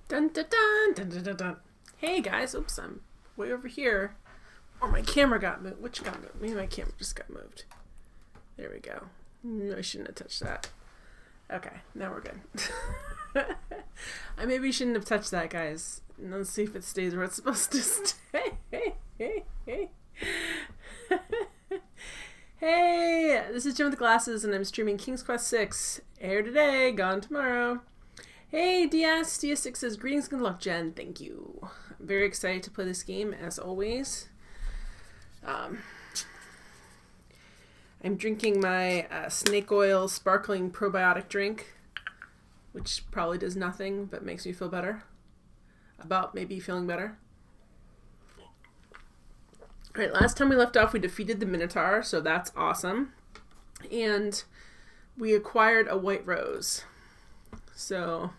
Dun, dun, dun, dun, dun, dun, dun. Hey guys, oops, I'm way over here. Or my camera got moved. Which got moved? Maybe my camera just got moved. There we go. I shouldn't have touched that. Okay, now we're good. I maybe shouldn't have touched that, guys. Let's see if it stays where it's supposed to stay. Hey, this is Jim with the glasses, and I'm streaming King's Quest VI. Air today, gone tomorrow. Hey, DS6 says, greetings and good luck, Jen. Thank you. I'm very excited to play this game, as always. I'm drinking my snake oil sparkling probiotic drink, which probably does nothing but makes me feel better. About maybe feeling better. Alright, last time we left off, we defeated the Minotaur, so that's awesome. And we acquired a white rose. So,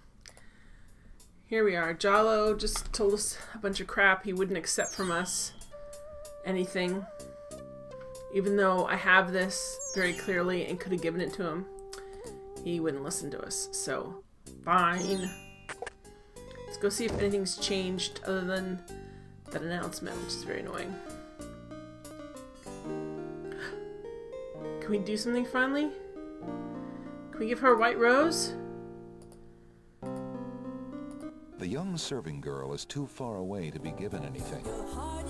here we are. Jalo just told us a bunch of crap. He wouldn't accept from us anything. Even though I have this very clearly and could have given it to him. He wouldn't listen to us. So, fine. Let's go see if anything's changed other than that announcement, which is very annoying. Can we do something finally? Can we give her a white rose? The young serving girl is too far away to be given anything. Will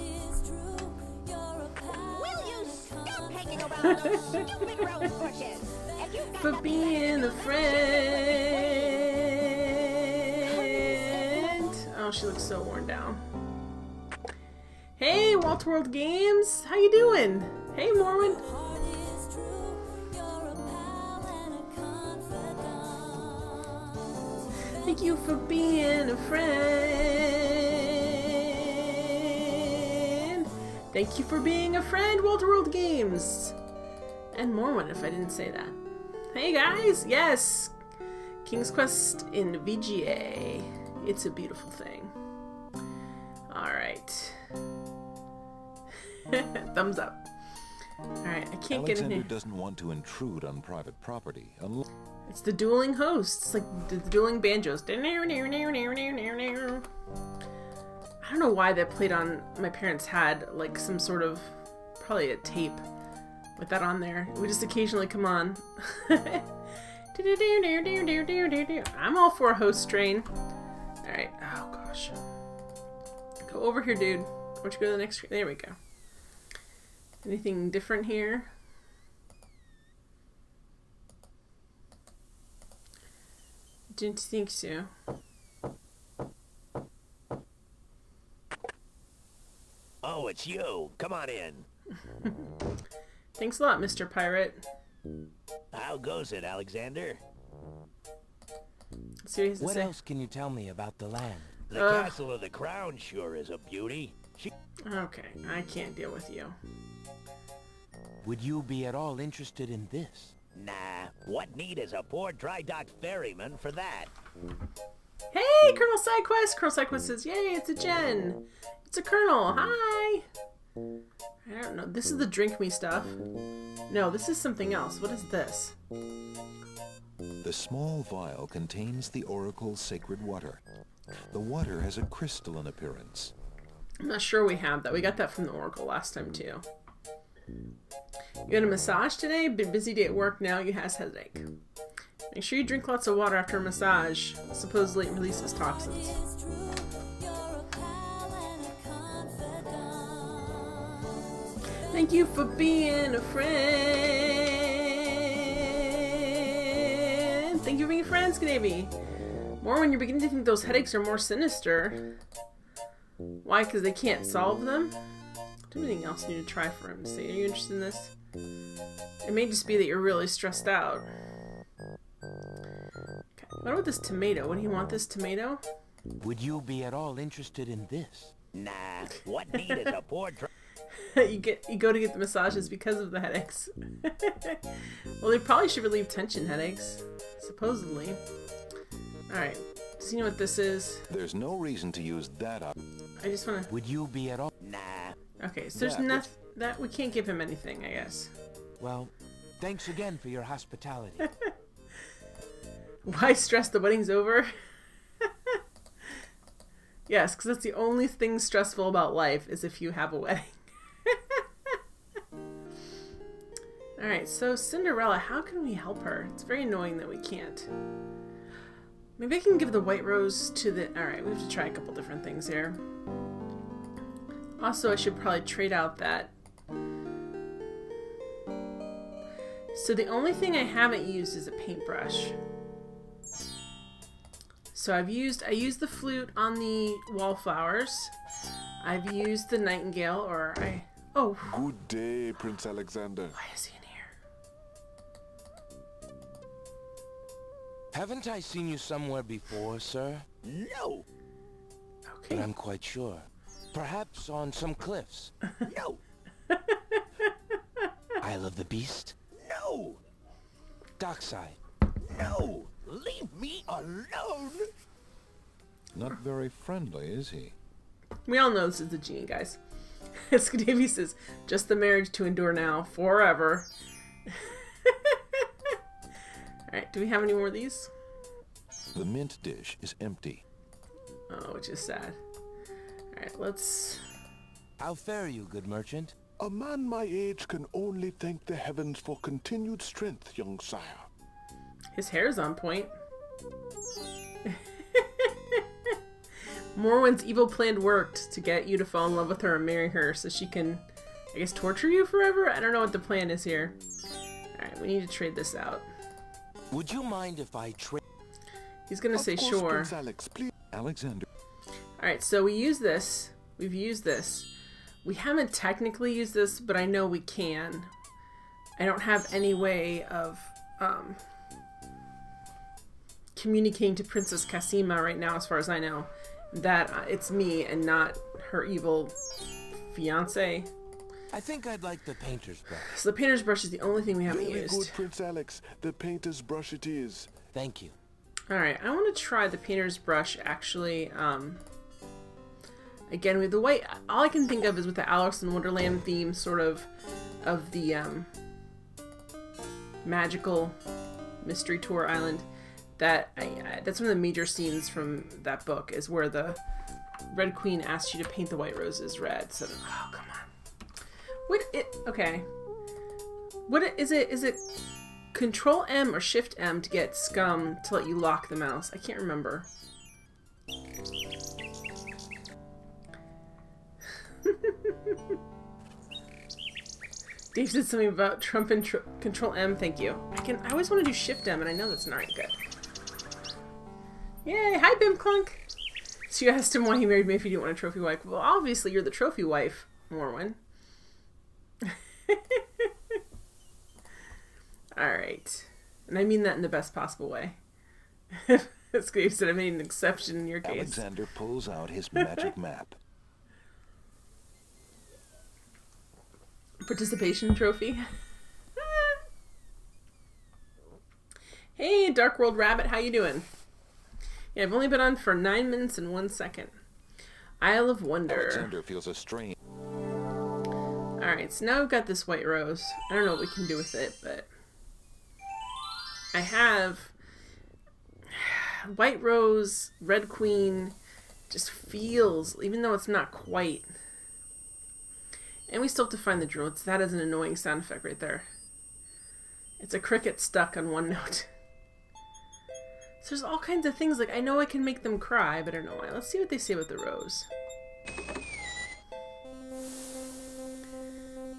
you stop hanging around those stupid rose bushes? For being a friend. Oh, she looks so worn down. Hey, Walter World Games. How you doing? Hey, Morwen. Thank you for being a friend. Thank you for being a friend, Walter World Games. And Morwen, if I didn't say that. Hey guys, yes! King's Quest in VGA. It's a beautiful thing. Alright. Thumbs up. Alright, I can't get in here. Alexander doesn't want to intrude on private property unless... It's the dueling hosts, like the dueling banjos. I don't know why that played on. My parents had like some sort of, probably a tape with that on there. It would just occasionally come on. I'm all for a host train. Alright, oh gosh. Go over here, dude. Why don't you go to the next screen? There we go. Anything different here? Didn't think so. Oh, it's you. Come on in. Thanks a lot, Mr. Pirate. How goes it, Alexander? Let's see what he has to What say. else can you tell me about the land? The Castle of the Crown sure is a beauty. Okay, I can't deal with you. Would you be at all interested in this? Nah, what need is a poor dry dock ferryman for that? Hey, Colonel Sidequest! Colonel Sidequest says, yay, it's a Jen! It's a Colonel, hi! I don't know, this is the drink me stuff. No, this is something else. What is this? The small vial contains the Oracle's sacred water. The water has a crystalline appearance. I'm not sure we have that. We got that from the Oracle last time, too. You had a massage today? Been busy day at work now. You has headache. Make sure you drink lots of water after a massage. Supposedly it releases toxins. Thank you for being a friend. Thank you for being a friend, Skinaby. More when you're beginning to think those headaches are more sinister. Why? Because they can't solve them? Do anything else you need to try for him to see? Are you interested in this? It may just be that you're really stressed out. Okay. What about this tomato? What do you want this tomato? Would you be at all interested in this? Nah, what need is a poor you go to get the massages because of the headaches. Well, they probably should relieve tension headaches, supposedly. Alright, does he know what this is? There's no reason to use that up. I just want to... Would you be at all... Nah. Okay, so there's Yeah, nothing... That we can't give him anything, I guess. Well, thanks again for your hospitality. Why stress? The wedding's over? Yes, because that's the only thing stressful about life is if you have a wedding. Alright, so Cinderella, how can we help her? It's very annoying that we can't. Maybe I can give the white rose to the... Alright, we have to try a couple different things here. Also, I should probably trade out that. So the only thing I haven't used is a paintbrush. So I used the flute on the wallflowers. I've used the nightingale, or I... Oh! Good day, Prince Alexander. Why is he in here? Haven't I seen you somewhere before, sir? No! But I'm quite sure. Perhaps on some cliffs. No! Isle of the Beast? No! Dockside? No! Leave me alone! Not very friendly, is he? We all know this is the genie, guys. Scadavi says, just the marriage to endure now, forever. Alright, do we have any more of these? The mint dish is empty. Oh, which is sad. Alright, let's... How fare you, good merchant? A man my age can only thank the heavens for continued strength, young sire. His hair's on point. Morwen's evil plan worked to get you to fall in love with her and marry her so she can, I guess, torture you forever? I don't know what the plan is here. Alright, we need to trade this out. Would you mind if I trade? He's gonna say Of course, sure. Prince Alex, please. Alexander. Alright, so we use this. We've used this. We haven't technically used this, but I know we can. I don't have any way of communicating to Princess Cassima right now, as far as I know, that it's me and not her evil fiance. I think I'd like the painter's brush. So the painter's brush is the only thing we haven't Very used. good, Prince Alex. The painter's brush it is. Thank you. Alright, I want to try the painter's brush, actually. Again, with the white, all I can think of is with the Alice in Wonderland theme, sort of the magical mystery tour island. That's one of the major scenes from that book, is where the Red Queen asks you to paint the white roses red. So, oh, come on. Okay. Is it Control M or Shift M to get scum to let you lock the mouse? I can't remember. Dave said something about Trump and Control M. Thank you. I always want to do Shift M, and I know that's not good. Yay! Hi, Bim Clunk. So you asked him why he married me if he didn't want a trophy wife. Well, obviously you're the trophy wife, Morwen. Alright. And I mean that in the best possible way. Scream said I made an exception in your case. Alexander pulls out his magic map. Participation trophy. Hey, Dark World Rabbit, how you doing? Yeah, I've only been on for 9 minutes and 1 second. Isle of Wonder. Alexander feels a strain. Alright, so now I've got this white rose. I don't know what we can do with it, but I have white rose, red queen, just feels, even though it's not quite. And we still have to find the druids. That is an annoying sound effect right there. It's a cricket stuck on one note. So there's all kinds of things, like I know I can make them cry, but I don't know why. Let's see what they say about the rose.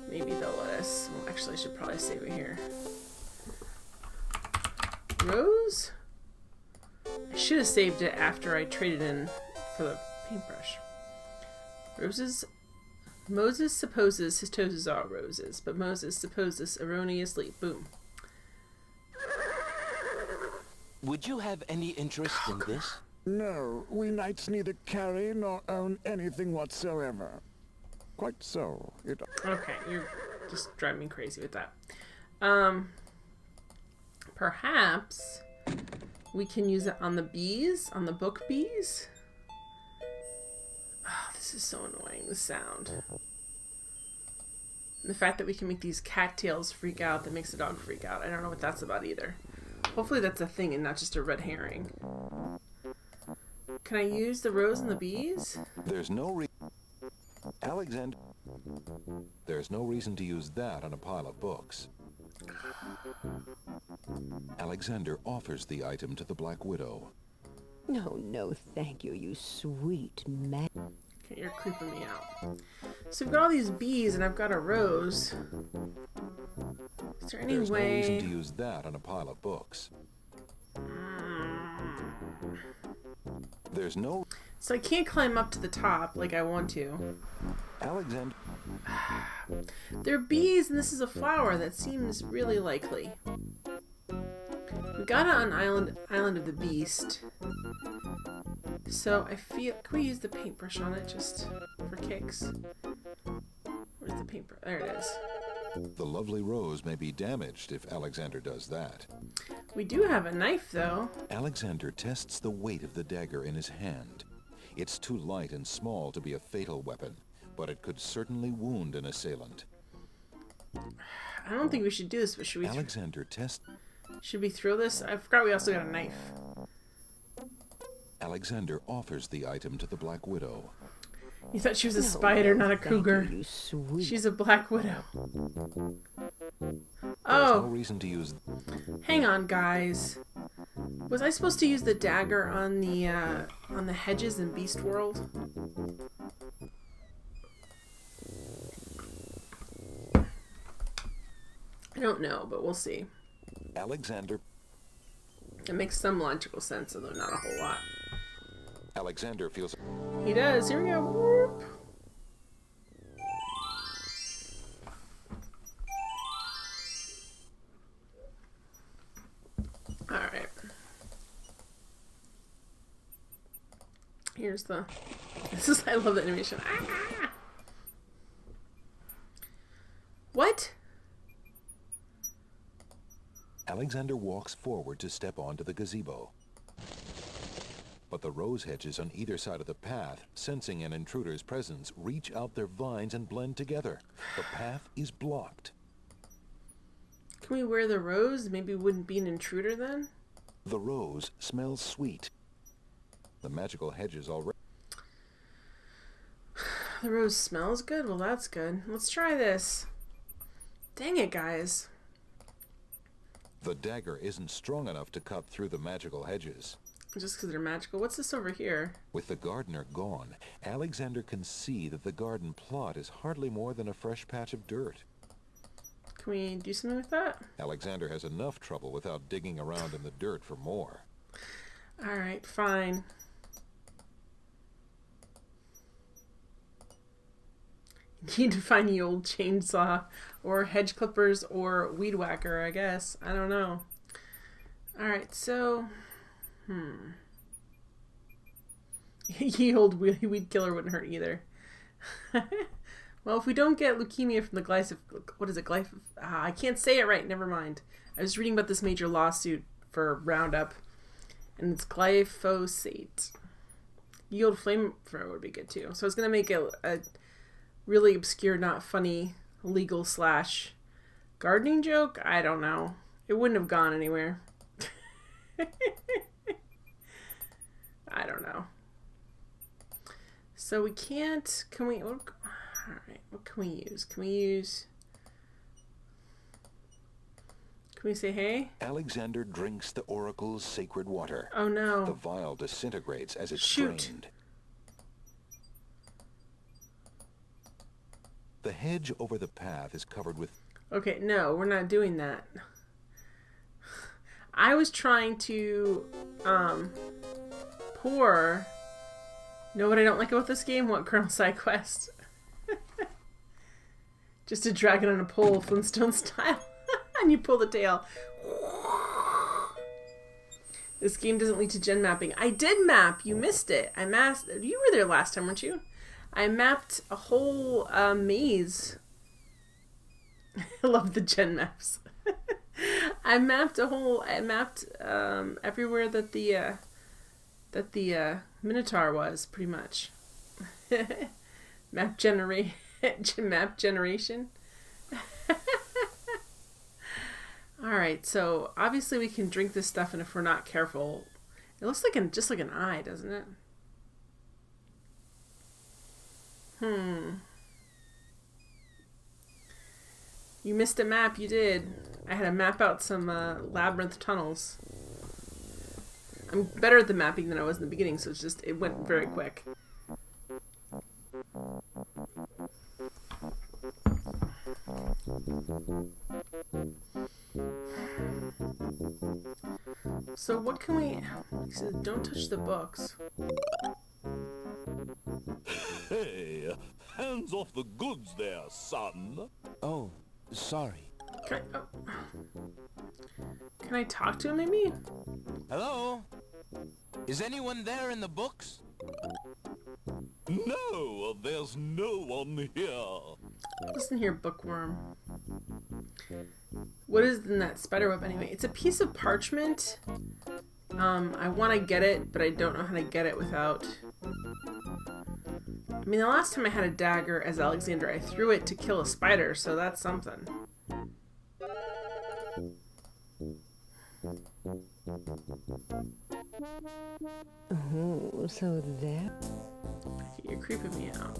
Maybe they'll let us. Well, actually, I should probably save it here. Rose? I should have saved it after I traded in for the paintbrush. Roses. Moses supposes his toes are roses, but Moses supposes erroneously. Boom. Would you have any interest in this? No, we knights neither carry nor own anything whatsoever. Quite so. Okay, you're just driving me crazy with that. Perhaps we can use it on the bees, on the book bees. Oh, this is so annoying, the sound. And the fact that we can make these cattails freak out that makes the dog freak out. I don't know what that's about either. Hopefully that's a thing and not just a red herring. Can I use the rose and the bees? There's no Alexander. There's no reason to use that on a pile of books. Alexander offers the item to the Black Widow. No, no, thank you, you sweet man. Okay, you're creeping me out. So we've got all these bees and I've got a rose. Is there any There's way... no reason to use that on a pile of books. There's no... So I can't climb up to the top like I want to. Alexander... They're bees and this is a flower. That seems really likely. We got it on Island of the Beast. So I feel... Can we use the paintbrush on it just for kicks? Where's the paintbrush? There it is. The lovely rose may be damaged if Alexander does that. We do have a knife, though. Alexander tests the weight of the dagger in his hand. It's too light and small to be a fatal weapon, but it could certainly wound an assailant. I don't think we should do this, but should we... Alexander tests... Should we throw this? I forgot we also got a knife. Alexander offers the item to the Black Widow. You thought she was a spider, not a cougar. You sweet. She's a Black Widow. There's no Oh, reason to use... hang on, guys. Was I supposed to use the dagger on the hedges in Beast World? I don't know, but we'll see. Alexander... It makes some logical sense, although not a whole lot. Alexander feels... He does. Here we go. Whoop. Alright. Here's the... This is... I love the animation. Ah! What? Alexander walks forward to step onto the gazebo. But the rose hedges on either side of the path, sensing an intruder's presence, reach out their vines and blend together. The path is blocked. Can we wear the rose? Maybe we wouldn't be an intruder then? The rose smells sweet. The magical hedges already... The rose smells good? Well, that's good. Let's try this. Dang it, guys. The dagger isn't strong enough to cut through the magical hedges. Just because they're magical. What's this over here? With the gardener gone, Alexander can see that the garden plot is hardly more than a fresh patch of dirt. Can we do something with that? Alexander has enough trouble without digging around in the dirt for more. Alright, fine. You need to find the old chainsaw or hedge clippers or weed whacker, I guess. I don't know. Alright, so... Ye old weed killer wouldn't hurt either. Well, if we don't get leukemia from the what is it? I can't say it right. Never mind. I was reading about this major lawsuit for Roundup, and it's glyphosate. Yield flamethrower would be good too. So I was gonna make a really obscure, not funny, legal / gardening joke. I don't know. It wouldn't have gone anywhere. I don't know. So we can't... Can we... Alright, what can we use? Can we say hey? Alexander drinks the oracle's sacred water. Oh no. The vial disintegrates as it's Shoot. drained. The hedge over the path is covered with... Okay, no, we're not doing that. I was trying to, pour... Know what I don't like about this game? What Colonel Side Quest? Just to drag it on a pole, Flintstone style. And you pull the tail. This game doesn't lead to gen mapping. I did map. You missed it. I mapped... You were there last time, weren't you? I mapped a whole maze. I love the gen maps. I mapped everywhere that the Minotaur was, pretty much. Map generation. Alright, so obviously we can drink this stuff, and if we're not careful, it looks like just like an eye, doesn't it? You missed a map, you did. I had to map out some labyrinth tunnels. I'm better at the mapping than I was in the beginning, so it went very quick. So what can we... He says, don't touch the books. Hey, hands off the goods there, son. Oh, sorry. Can I talk to him, maybe? Hello? Is anyone there in the books? No, there's no one here. Listen here, bookworm. What is in that spider web anyway? It's a piece of parchment. I want to get it, but I don't know how to get it without... I mean, the last time I had a dagger as Alexander, I threw it to kill a spider, so that's something. Oh, so that... You're creeping me out.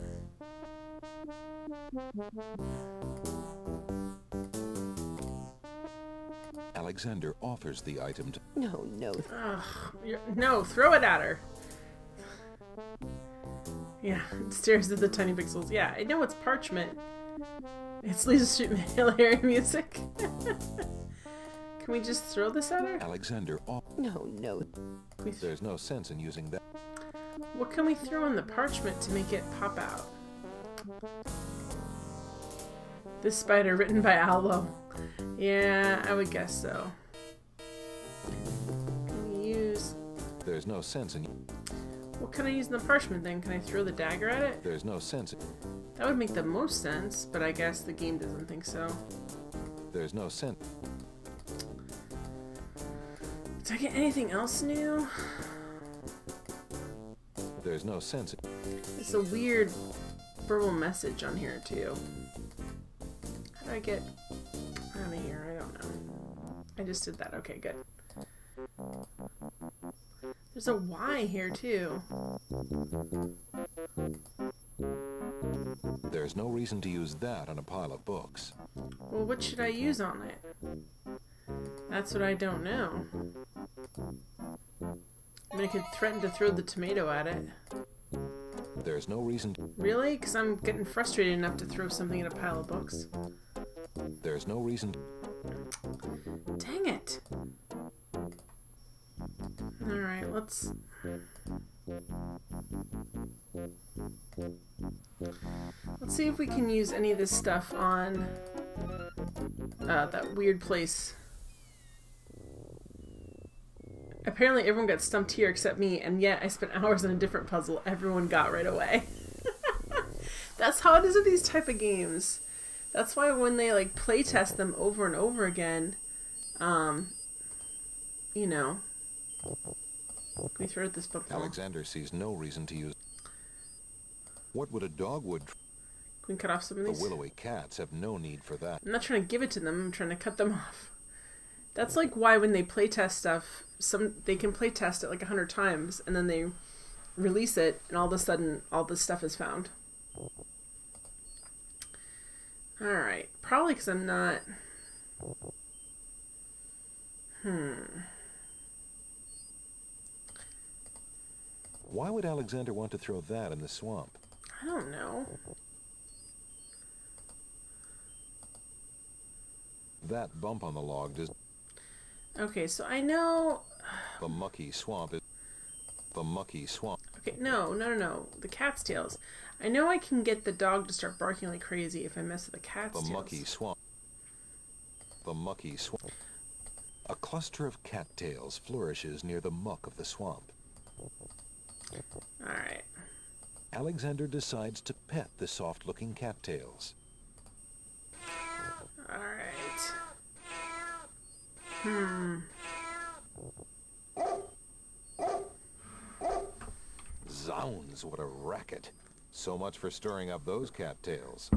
Alexander offers the item to... No, no. No, throw it at her. Yeah, it stares at the tiny pixels. Yeah, I know it's parchment. It's Lisa Street Hilarious music. Can we just throw this at her? Alexander No, no. There's no sense in using that. What can we throw on the parchment to make it pop out? This spider written by Allo. Yeah, I would guess so. Can we use... There's no sense in... What can I use in the parchment then? Can I throw the dagger at it? There's no sense in... That would make the most sense, but I guess the game doesn't think so. There's no sense... Did I get anything else new? There's no sense in... It's a weird verbal message on here too. How do I get out of here? I don't know. I just did that. Okay, good. There's a Y here too. There's no reason to use that on a pile of books. Well, what should I use on it? That's what I don't know. I mean, I could threaten to throw the tomato at it. There's no reason to... Really? Because I'm getting frustrated enough to throw something in a pile of books. There's no reason to... Dang it! Alright, let's... Let's see if we can use any of this stuff on that weird place. Apparently everyone got stumped here except me, and yet I spent hours on a different puzzle everyone got right away. That's how it is with these type of games. That's why when they like play test them over and over again, you know. Can we throw at this book? Alexander sees no reason to use... What would a dogwood... Can we cut off some of The these? willowy cats have no need for that. I'm not trying to give it to them, I'm trying to cut them off. That's like why when they playtest stuff, they can playtest it like 100 times, and then they release it, and all of a sudden, all this stuff is found. Alright, probably because I'm not... Why would Alexander want to throw that in the swamp? I don't know. That bump on the log does... Okay, so I know... The mucky swamp is... The mucky swamp... Okay, no. The cat's tails. I know I can get the dog to start barking like crazy if I mess with the cat's tails. The mucky swamp... The mucky swamp... A cluster of cattails flourishes near the muck of the swamp. Alright. Alexander decides to pet the soft-looking cattails. Alright. Zounds, what a racket. So much for stirring up those cattails.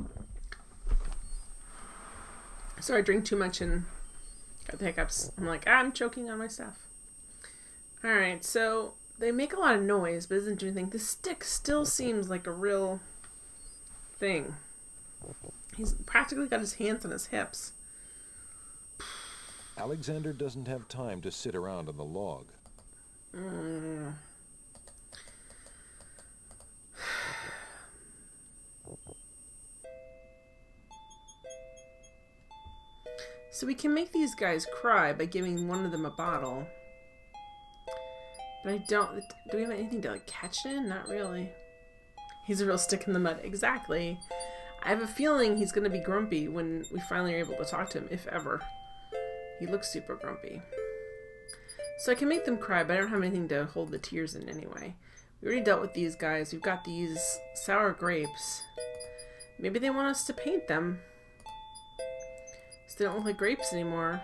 So I drink too much and got the hiccups. I'm like, I'm choking on my stuff. Alright, so they make a lot of noise, but it doesn't do anything. The stick still seems like a real thing. He's practically got his hands on his hips. Alexander doesn't have time to sit around on the log. So we can make these guys cry by giving one of them a bottle. But I don't... Do we have anything to, like, catch in? Not really. He's a real stick in the mud. Exactly. I have a feeling he's going to be grumpy when we finally are able to talk to him, if ever. He looks super grumpy. So I can make them cry, but I don't have anything to hold the tears in anyway. We already dealt with these guys. We've got these sour grapes. Maybe they want us to paint them. So they don't look like grapes anymore.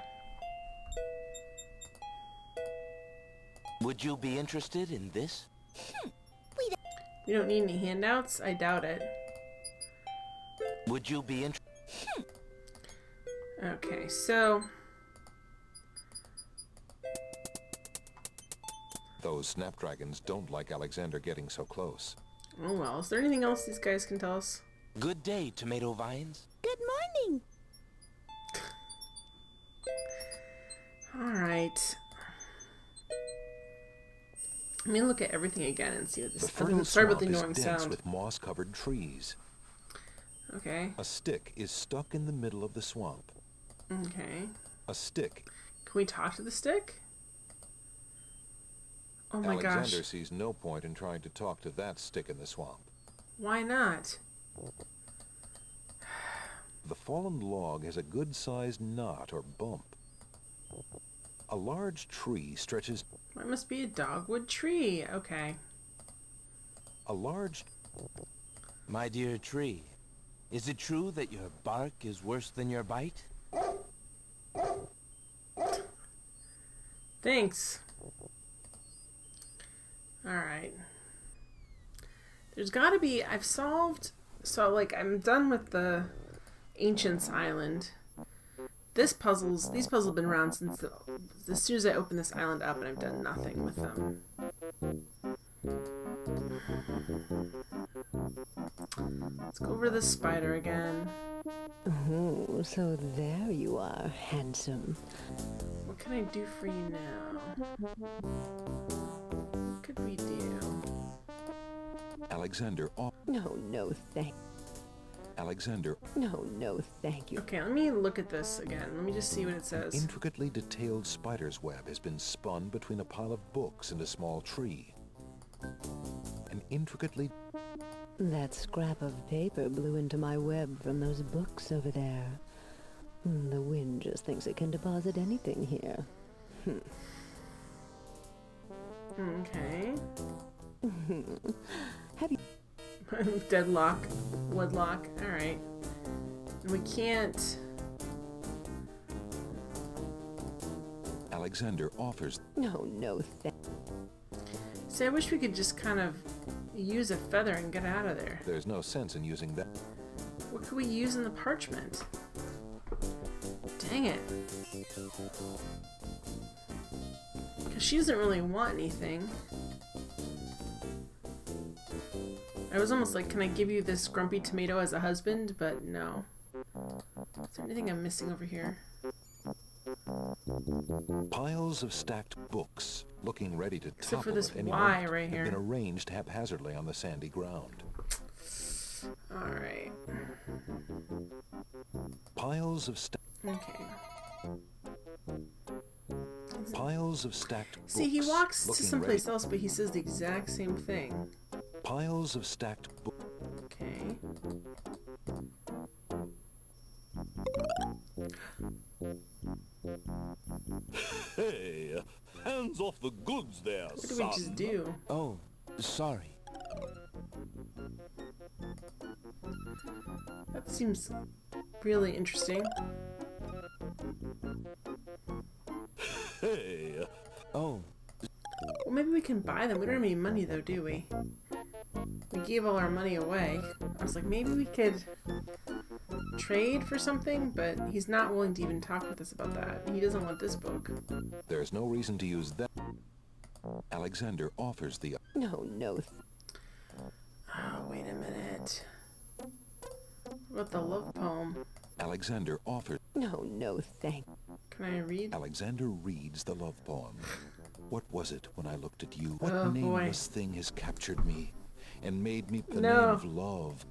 Would you be interested in this? We don't need any handouts? I doubt it. Would you be interested? Okay, so... Those snapdragons don't like Alexander getting so close. Oh well, is there anything else these guys can tell us? Good day, tomato vines. Good morning. Alright. Let me look at everything again and see what this The is. fertile Sorry about swamp the is annoying dense sound. with moss-covered trees. Okay. A stick is stuck in the middle of the swamp. Okay. A stick. Can we talk to the stick? Oh my Alexander gosh. sees no point in trying to talk to that stick in the swamp. Why not? The fallen log has a good-sized knot or bump. A large tree stretches... It must be a dogwood tree. Okay. A large... My dear tree, is it true that your bark is worse than your bite? Thanks. Alright. There's gotta be... I've solved... So, like, I'm done with the Ancients Island. These puzzles have been around since as soon as I opened this island up, and I've done nothing with them. Let's go over to the spider again. Oh, so there you are, handsome. What can I do for you now? What could we do? Alexander... No, thank... Alexander... No, thank you. Okay, let me look at this again. Let me just see what it says. Intricately detailed spider's web has been spun between a pile of books and a small tree. An intricately... That scrap of paper blew into my web from those books over there. The wind just thinks it can deposit anything here. Okay. Have you... Deadlock. Woodlock. Alright. And we can't... Alexander offers... No, See, I wish we could just kind of use a feather and get out of there. There's no sense in using that. What could we use in the parchment? Dang it. Because she doesn't really want anything. I was almost like, can I give you this grumpy tomato as a husband? But no. Is there anything I'm missing over here? Piles of stacked books, looking ready to Except for topple this at any Y moment, right have been here. arranged haphazardly on the sandy ground. Alright. Piles of Okay. Piles of stacked books. See, he walks to looking someplace ready. else, but he says the exact same thing. Piles of stacked books. Okay. Hey, hands off the goods there, What did we just do? Oh, sorry. That seems really interesting. Hey, Oh, Well, maybe we can buy them. We don't have any money, though, do we? We gave all our money away. I was like, maybe we could trade for something, but he's not willing to even talk with us about that. He doesn't want this book. There's no reason to use that. Alexander offers the... No. Oh, wait a minute. What the love poem? Alexander offers. No, thank. Can I read? Alexander reads the love poem. What was it when I looked at you? What Oh, boy. nameless thing has captured me and made me the No. name of love?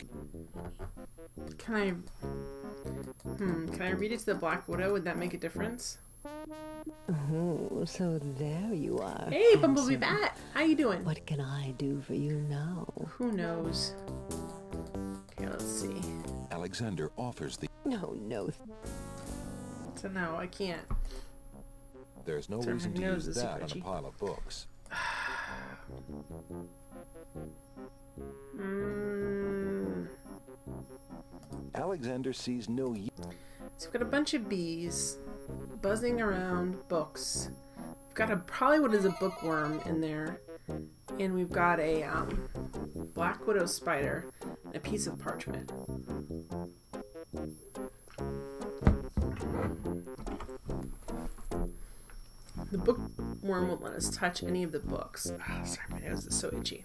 Can I... Can I read it to the Black Widow? Would that make a difference? Oh, so there you are. Hey, Bumblebee handsome. Bat! How you doing? What can I do for you now? Who knows? Okay, let's see. Alexander offers the. No. So no, I can't. There's no Turn reason her to nose use this that on Reggie. a pile of books. Alexander sees no So we've got a bunch of bees buzzing around books. We've got probably what is a bookworm in there, and we've got a black widow spider and a piece of parchment. The bookworm won't let us touch any of the books. Oh, sorry, my nose is so itchy.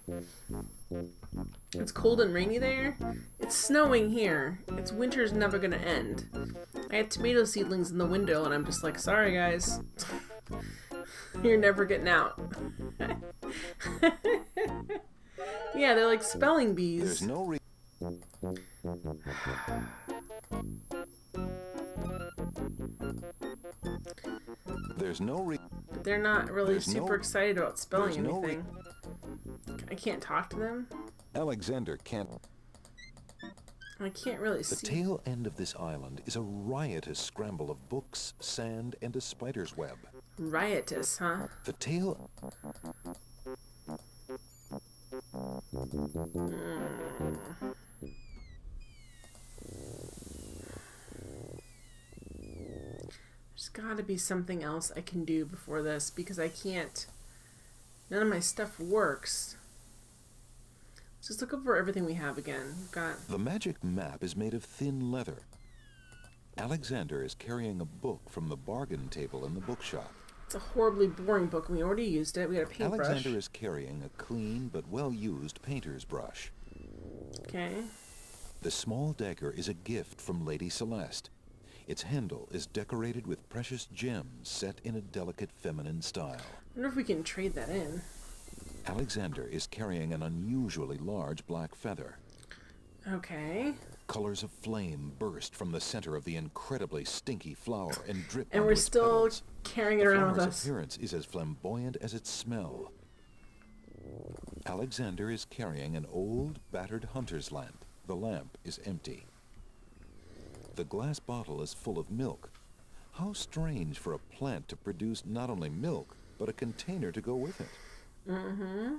It's cold and rainy there. It's snowing here. It's winter's never gonna end. I had tomato seedlings in the window and I'm just like, sorry guys. You're never getting out. Yeah, they're like spelling bees. There's no But they're not really There's super no- excited about spelling there's no anything. I can't talk to them. Alexander can't. I can't really The see. tail end of this island is a riotous scramble of books, sand, and a spider's web. Riotous, huh? The tail. There's gotta be something else I can do before this because I can't. None of my stuff works. Let's just look over everything we have again. We've got. The magic map is made of thin leather. Alexander is carrying a book from the bargain table in the bookshop. It's a horribly boring book. We already used it. We got a paintbrush. Alexander is carrying a clean but well-used painter's brush. Okay. The small dagger is a gift from Lady Celeste. Its handle is decorated with precious gems set in a delicate feminine style. I wonder if we can trade that in. Alexander is carrying an unusually large black feather. Okay. Colors of flame burst from the center of the incredibly stinky flower and drip And onto we're its still petals. carrying it The around with flower's us. appearance is as flamboyant as its smell. Alexander is carrying an old, battered hunter's lamp. The lamp is empty. The glass bottle is full of milk. How strange for a plant to produce not only milk, but a container to go with it. Mm-hmm.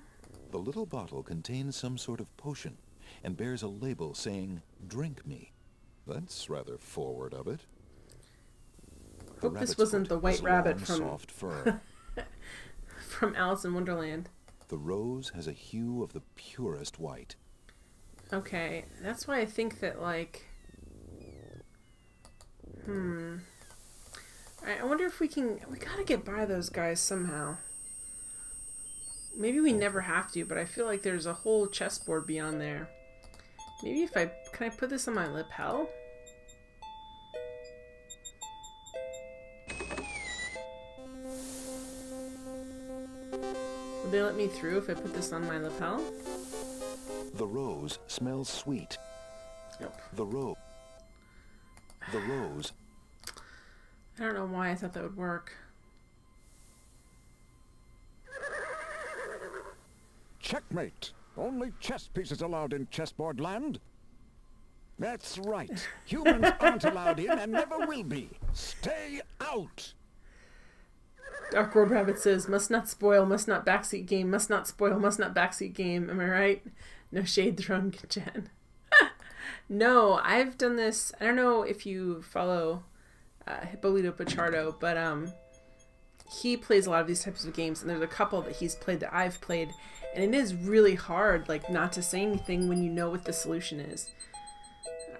The little bottle contains some sort of potion and bears a label saying, "Drink me." That's rather forward of it. The Hope this rabbit's wasn't foot the white is rabbit long, from soft fur. from Alice in Wonderland. The rose has a hue of the purest white. Okay, that's why I think that like. I wonder if we can. We gotta get by those guys somehow. Maybe we never have to, but I feel like there's a whole chessboard beyond there. Maybe if I... Can I put this on my lapel? Would they let me through if I put this on my lapel? The rose smells sweet. Nope. The rose. I don't know why I thought that would work. Checkmate. Only chess pieces allowed in chessboard land. That's right. Humans aren't allowed in and never will be. Stay out. Dark Road Rabbit says, must not spoil, must not backseat game, must not spoil, must not backseat game. Am I right? No shade thrown, Jen. No, I've done this. I don't know if you follow Hippolito Pichardo, but he plays a lot of these types of games, and there's a couple that he's played that I've played, and it is really hard, like, not to say anything when you know what the solution is.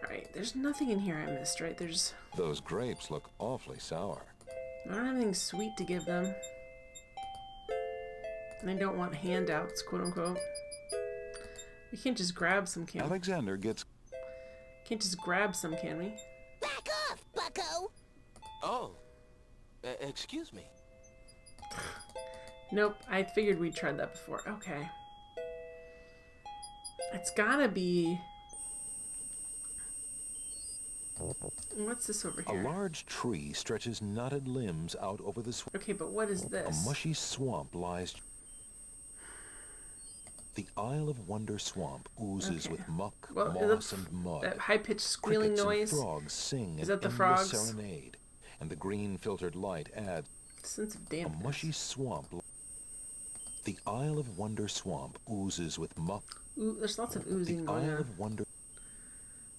Alright, there's nothing in here I missed, right? There's... Those grapes look awfully sour. I don't have anything sweet to give them. And I don't want handouts, quote unquote. We can't just grab some, can we? Alexander gets... Can't just grab some, can we? Back off, bucko! Oh, excuse me. Nope, I figured we'd tried that before. Okay. It's gotta be... What's this over A here? large tree stretches knotted limbs out over the swamp. Okay, but what is A this? mushy swamp lies. The Isle of Wonder swamp oozes Okay. with muck, Well, moss, and mud. That high-pitched squealing Crickets noise. and frogs sing Is an that the endless frogs? serenade, and the green filtered light adds Sense of a dampness. mushy swamp. The Isle of Wonder swamp oozes with muck. Ooh, there's lots of The oozing going Isle on. of Wonder,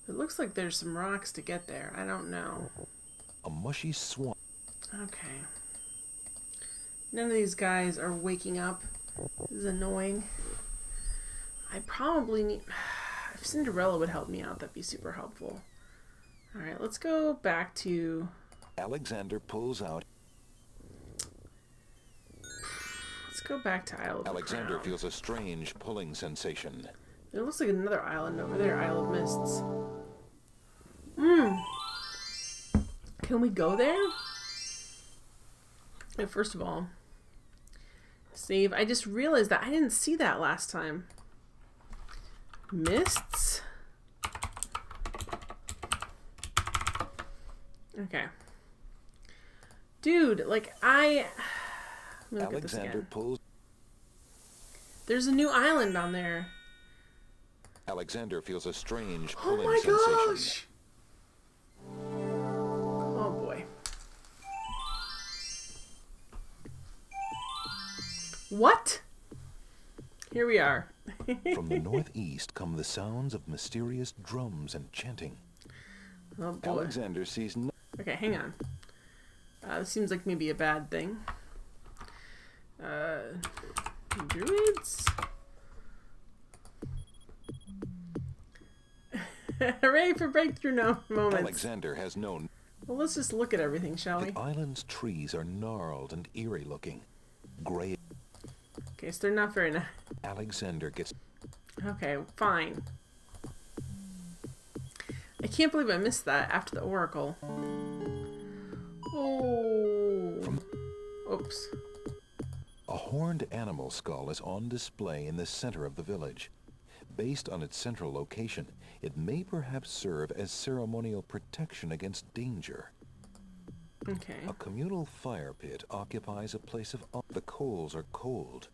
It looks like there's some rocks to get there. I don't know. a mushy swamp. Okay. None of these guys are waking up. This is annoying. I probably need... If Cinderella would help me out, that'd be super helpful. Alright, let's go back to... Alexander pulls out. Let's go back to Isle of the Alexander Crown. feels a strange pulling sensation. There looks like another island over there, Isle of Mists. Can we go there? Wait, first of all, save. I just realized that I didn't see that last time. Mists? Okay. Dude, like let me look at this Alexander again. pulls. There's a new island on there. Alexander feels a strange Oh pulling my sensation. gosh! Oh boy. What? Here we are. From the northeast come the sounds of mysterious drums and chanting. Oh boy. Alexander sees no. Okay, hang on. This seems like maybe a bad thing. Druids? Hooray for breakthrough moments. Alexander has no. Well, let's just look at everything, shall we? The island's trees are gnarled and eerie looking. Gray. Okay, so they're not very nice. Alexander gets. Okay, fine. I can't believe I missed that after the oracle. Oh. Oops. A horned animal skull is on display in the center of the village. Based on its central location, it may perhaps serve as ceremonial protection against danger. Okay. A communal fire pit occupies a place of... The coals are cold.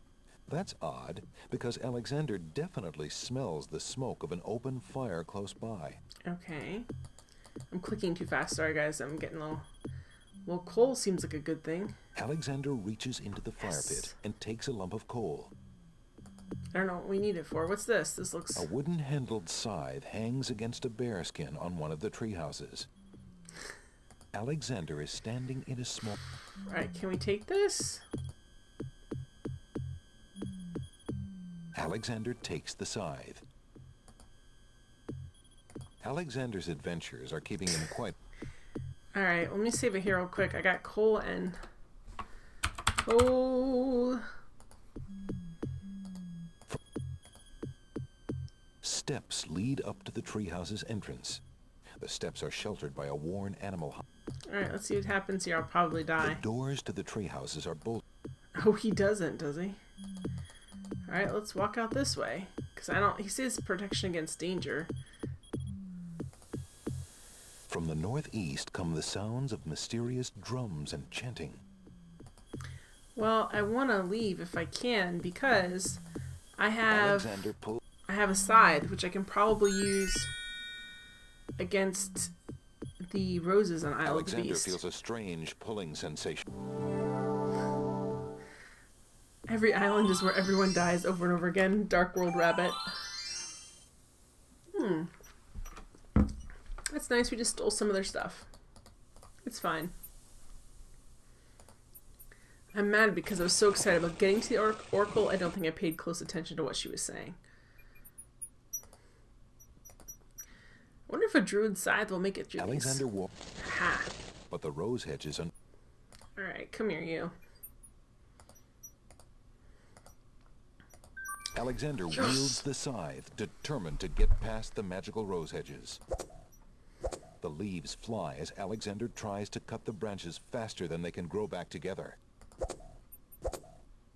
That's odd, because Alexander definitely smells the smoke of an open fire close by. Okay. I'm clicking too fast. Sorry, guys. I'm getting a little... Well, coal seems like a good thing. Alexander reaches into the fire pit and takes a lump of coal. I don't know what we need it for. What's this? This looks... A wooden-handled scythe hangs against a bearskin on one of the tree houses. Alexander is standing in a small... Alright, can we take this? Alexander takes the scythe. Alexander's adventures are keeping him quite... Alright, let me save it here real quick. I got coal and... Coal... Steps lead up to the treehouse's entrance. The steps are sheltered by a worn animal house. Alright, let's see what happens here. I'll probably The die. doors to the treehouses are bolted. Oh, he doesn't, does he? Alright, let's walk out this way. Because I don't... He says protection against danger. From the northeast come the sounds of mysterious drums and chanting. Well, I want to leave if I can because I have Alexander pulls... I have a scythe which I can probably use against the roses on Isle of the Alexander Beast. feels a strange pulling sensation. Every island is where everyone dies over and over again. Dark World Rabbit. That's nice. We just stole some of their stuff. It's fine. I'm mad because I was so excited about getting to the oracle. I don't think I paid close attention to what she was saying. I wonder if a druid scythe will make it through Alexander these. walks, Ha! but the rose hedges are... Alright, come here, you. Alexander wields the scythe, determined to get past the magical rose hedges. The leaves fly as Alexander tries to cut the branches faster than they can grow back together.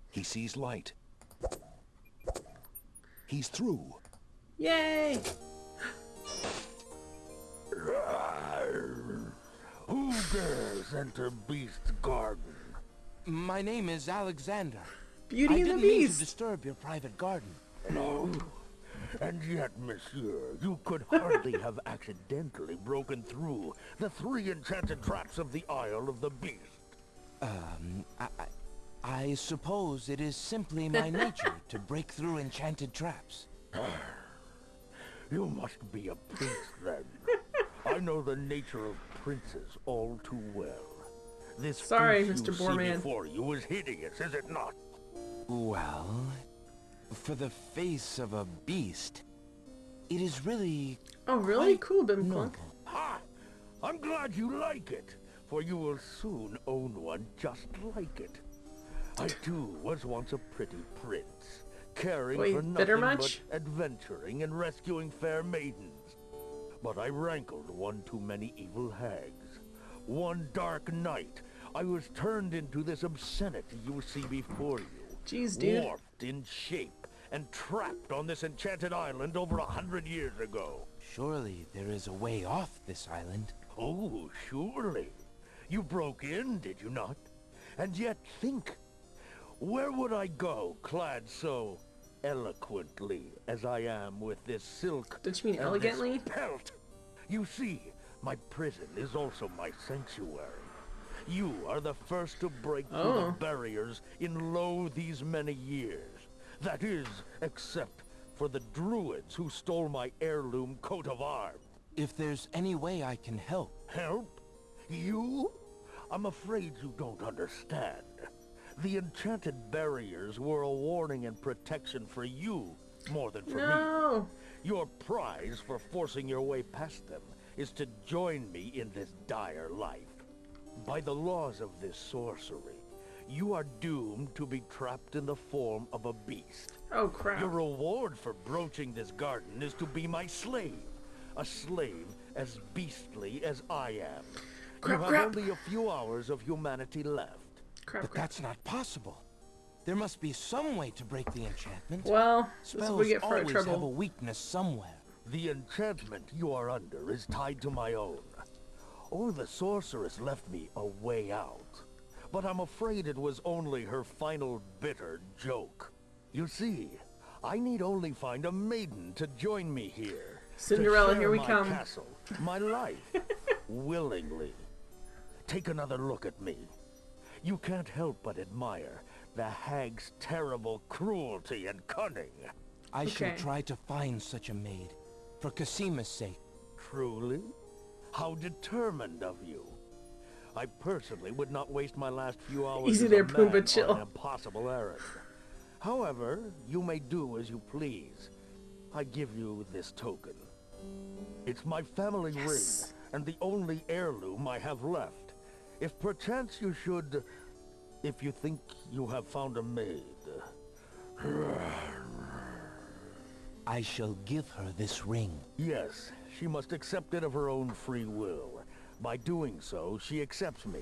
He sees light. He's through. Yay! Who dares enter Beast's garden? My name is Alexander. Beauty I and the didn't mean to Beast. disturb your private garden. No. And yet, monsieur, you could hardly have accidentally broken through the 3 enchanted traps of the Isle of the Beast. I suppose it is simply my nature to break through enchanted traps. You must be a prince, then. I know the nature of princes all too well. This Sorry, face Mr. you see Boorman. before you is hideous, is it not? Well, for the face of a beast, it is really Oh, really? quite Cool, Bim Clunk. noble. Ha! I'm glad you like it, for you will soon own one just like it. I too was once a pretty prince, caring Wait, for bitter nothing much? but adventuring and rescuing fair maidens. But I rankled one too many evil hags. One dark night, I was turned into this obscenity you see before you. Jeez, dude. Warped in shape and trapped on this enchanted island over 100 years ago. Surely there is a way off this island. Oh, surely. You broke in, did you not? And yet think, where would I go clad so eloquently as I am with this silk Don't you mean and elegantly? this pelt? You see, my prison is also my sanctuary. You are the first to break through the Oh. barriers in lo these many years. That is, except for the druids who stole my heirloom coat of arms. If there's any way I can help, Help? You? I'm afraid you don't understand. The enchanted barriers were a warning and protection for you, more than for me. No. Your prize for forcing your way past them is to join me in this dire life. By the laws of this sorcery, you are doomed to be trapped in the form of a beast. Oh, crap. Your reward for broaching this garden is to be my slave. A slave as beastly as I am. Crap, You have crap. only a few hours of humanity left. Crap, but crap. that's not possible. There must be some way to break the enchantment. Well, this is what Spells we get for our always have a trouble. weakness somewhere. The enchantment you are under is tied to my own. Oh, the sorceress left me a way out. But I'm afraid it was only her final bitter joke. You see, I need only find a maiden to join me here. Cinderella, to share here we my come. castle, my life, willingly. Take another look at me. You can't help but admire the hag's terrible cruelty and cunning. I shall Okay. try to find such a maid, for Casima's sake. Truly? How determined of you. I personally would not waste my last few hours Easy as there, a Pumbaa, man chill. on an impossible errand. However, you may do as you please. I give you this token. It's my family Yes. ring, and the only heirloom I have left. If perchance you should... If you think you have found a maid... I shall give her this ring. Yes, she must accept it of her own free will. By doing so, she accepts me.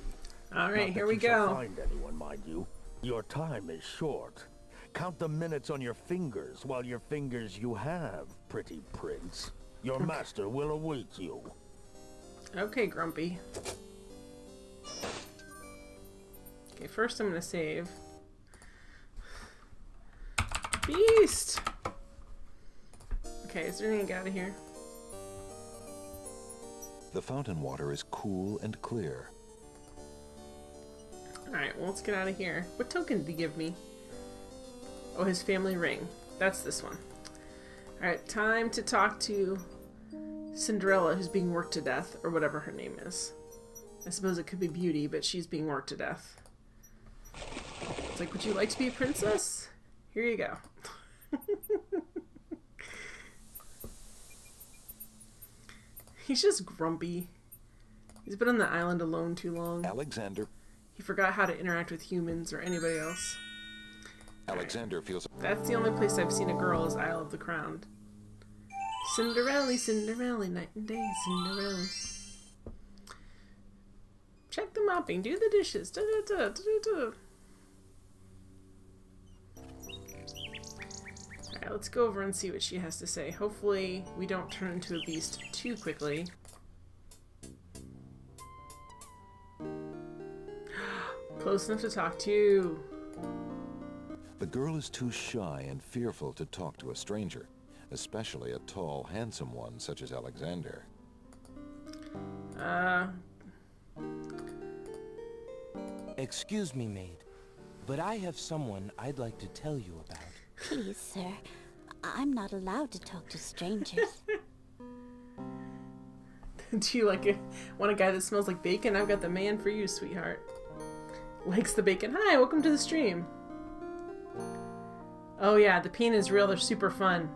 All Not right, that here we you shall go. find anyone, mind you. Your time is short. Count the minutes on your fingers while your fingers you have, pretty prince. Your master will await you. Okay, Grumpy. Okay, first I'm gonna save. Beast! Okay, is there anything out of here? The fountain water is cool and clear. Alright, well, let's get out of here. What token did he give me? Oh, his family ring. That's this one. Alright, time to talk to Cinderella, who's being worked to death, or whatever her name is. I suppose it could be Beauty, but she's being worked to death. It's like, would you like to be a princess? Here you go. He's just grumpy. He's been on the island alone too long. Alexander He forgot how to interact with humans or anybody else. feels That's the only place I've seen a girl is Isle of the Crown. Cinderella, Cinderella, night and day, Cinderella. Check the mopping. Do the dishes. Da, da, da, da, da, da. Alright, let's go over and see what she has to say. Hopefully we don't turn into a beast too quickly. Close enough to talk to. The girl is too shy and fearful to talk to a stranger, especially a tall, handsome one such as Alexander. Excuse me, maid, but I have someone I'd like to tell you about. Please, sir. I'm not allowed to talk to strangers. Do you want a guy that smells like bacon? I've got the man for you, sweetheart. Likes the bacon. Hi, welcome to the stream. Oh yeah, the peen is real. They're super fun.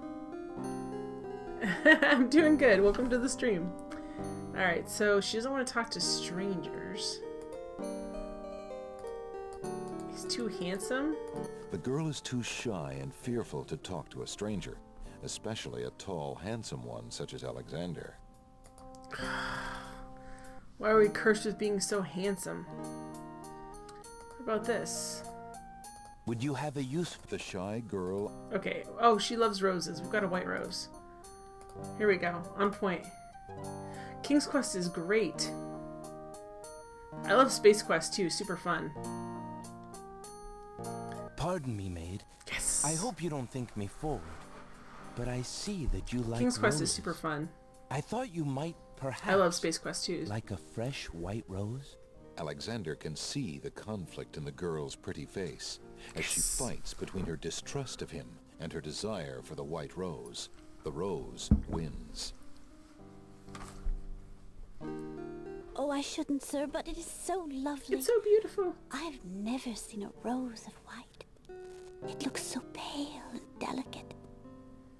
I'm doing good. Welcome to the stream. Alright, so she doesn't want to talk to strangers. He's too handsome? The girl is too shy and fearful to talk to a stranger, especially a tall, handsome one such as Alexander. Why are we cursed with being so handsome? What about this? Would you have a use for The shy girl... Okay. Oh, she loves roses. We've got a white rose. Here we go. On point. King's Quest is great. I love Space Quest too. Super fun. Pardon me, maid. Yes! I hope you don't think me forward, but I see that you like King's Quest roses. is super fun. I thought you might perhaps... I love Space Quest too. Like a fresh white rose? Alexander can see the conflict in the girl's pretty face as she fights between her distrust of him and her desire for the white rose. The rose wins. Oh, I shouldn't, sir, but it is so lovely. It's so beautiful. I've never seen a rose of white. It looks so pale and delicate.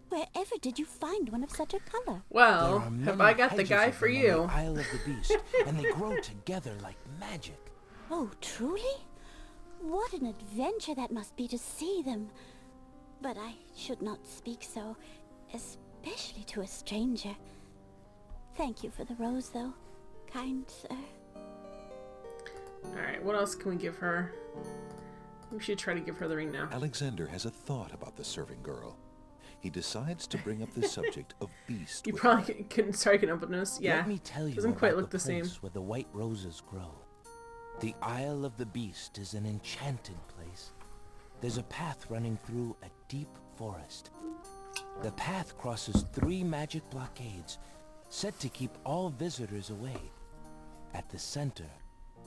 Wherever did you find one of such a color? Well, There are have many I got the hedges guy of for them on you? the Isle of the Beast, and they grow together like magic. Oh, truly? What an adventure that must be to see them. But I should not speak so, especially to a stranger. Thank you for the rose, though, kind sir. Alright, what else can we give her? We should try to give her the ring now. Alexander has a thought about the serving girl. He decides to bring up the subject of beast. You with probably her. couldn't start getting up with nose. Yeah. Let me tell you Doesn't about quite look the the same. place where the white roses grow. The Isle of the Beast is an enchanted place. There's a path running through a deep forest. The path crosses 3 magic blockades, set to keep all visitors away. At the center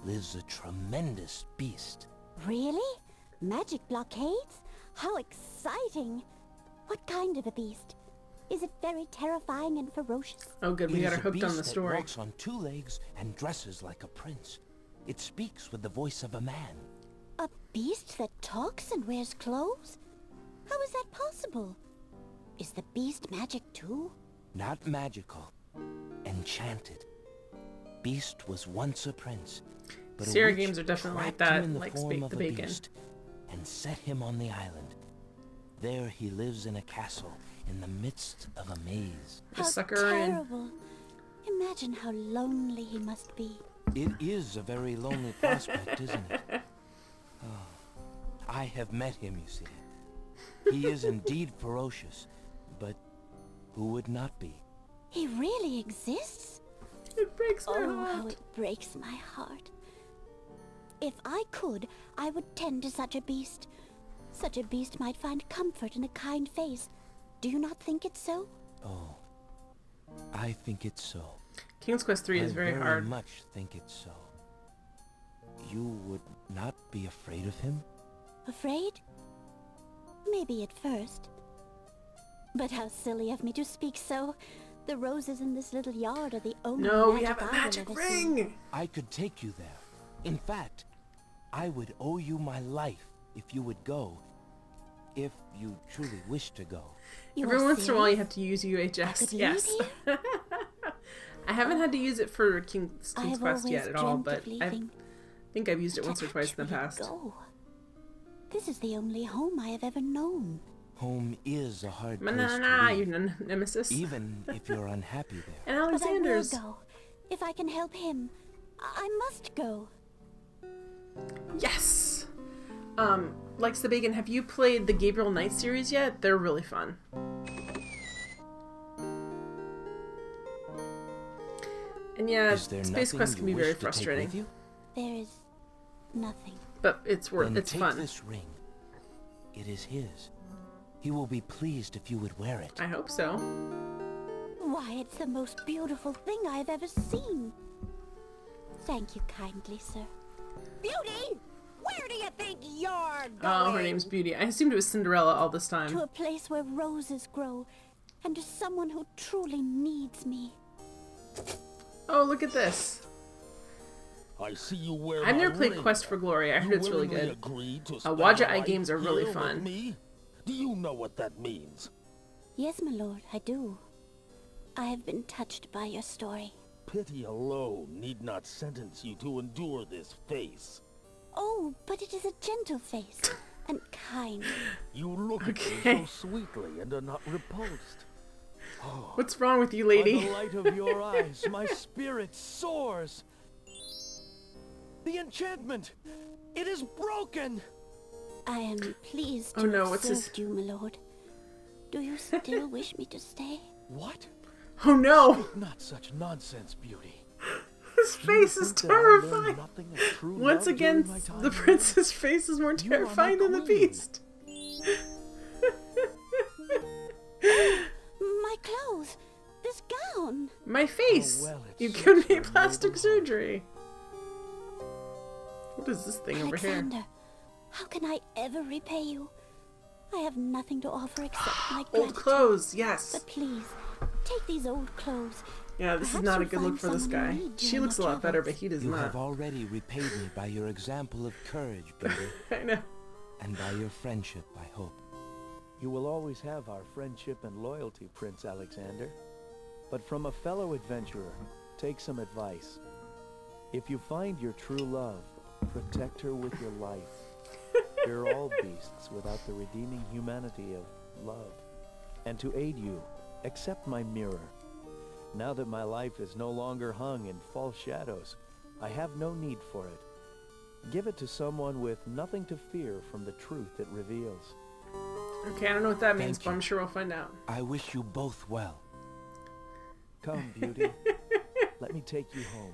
lives a tremendous beast. Really? Magic blockades? How exciting! What kind of a beast? Is it very terrifying and ferocious? Oh good, we It got is her a hooked on beast the that story. walks on 2 legs and dresses like a prince. It speaks with the voice of a man. A beast that talks and wears clothes? How is that possible? Is the beast magic too? Not magical, enchanted. Beast was once a prince, but a Sierra witch games are definitely like trapped him that, in the like form Bake of the a Bacon. beast and set him on the island. There he lives in a castle in the midst of a maze. The How sucker in. terrible. Imagine how lonely he must be. It is a very lonely prospect, isn't it? Oh, I have met him, you see. He is indeed ferocious, but who would not be? He really exists? It breaks my Oh, how heart. it breaks my heart. If I could, I would tend to such a beast. Such a beast might find comfort in a kind face. Do you not think it so? Oh, I think it's so. King's Quest 3 is I very hard. much think it's so. You would not be afraid of him? Afraid? Maybe at first. But how silly of me to speak so. The roses in this little yard are the only No, we magic have a I will magic ever see. ring! I could take you there. In fact, I would owe you my life if you would go. If you truly wish to go. You Every are once in a while you serious? have to use I UHS. could leave Yes. here? I haven't had to use it for King's I have Quest yet always at all, dreamt but of I leaving. think I've used it To once or twice in the actually past. go. This is the only home I have ever known. Home is a hard Na place na to na, leave, you nemesis. even if you're unhappy there. And But I will Alexander's. go, if I can help him. I must go. Yes! Likes the Bacon, have you played the Gabriel Knight series yet? They're really fun. And yeah, Space Quest can be very frustrating. There is nothing. But it's worth it's take fun. This ring. It is his. He will be pleased if you would wear it. I hope so. Why, it's the most beautiful thing I've ever seen. Thank you kindly, sir. Beauty! Where do you think you're going? Oh, her name's Beauty. I assumed it was Cinderella all this time. To a place where roses grow, and to someone who truly needs me. Oh, look at this. I see you wear I've never my played ring. Quest for Glory. I heard You it's really willingly good. agreed to spend Wadja a Eye life games are really here with fun. me? Do you know what that means? Yes, my lord, I do. I have been touched by your story. Pity alone need not sentence you to endure this face. Oh, but it is a gentle face, and kind. You look at me so sweetly and are not repulsed. Oh, What's wrong with you, by lady? the light of your eyes, my spirit soars. The enchantment! It is broken! I am pleased Oh to no, have what's his- served you, my lord. Do you still wish me to stay? What? Oh no! Not such nonsense, Beauty. His face is Think that I learned terrifying. nothing of true Once love again, during my time the here? prince's face is more You are my terrifying than the queen. beast. My clothes! This gown! My face! Oh, well, it You suits gave me your plastic noble heart. surgery. What is this thing over here? Alexander, how can I ever repay you? I have nothing to offer except my Old gratitude. clothes, yes. But please, take these old clothes. Yeah, this is Perhaps not a you'll good look find for this someone guy. who needs you She in looks a your lot better, but travels. he does You not. have already repaid me by your example of courage, Beauty, I know. and by your friendship, I hope. You will always have our friendship and loyalty, Prince Alexander. But from a fellow adventurer, take some advice. If you find your true love, protect her with your life. Fear all beasts without the redeeming humanity of love. And to aid you, accept my mirror. Now that my life is no longer hung in false shadows, I have no need for it. Give it to someone with nothing to fear from the truth it reveals. Okay, I don't know what that means, Thank but you. I'm sure we'll find out. I wish you both well. Come, Beauty. Let me take you home.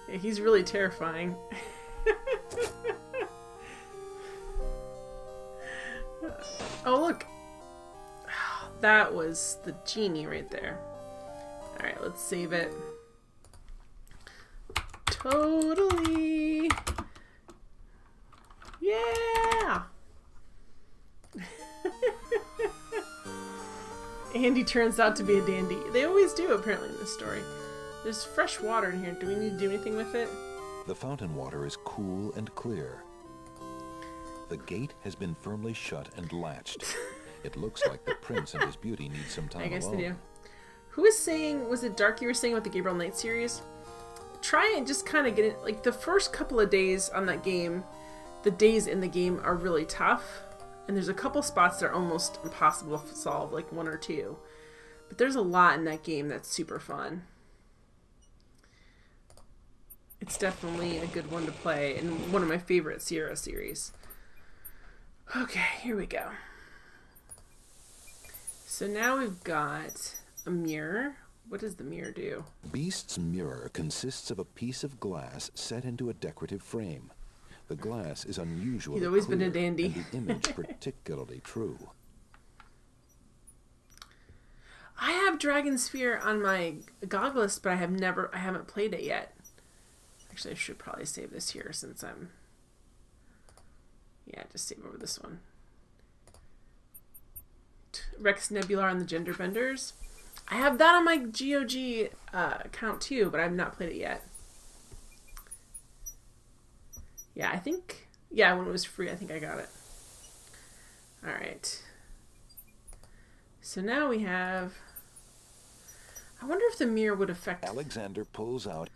Yeah, he's really terrifying. Oh, look. That was the genie right there. Alright, let's save it. Totally. Yeah! Andy turns out to be a dandy. They always do, apparently, in this story. There's fresh water in here. Do we need to do anything with it? The fountain water is cool and clear. The gate has been firmly shut and latched. It looks like the prince and his beauty need some time I guess alone. they do. Who was saying, was it Dark you were saying about the Gabriel Knight series? Try and just kind of get it, like the first couple of days on that game, the days in the game are really tough. And there's a couple spots that are almost impossible to solve, like one or two. But there's a lot in that game that's super fun. It's definitely a good one to play, and one of my favorite Sierra series. Okay, here we go. So now we've got a mirror. What does the mirror do? Beast's mirror consists of a piece of glass set into a decorative frame. The glass is unusually He's always been a clear, dandy. and the image particularly true. I have Dragon Sphere on my GOG list, but I haven't played it yet. Actually, I should probably save this here since I'm... Yeah, just save over this one. Rex Nebular and the Gender Benders. I have that on my GOG account too, but I've not played it yet. Yeah, I think... Yeah, when it was free, I think I got it. Alright. So now we have... I wonder if the mirror would affect... Alexander pulls out...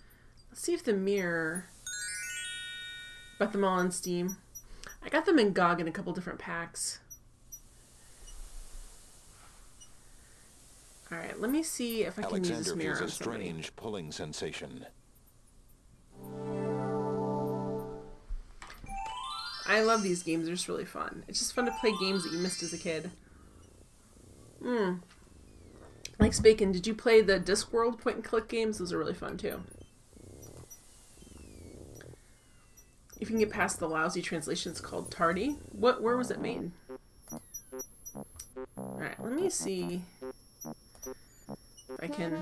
Let's see if the mirror... Got them all on Steam. I got them in GOG in a couple different packs. Alright, let me see if I can use this Alexander mirror feels on a somebody. strange pulling sensation. I love these games. They're just really fun. It's just fun to play games that you missed as a kid. Like Bacon, did you play the Discworld point-and-click games? Those are really fun, too. If you can get past the lousy translation, it's called Tardy. Where was it made? Alright, let me see if I can...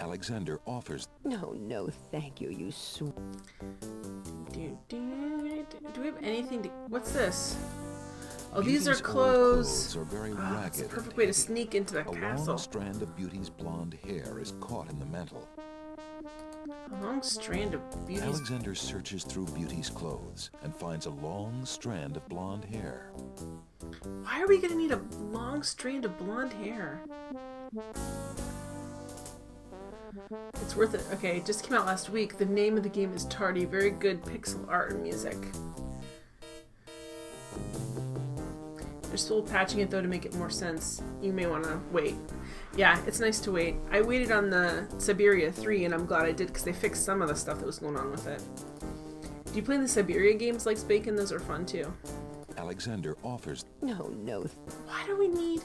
Alexander offers... No, thank you, you Do we have anything to... What's this? Oh, Beauty's these are old clothes. Are very It's ragged a and perfect way to heavy. sneak into the A castle. long strand of Beauty's blonde hair is caught in the mantle. A long strand of Beauty's... Alexander searches through Beauty's clothes and finds a long strand of blonde hair. Why are we going to need a long strand of blonde hair? It's worth it. Okay, it just came out last week. The name of the game is Tardy. Very good pixel art and music. They're still patching it though to make it more sense. You may want to wait. Yeah, it's nice to wait. I waited on the Siberia 3 and I'm glad I did because they fixed some of the stuff that was going on with it. Do you play the Siberia games like Bacon? Those are fun too. Alexander offers... No. Why do we need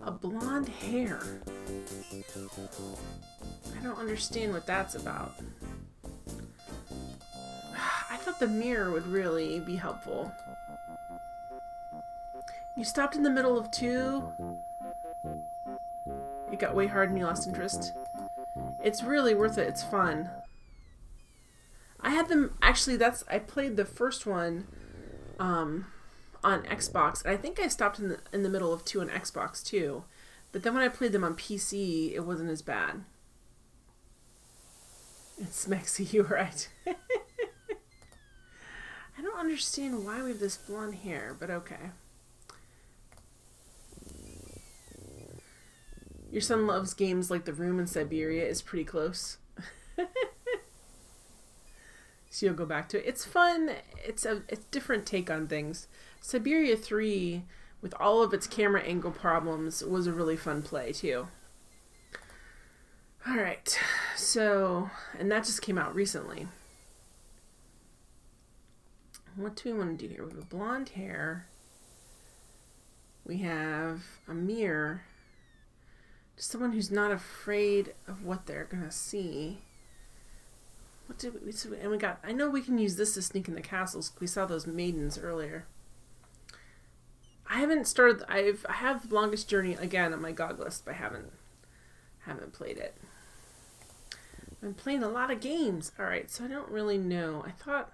a blonde hair? I don't understand what that's about. I thought the mirror would really be helpful. You stopped in the middle of 2. It got way hard and you lost interest. It's really worth it. It's fun. I had them... Actually, I played the first one on Xbox. And I think I stopped in the middle of 2 on Xbox too. But then when I played them on PC, it wasn't as bad. It's Mexi, you're right. I don't understand why we have this blonde hair, but okay. Your son loves games like The Room in Siberia is pretty close. So you'll go back to it. It's fun. It's a different take on things. Siberia 3, with all of its camera angle problems, was a really fun play too. Alright, so, and that just came out recently. What do we want to do here? We have blonde hair. We have a mirror. Just someone who's not afraid of what they're gonna see. What did we... And we got... I know we can use this to sneak in the castles. We saw those maidens earlier. I haven't started... I have the Longest Journey again on my GOG list, but I haven't played it. I've been playing a lot of games. Alright, so I don't really know. I thought...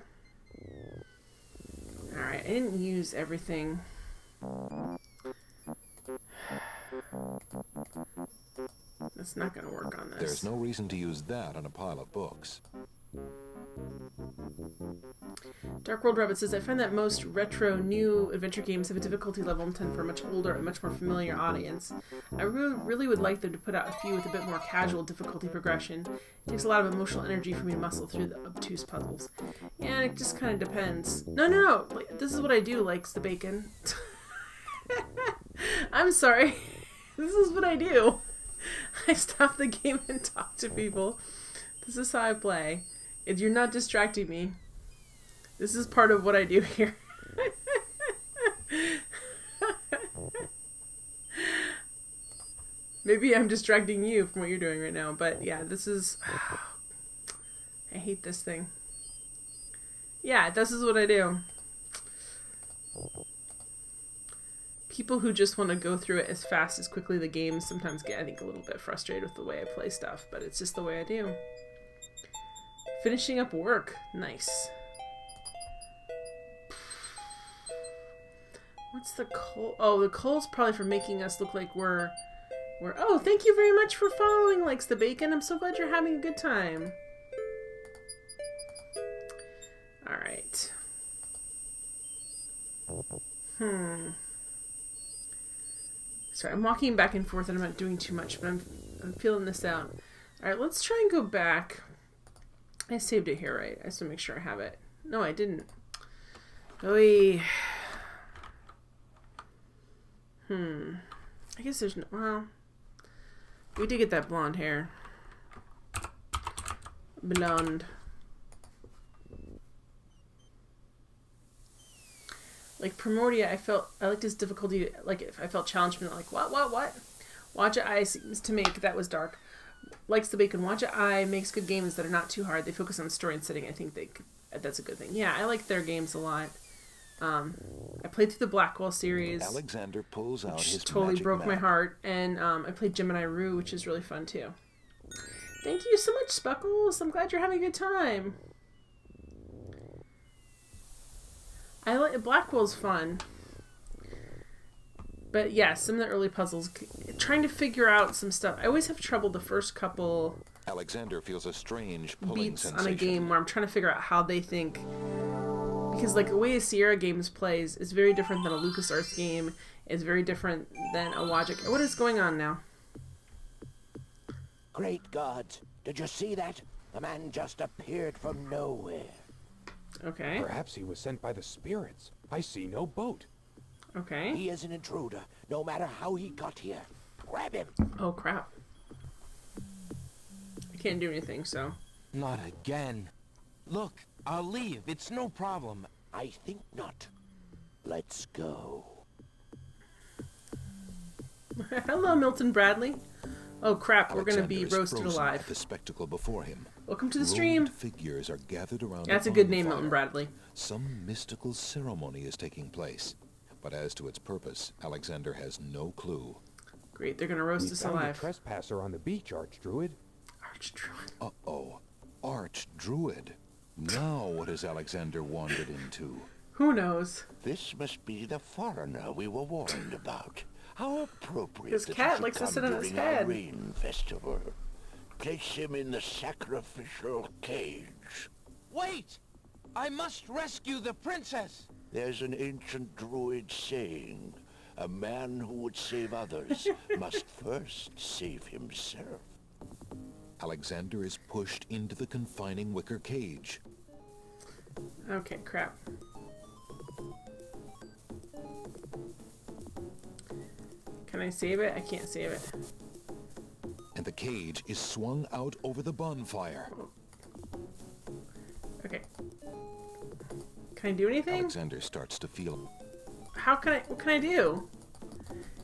Alright, I didn't use everything. That's not going to work on this. There's no reason to use that on a pile of books. Dark World Rabbit says, I find that most retro new adventure games have a difficulty level intended for a much older and much more familiar audience. I really would like them to put out a few with a bit more casual difficulty progression. It takes a lot of emotional energy for me to muscle through the obtuse puzzles. And it just kind of depends. No. This is what I do, likes the bacon. I'm sorry. This is what I do. I stop the game and talk to people. This is how I play. If you're not distracting me, this is part of what I do here. Maybe I'm distracting you from what you're doing right now, but yeah, this is... I hate this thing. Yeah, this is what I do. People who just want to go through it as fast as quickly the games sometimes get, I think, a little bit frustrated with the way I play stuff, but it's just the way I do. Finishing up work. Nice. What's the coal? Oh, the coal's probably for making us look like we're... Oh, thank you very much for following, Likes the Bacon. I'm so glad you're having a good time. Alright. Sorry, I'm walking back and forth and I'm not doing too much, but I'm feeling this out. Alright, let's try and go back. I saved it here, right? I just want to make sure I have it. No, I didn't. Oy. I guess there's no... Well, we did get that blonde hair. Blonde. Like Primordia, I liked his difficulty. Like if I felt challenged, like what? Watcha Eye seems to make that was dark. Likes the bacon. Watcha Eye makes good games that are not too hard. They focus on story and setting. I think that's a good thing. Yeah, I like their games a lot. I played through the Blackwell series. Alexander pulls out his totally magic broke map. my heart, and I played Gemini Rue, which is really fun too. Thank you so much, Speckles. I'm glad you're having a good time. I like Blackwell's fun, but yeah, some of the early puzzles, trying to figure out some stuff. I always have trouble the first couple Alexander feels a strange pulling beats sensation. on a game where I'm trying to figure out how they think, because like the way a Sierra Games plays is very different than a LucasArts game. Is very different than a Logic. What is going on now? Great gods, did you see that? The man just appeared from nowhere. Okay. Perhaps he was sent by the spirits. I see no boat. Okay. He is an intruder, no matter how he got here. Grab him! Oh, crap. I can't do anything, so... Not again. Look, I'll leave. It's no problem. I think not. Let's go. Hello, Milton Bradley. Oh, crap. We're going to Alexander be is roasted frozen alive. at the spectacle before him. Welcome to the stream. Robed figures are gathered around That's a a good name, bonfire. Milton Bradley. Some mystical ceremony is taking place, but as to its purpose, Alexander has no clue. Great, they're gonna roast us found alive. a trespasser on the beach, Archdruid. Archdruid. Uh-oh. Archdruid. Now what has Alexander wandered into? Who knows? This must be the foreigner we were warned about. How appropriate His that cat he should likes to come sit on his during our head. rain festival. Place him in the sacrificial cage. Wait! I must rescue the princess! There's an ancient druid saying, a man who would save others must first save himself. Alexander is pushed into the confining wicker cage. Okay, crap. Can I save it? I can't save it. And the cage is swung out over the bonfire. Okay. Can I do anything? Alexander starts to feel... How can I... What can I do?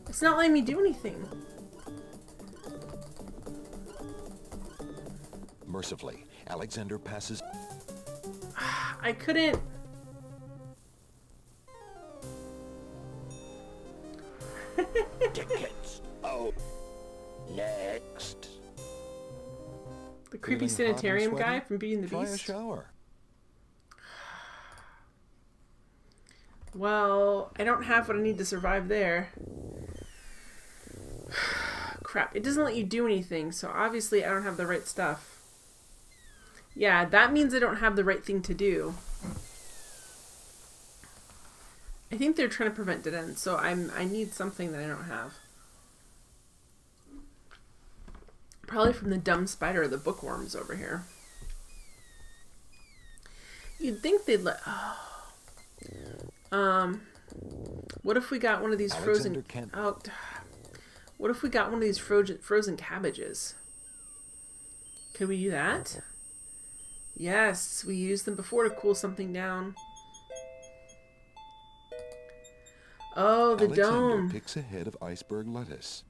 It's not letting me do anything. Mercifully, Alexander passes... I couldn't... Tickets. Oh. Next. The creepy Feeling hot and sanitarium sweaty? guy from Beauty and the Try a Beast. shower. Well, I don't have what I need to survive there. Crap, it doesn't let you do anything, so obviously I don't have the right stuff. Yeah, that means I don't have the right thing to do. I think they're trying to prevent dead ends, so I need something that I don't have. Probably from the dumb spider or the bookworms over here. You'd think they'd let... what if we got one of these Alexander frozen... can't- Oh, what if we got one of these frozen cabbages? Could we do that? Yes, we used them before to cool something down. Oh, the Alexander dome. picks a head of iceberg lettuce.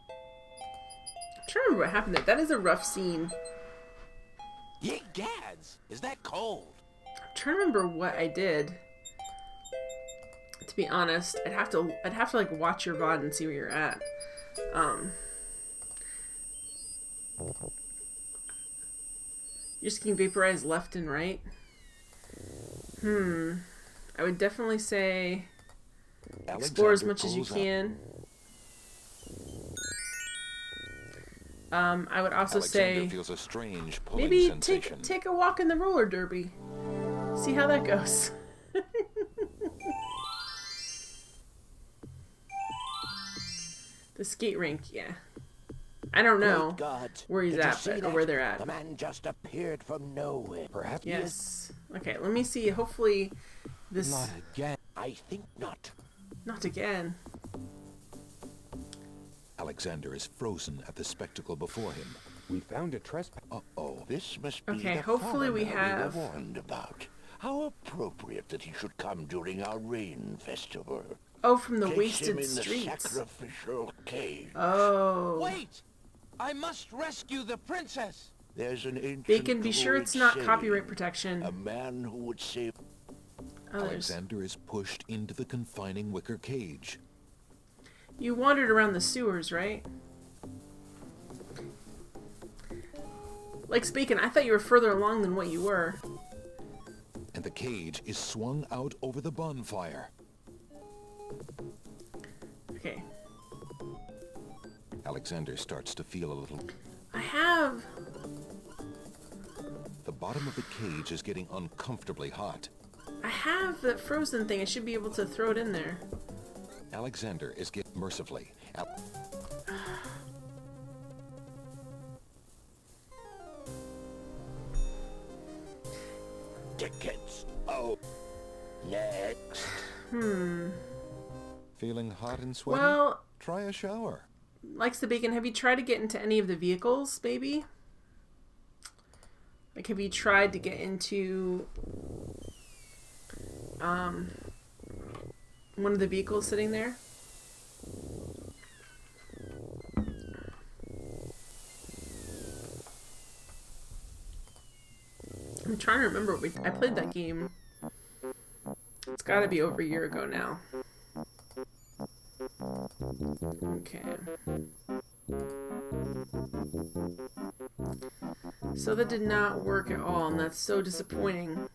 I'm trying to remember what happened there. That is a rough scene. Ye gads! Is that cold? I'm trying to remember what I did. To be honest, I'd have to like watch your VOD and see where you're at. You're just getting vaporized left and right. I would definitely say explore as much as you can. I would also Alexander say feels a strange pulling maybe sensation. take a walk in the roller derby. See how that goes. The skate rink, yeah. I don't know Great gods, where he's did you at, see but, or that? where they're at. The man just appeared from nowhere. Perhaps Yes. Okay, let me see. Hopefully this... Not again. I think not. Not again. Alexander is frozen at the spectacle before him. We found a trespass. Uh-oh, this must be Okay, the hopefully we foreigner have... were warned about. How appropriate that he should come during our rain festival. Oh, from the Place wasted him in streets. the sacrificial cage. Oh. Wait! I must rescue the princess! There's an ancient Bacon, be sure druid it's not saying, copyright protection. A man who would save... Alexander is pushed into the confining wicker cage. You wandered around the sewers, right? Like Bacon, I thought you were further along than what you were. And the cage is swung out over the bonfire. Okay. Alexander starts to feel a little... I have... The bottom of the cage is getting uncomfortably hot. I have that frozen thing. I should be able to throw it in there. Alexander is getting mercifully. Tickets. Oh. Next. Feeling hot and sweaty? Well... Try a shower. Likes the Bacon, have you tried to get into any of the vehicles, maybe? Like, have you tried to get into... one of the vehicles sitting there? I'm trying to remember. I played that game. It's got to be over a year ago now. Okay. So that did not work at all, and that's so disappointing.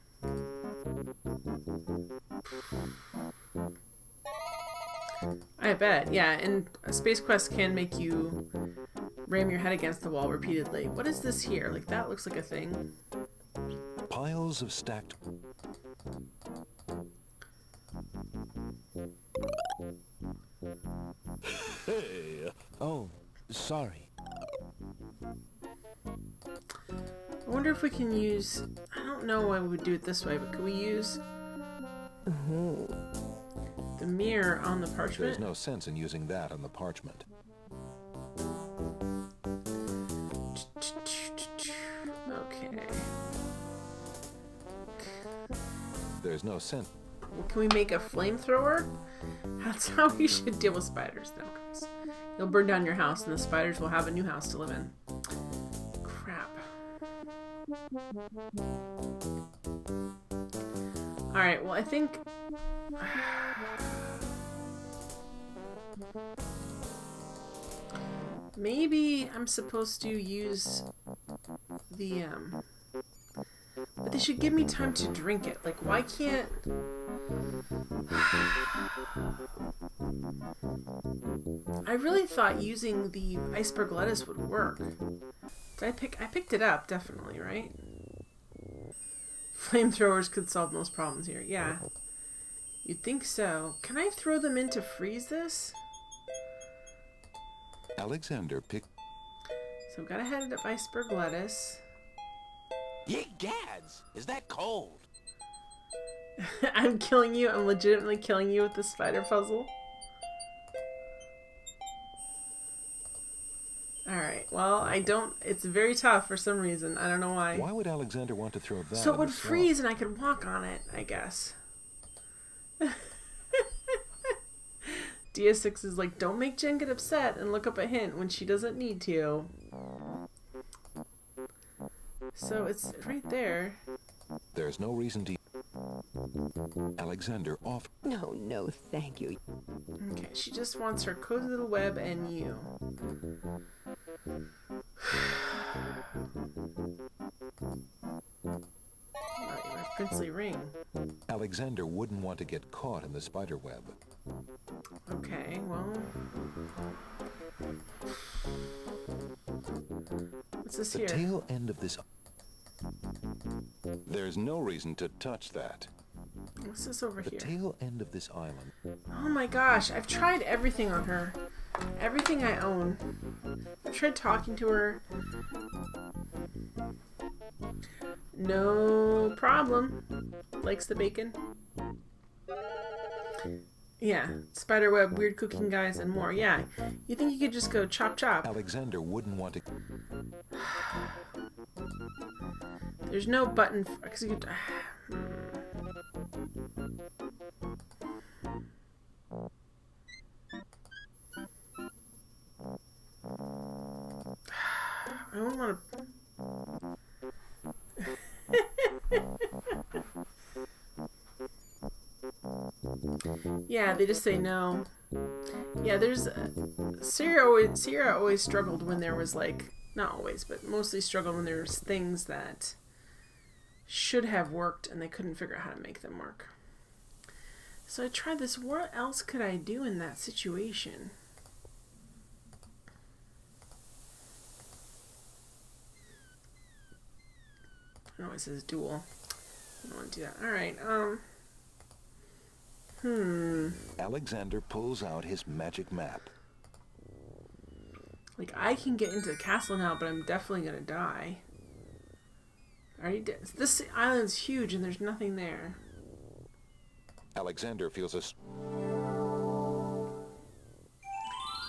I bet, yeah, and a Space Quest can make you ram your head against the wall repeatedly. What is this here? Like, that looks like a thing. Piles of stacked... Hey. Oh, sorry. I wonder if we can use... I don't know why we would do it this way, but could we use... the mirror on the parchment? There's no sense in using that on the parchment. Okay. There's no sense. Well, can we make a flamethrower? That's how we should deal with spiders now, guys. You'll burn down your house and the spiders will have a new house to live in. Crap. Alright, well I think... maybe I'm supposed to use the, but they should give me time to drink it. Like, why can't... I really thought using the iceberg lettuce would work. Did I picked it up, definitely, right? Flamethrowers could solve most problems here. Yeah. You'd think so. Can I throw them in to freeze this? Alexander picked... So I've got to head up iceberg lettuce. Ye gads! Is that cold? I'm killing you. I'm legitimately killing you with this spider puzzle. Alright, well, I don't... It's very tough for some reason. I don't know why. Why would Alexander want to throw that? So it would freeze and I could walk on it, I guess. DS6 is like, don't make Jen get upset and look up a hint when she doesn't need to. So it's right there. There's no reason to... Alexander off... No, no, thank you. Okay, she just wants her cozy little web and you. My princely ring. Alexander wouldn't want to get caught in the spider web. Okay, well... What's this here? The tail end of this... There's no reason to touch that. What's this over The here? tail end of this island. Oh my gosh, I've tried everything on her. Everything I own. I've tried talking to her. No problem. Likes the bacon. Yeah, spiderweb, weird cooking guys, and more. Yeah, you think you could just go chop chop? Alexander wouldn't want to... There's no button because you could. I don't want to. Yeah, they just say no. Yeah, there's Sierra always struggled when there was like, not always, but mostly struggled when there was things that should have worked and they couldn't figure out how to make them work. So I tried this. What else could I do in that situation? Oh, it says dual. I don't want to do that. Alright, Alexander pulls out his magic map. Like, I can get into the castle now, but I'm definitely gonna die. I already did. This island's huge and there's nothing there. Alexander feels a...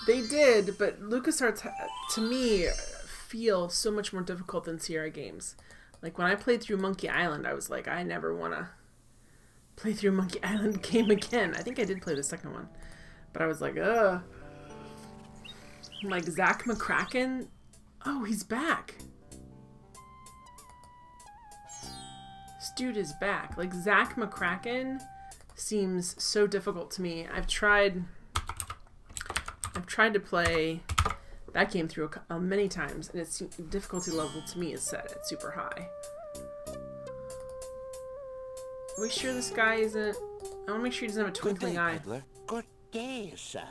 They did, but LucasArts, to me, feel so much more difficult than Sierra games. Like, when I played through Monkey Island, I was like, I never want to play through Monkey Island game again. I think I did play the second one. But I was like, ugh. Like, Zach McCracken. Oh, he's back. This dude is back. Like, Zach McCracken seems so difficult to me. I've tried to play that game through many times, and its difficulty level to me is set at super high. Are we sure this guy isn't... I want to make sure he doesn't have a twinkling eye. Peddler. Good day, sir.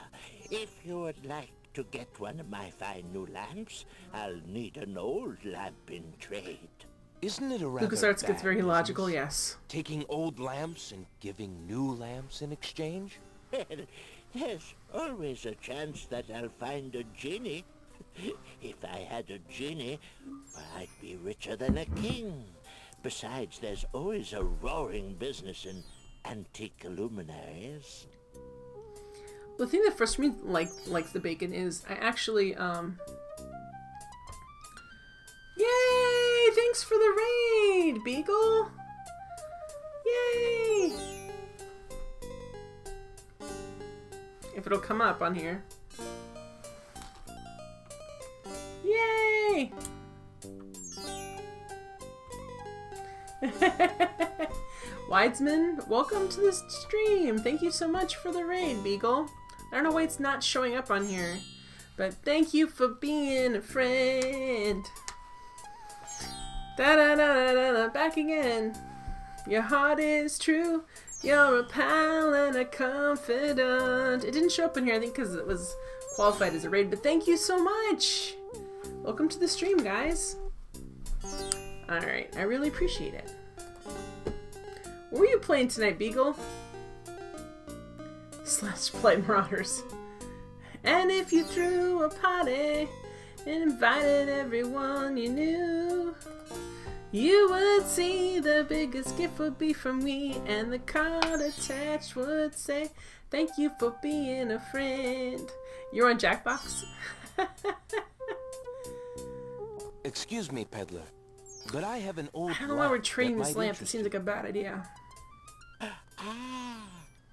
If you would like to get one of my fine new lamps, I'll need an old lamp in trade. Isn't it a rather LucasArts bad gets very business, logical, yes. taking old lamps and giving new lamps in exchange? Well, there's always a chance that I'll find a genie. If I had a genie, I'd be richer than a king. Besides, there's always a roaring business in antique luminaries. The thing that frustrates me, like the bacon, is I actually, Yay! Thanks for the raid, Beagle! Yay! If it'll come up on here. Yay! Widesman, welcome to the stream. Thank you so much for the raid, Beagle. I don't know why it's not showing up on here, but thank you for being a friend. Da da da da da da, back again. Your heart is true. You're a pal and a confidant. It didn't show up in here, I think, because it was qualified as a raid, but thank you so much. Welcome to the stream, guys. Alright, I really appreciate it. What were you playing tonight, Beagle? Slash play Marauders. And if you threw a party and invited everyone you knew, you would see the biggest gift would be from me, and the card attached would say, thank you for being a friend. You're on Jackbox? Excuse me, peddler, but I have an old I don't know why we're trading lamp this that lamp. might It interest seems like a bad idea. Ah,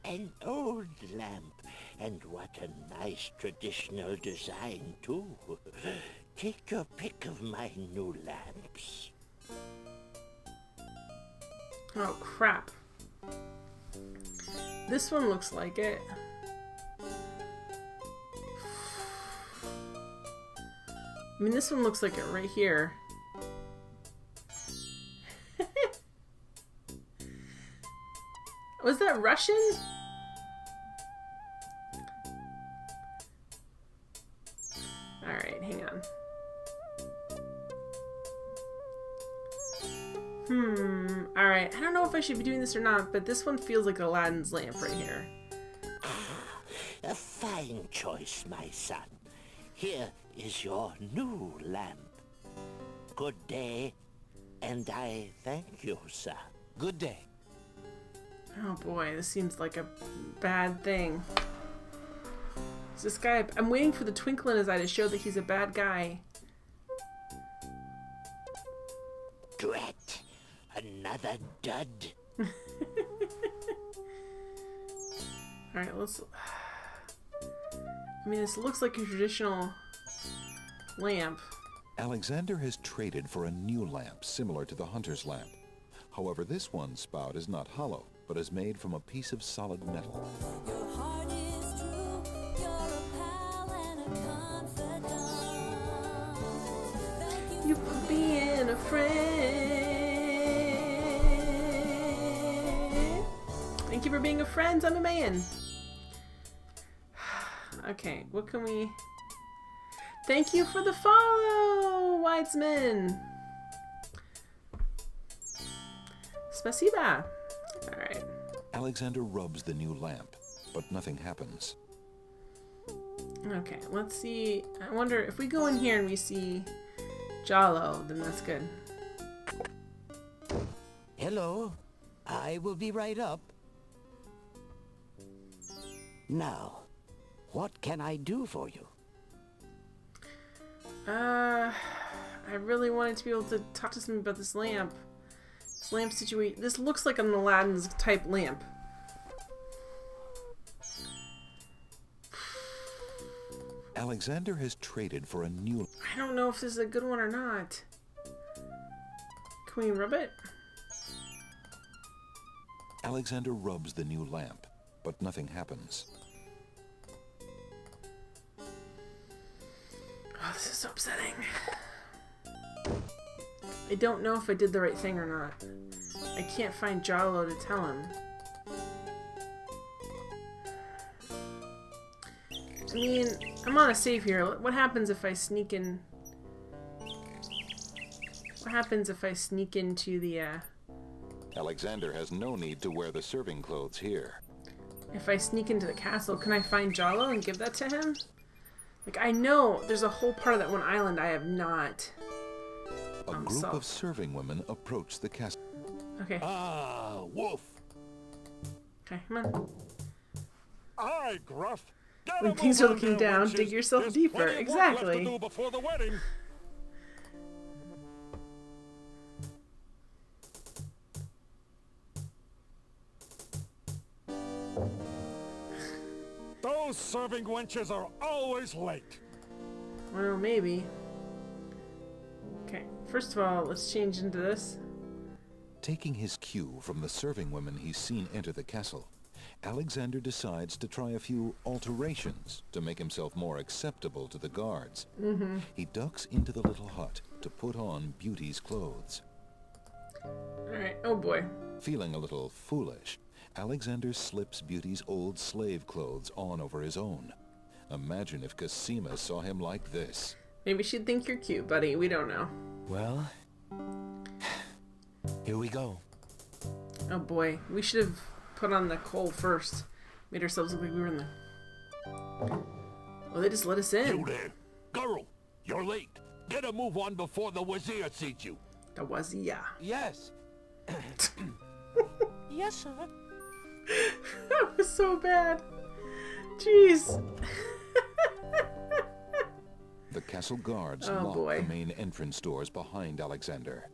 an old lamp. And what a nice traditional design, too. Take your pick of my new lamps. Oh, crap. This one looks like it. I mean, this one looks like it right here. Was that Russian? Alright, hang on. Alright, I don't know if I should be doing this or not, but this one feels like Aladdin's lamp right here. A fine choice, my son. Here is your new lamp. Good day, and I thank you, sir. Good day. Oh boy, this seems like a bad thing. Is this guy... I'm waiting for the twinkle in his eye to show that he's a bad guy. Drat. Another dud. Alright, let's... I mean, this looks like a traditional lamp. Alexander has traded for a new lamp similar to the hunter's lamp. However, this one's spout is not hollow, but is made from a piece of solid metal. Your heart is true, you're a pal and a confidant. Thank You for being a friend. Thank you for being a friend. I'm a man. Okay, what can we... Thank you for the follow, Widesman. Spasiba. Alright. Alexander rubs the new lamp, but nothing happens. Okay, let's see. I wonder if we go in here and we see Jalo, then that's good. Hello. I will be right up. Now, what can I do for you? I really wanted to be able to talk to somebody about this lamp. This lamp situation. This looks like an Aladdin's type lamp. Alexander has traded for a new... I don't know if this is a good one or not. Can we rub it? Alexander rubs the new lamp, but nothing happens. Oh, this is so upsetting. I don't know if I did the right thing or not. I can't find Jalo to tell him. I mean, I'm on a save here. What happens if I sneak in? What happens if I sneak into the, Alexander has no need to wear the serving clothes here. If I sneak into the castle, can I find Jalo and give that to him? Like, I know there's a whole part of that one island I have not. A group of serving women approach the castle. Okay. Ah, wolf. Okay, come on. Aye, Gruff. Get When a things move are on looking there, down, wenches. dig yourself There's deeper. plenty of work left to Exactly. do before the wedding. Those serving wenches are always late. Well, maybe. Okay, first of all, let's change into this. Taking his cue from the serving women he's seen enter the castle, Alexander decides to try a few alterations to make himself more acceptable to the guards. He ducks into the little hut to put on Beauty's clothes. Alright, oh boy. Feeling a little foolish, Alexander slips Beauty's old slave clothes on over his own. Imagine if Cosima saw him like this. Maybe she'd think you're cute, buddy. We don't know. Well, here we go. Oh boy, we should have put on the coal first. Made ourselves look like we were in the... Well, they just let us in. You there. Girl, you're late. Get a move on before the wazir sees you. The wazir. Yes. Yes, sir. That was so bad. Jeez. The castle guards Oh, lock boy. the main entrance doors behind Alexander.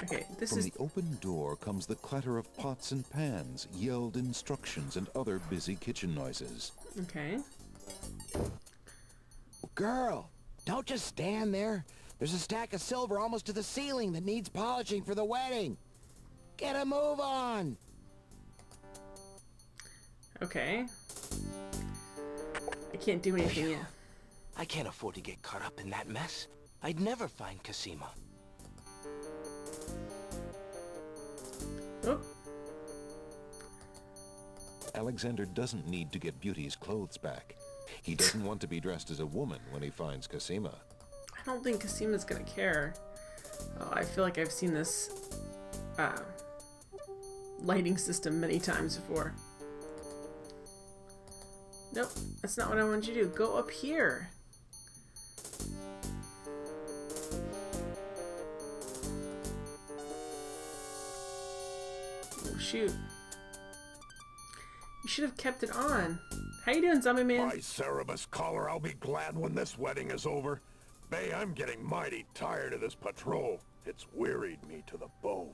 Okay, this From is... the open door comes the clatter of pots and pans, yelled instructions, and other busy kitchen noises. Okay. Girl, don't just stand there. There's a stack of silver almost to the ceiling that needs polishing for the wedding. Get a move on. Okay. I can't do anything yet. I can't afford to get caught up in that mess. I'd never find Cosima. Oh. Alexander doesn't need to get Beauty's clothes back. He doesn't want to be dressed as a woman when he finds Cosima. I don't think Cosima's gonna care. Oh, I feel like I've seen this lighting system many times before. Nope, that's not what I want you to do. Go up here. Oh, shoot. You should have kept it on. How you doing, zombie man? By Cerebus collar, I'll be glad when this wedding is over. Bay, I'm getting mighty tired of this patrol. It's wearied me to the bone.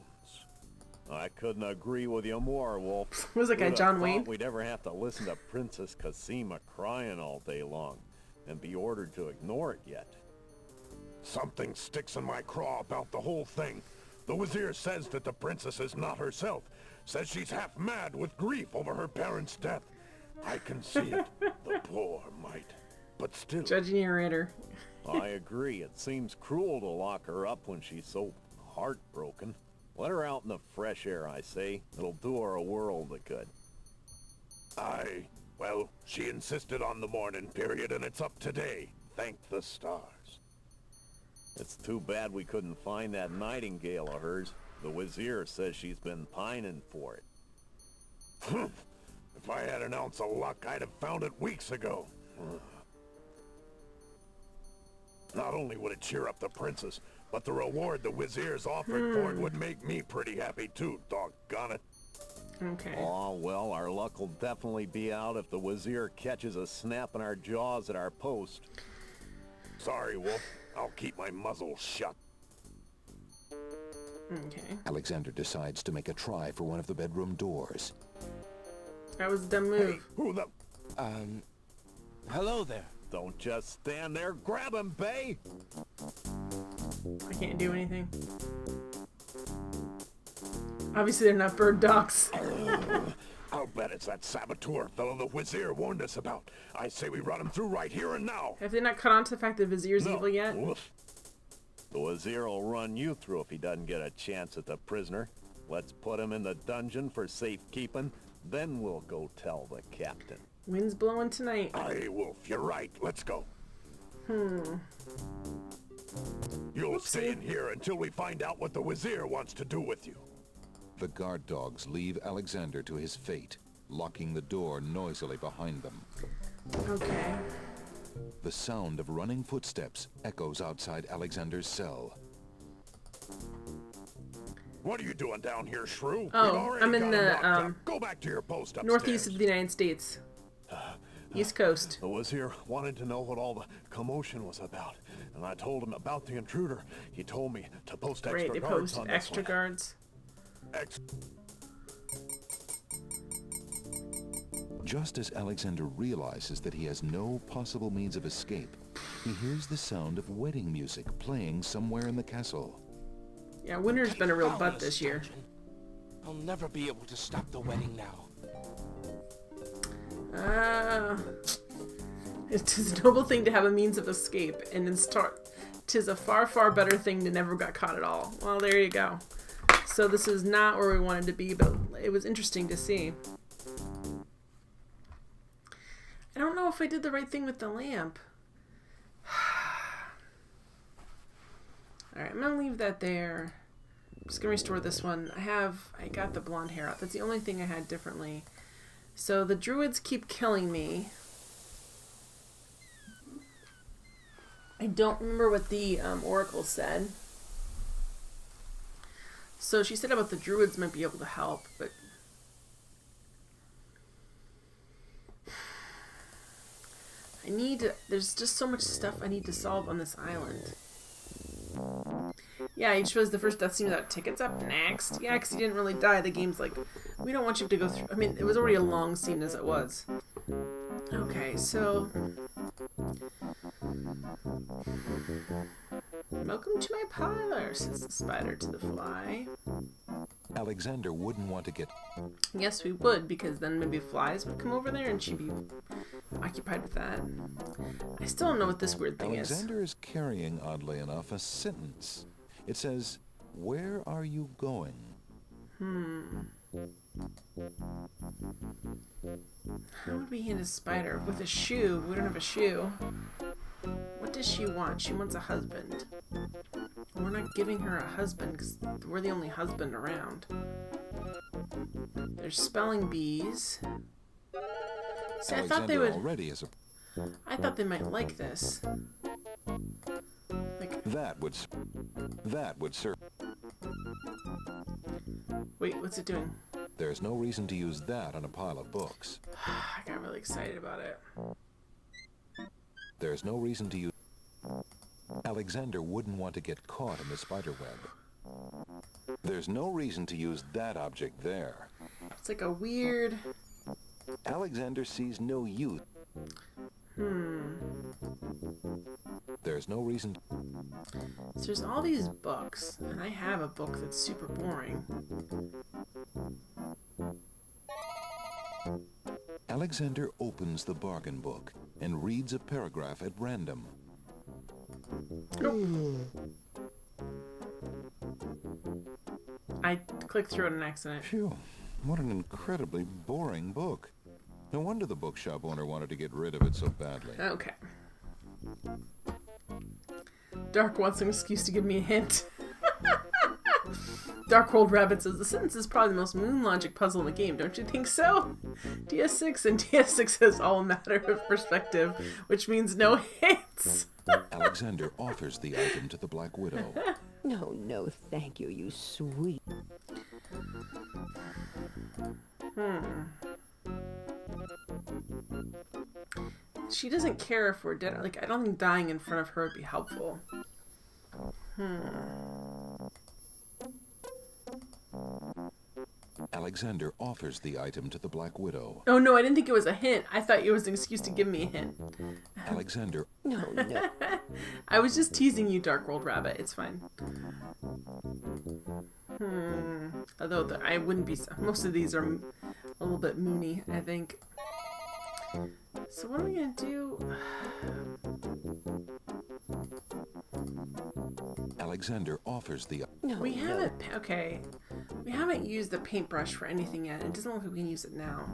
I couldn't agree with you more, Wolf. Was that guy Who'd have John Wayne? thought we'd ever have to listen to Princess Cassima crying all day long and be ordered to ignore it yet. Something sticks in my craw about the whole thing. The Wazir says that the princess is not herself. Says she's half mad with grief over her parents' death. I can see it. The poor mite. But still... Judge narrator. I agree. It seems cruel to lock her up when she's so heartbroken. Let her out in the fresh air, I say. It'll do her a world of good. Well, she insisted on the morning period, and it's up today. Thank the stars. It's too bad we couldn't find that nightingale of hers. The Wazir says she's been pining for it. If I had an ounce of luck, I'd have found it weeks ago. Not only would it cheer up the princess, but the reward the Wazir's offered for it would make me pretty happy too, doggone it. Okay. Oh, well, our luck will definitely be out if the Wazir catches us snapping our jaws at our post. Sorry, Wolf. I'll keep my muzzle shut. Okay. Alexander decides to make a try for one of the bedroom doors. That was a dumb move. Hey, who the... Hello there. Don't just stand there. Grab him, Bay! I can't do anything. Obviously, they're not bird dogs. I'll bet it's that saboteur fellow the Wazir warned us about. I say we run him through right here and now. Have they not caught on to the fact that Vizier's evil yet? Oof. The Wazir will run you through if he doesn't get a chance at the prisoner. Let's put him in the dungeon for safekeeping, then we'll go tell the captain. Wind's blowing tonight. Aye, Wolf, you're right. Let's go. You'll stay in here until we find out what the Wazir wants to do with you. The guard dogs leave Alexander to his fate, locking the door noisily behind them. Okay. The sound of running footsteps echoes outside Alexander's cell. What are you doing down here, Shrew? Oh, I'm in the Go back to your post upstairs. northeast of the United States. East Coast. The Wazir wanted to know what all the commotion was about, and I told him about the intruder. He told me to post extra Right, they guards post on extra this one. guards. Just as Alexander realizes that he has no possible means of escape, he hears the sound of wedding music playing somewhere in the castle. Yeah, winter's been a real butt this year. I'll never be able to stop the wedding now. It is a noble thing to have a means of escape, and tis a far, far better thing to never got caught at all. Well, there you go. So this is not where we wanted to be, but it was interesting to see. I don't know if I did the right thing with the lamp. Alright, I'm gonna leave that there. I'm just gonna restore this one. I got the blonde hair out. That's the only thing I had differently. So the druids keep killing me. I don't remember what the oracle said. So she said about the druids might be able to help, but there's just so much stuff I need to solve on this island. Yeah, he shows the first death scene without tickets up next. Yeah, because he didn't really die. The game's like, we don't want you to go through. I mean, it was already a long scene as it was. Okay, so welcome to my parlor, says the spider to the fly. Alexander wouldn't want to get... Yes, we would, because then maybe flies would come over there and she'd be occupied with that. I still don't know what this weird thing is. Alexander is carrying, oddly enough, a sentence. It says, "Where are you going?" How would we hit a spider? With a shoe. We don't have a shoe. What does she want? She wants a husband. We're not giving her a husband because we're the only husband around. There's spelling bees. See, I thought they would. I thought they might like this. Like that would serve. Wait, what's it doing? There's no reason to use that on a pile of books. I got really excited about it. There's no reason to use... Alexander wouldn't want to get caught in the spider web. There's no reason to use that object there. It's like a weird... Alexander sees no use. There's no reason. So there's all these books, and I have a book that's super boring. Alexander opens the bargain book and reads a paragraph at random. I clicked through it on accident. Phew, what an incredibly boring book. No wonder the bookshop owner wanted to get rid of it so badly. Okay. Dark wants an excuse to give me a hint. Dark-World Rabbit says, the sentence is probably the most moon logic puzzle in the game, don't you think so? DS6 and DS6 is all a matter of perspective, which means no hints. Alexander offers the item to the Black Widow. No, no, thank you, you sweet. She doesn't care if we're dead. Like, I don't think dying in front of her would be helpful. Alexander offers the item to the Black Widow. Oh no, I didn't think it was a hint. I thought it was an excuse to give me a hint. Alexander. No, no. I was just teasing you, Dark-World Rabbit. It's fine. Although I wouldn't be... Most of these are a little bit moony, I think. So what are we going to do? Alexander offers the... We haven't... Okay. We haven't used the paintbrush for anything yet. It doesn't look like we can use it now.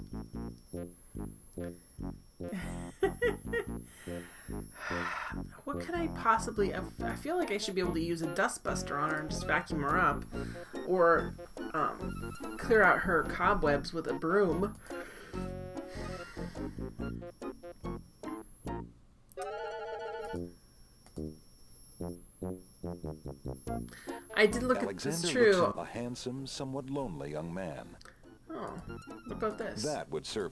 What could I possibly... I feel like I should be able to use a dust buster on her and just vacuum her up. Or clear out her cobwebs with a broom. I did look at this. True. Looks like a handsome, somewhat lonely young man. Oh, what about this? That would serve.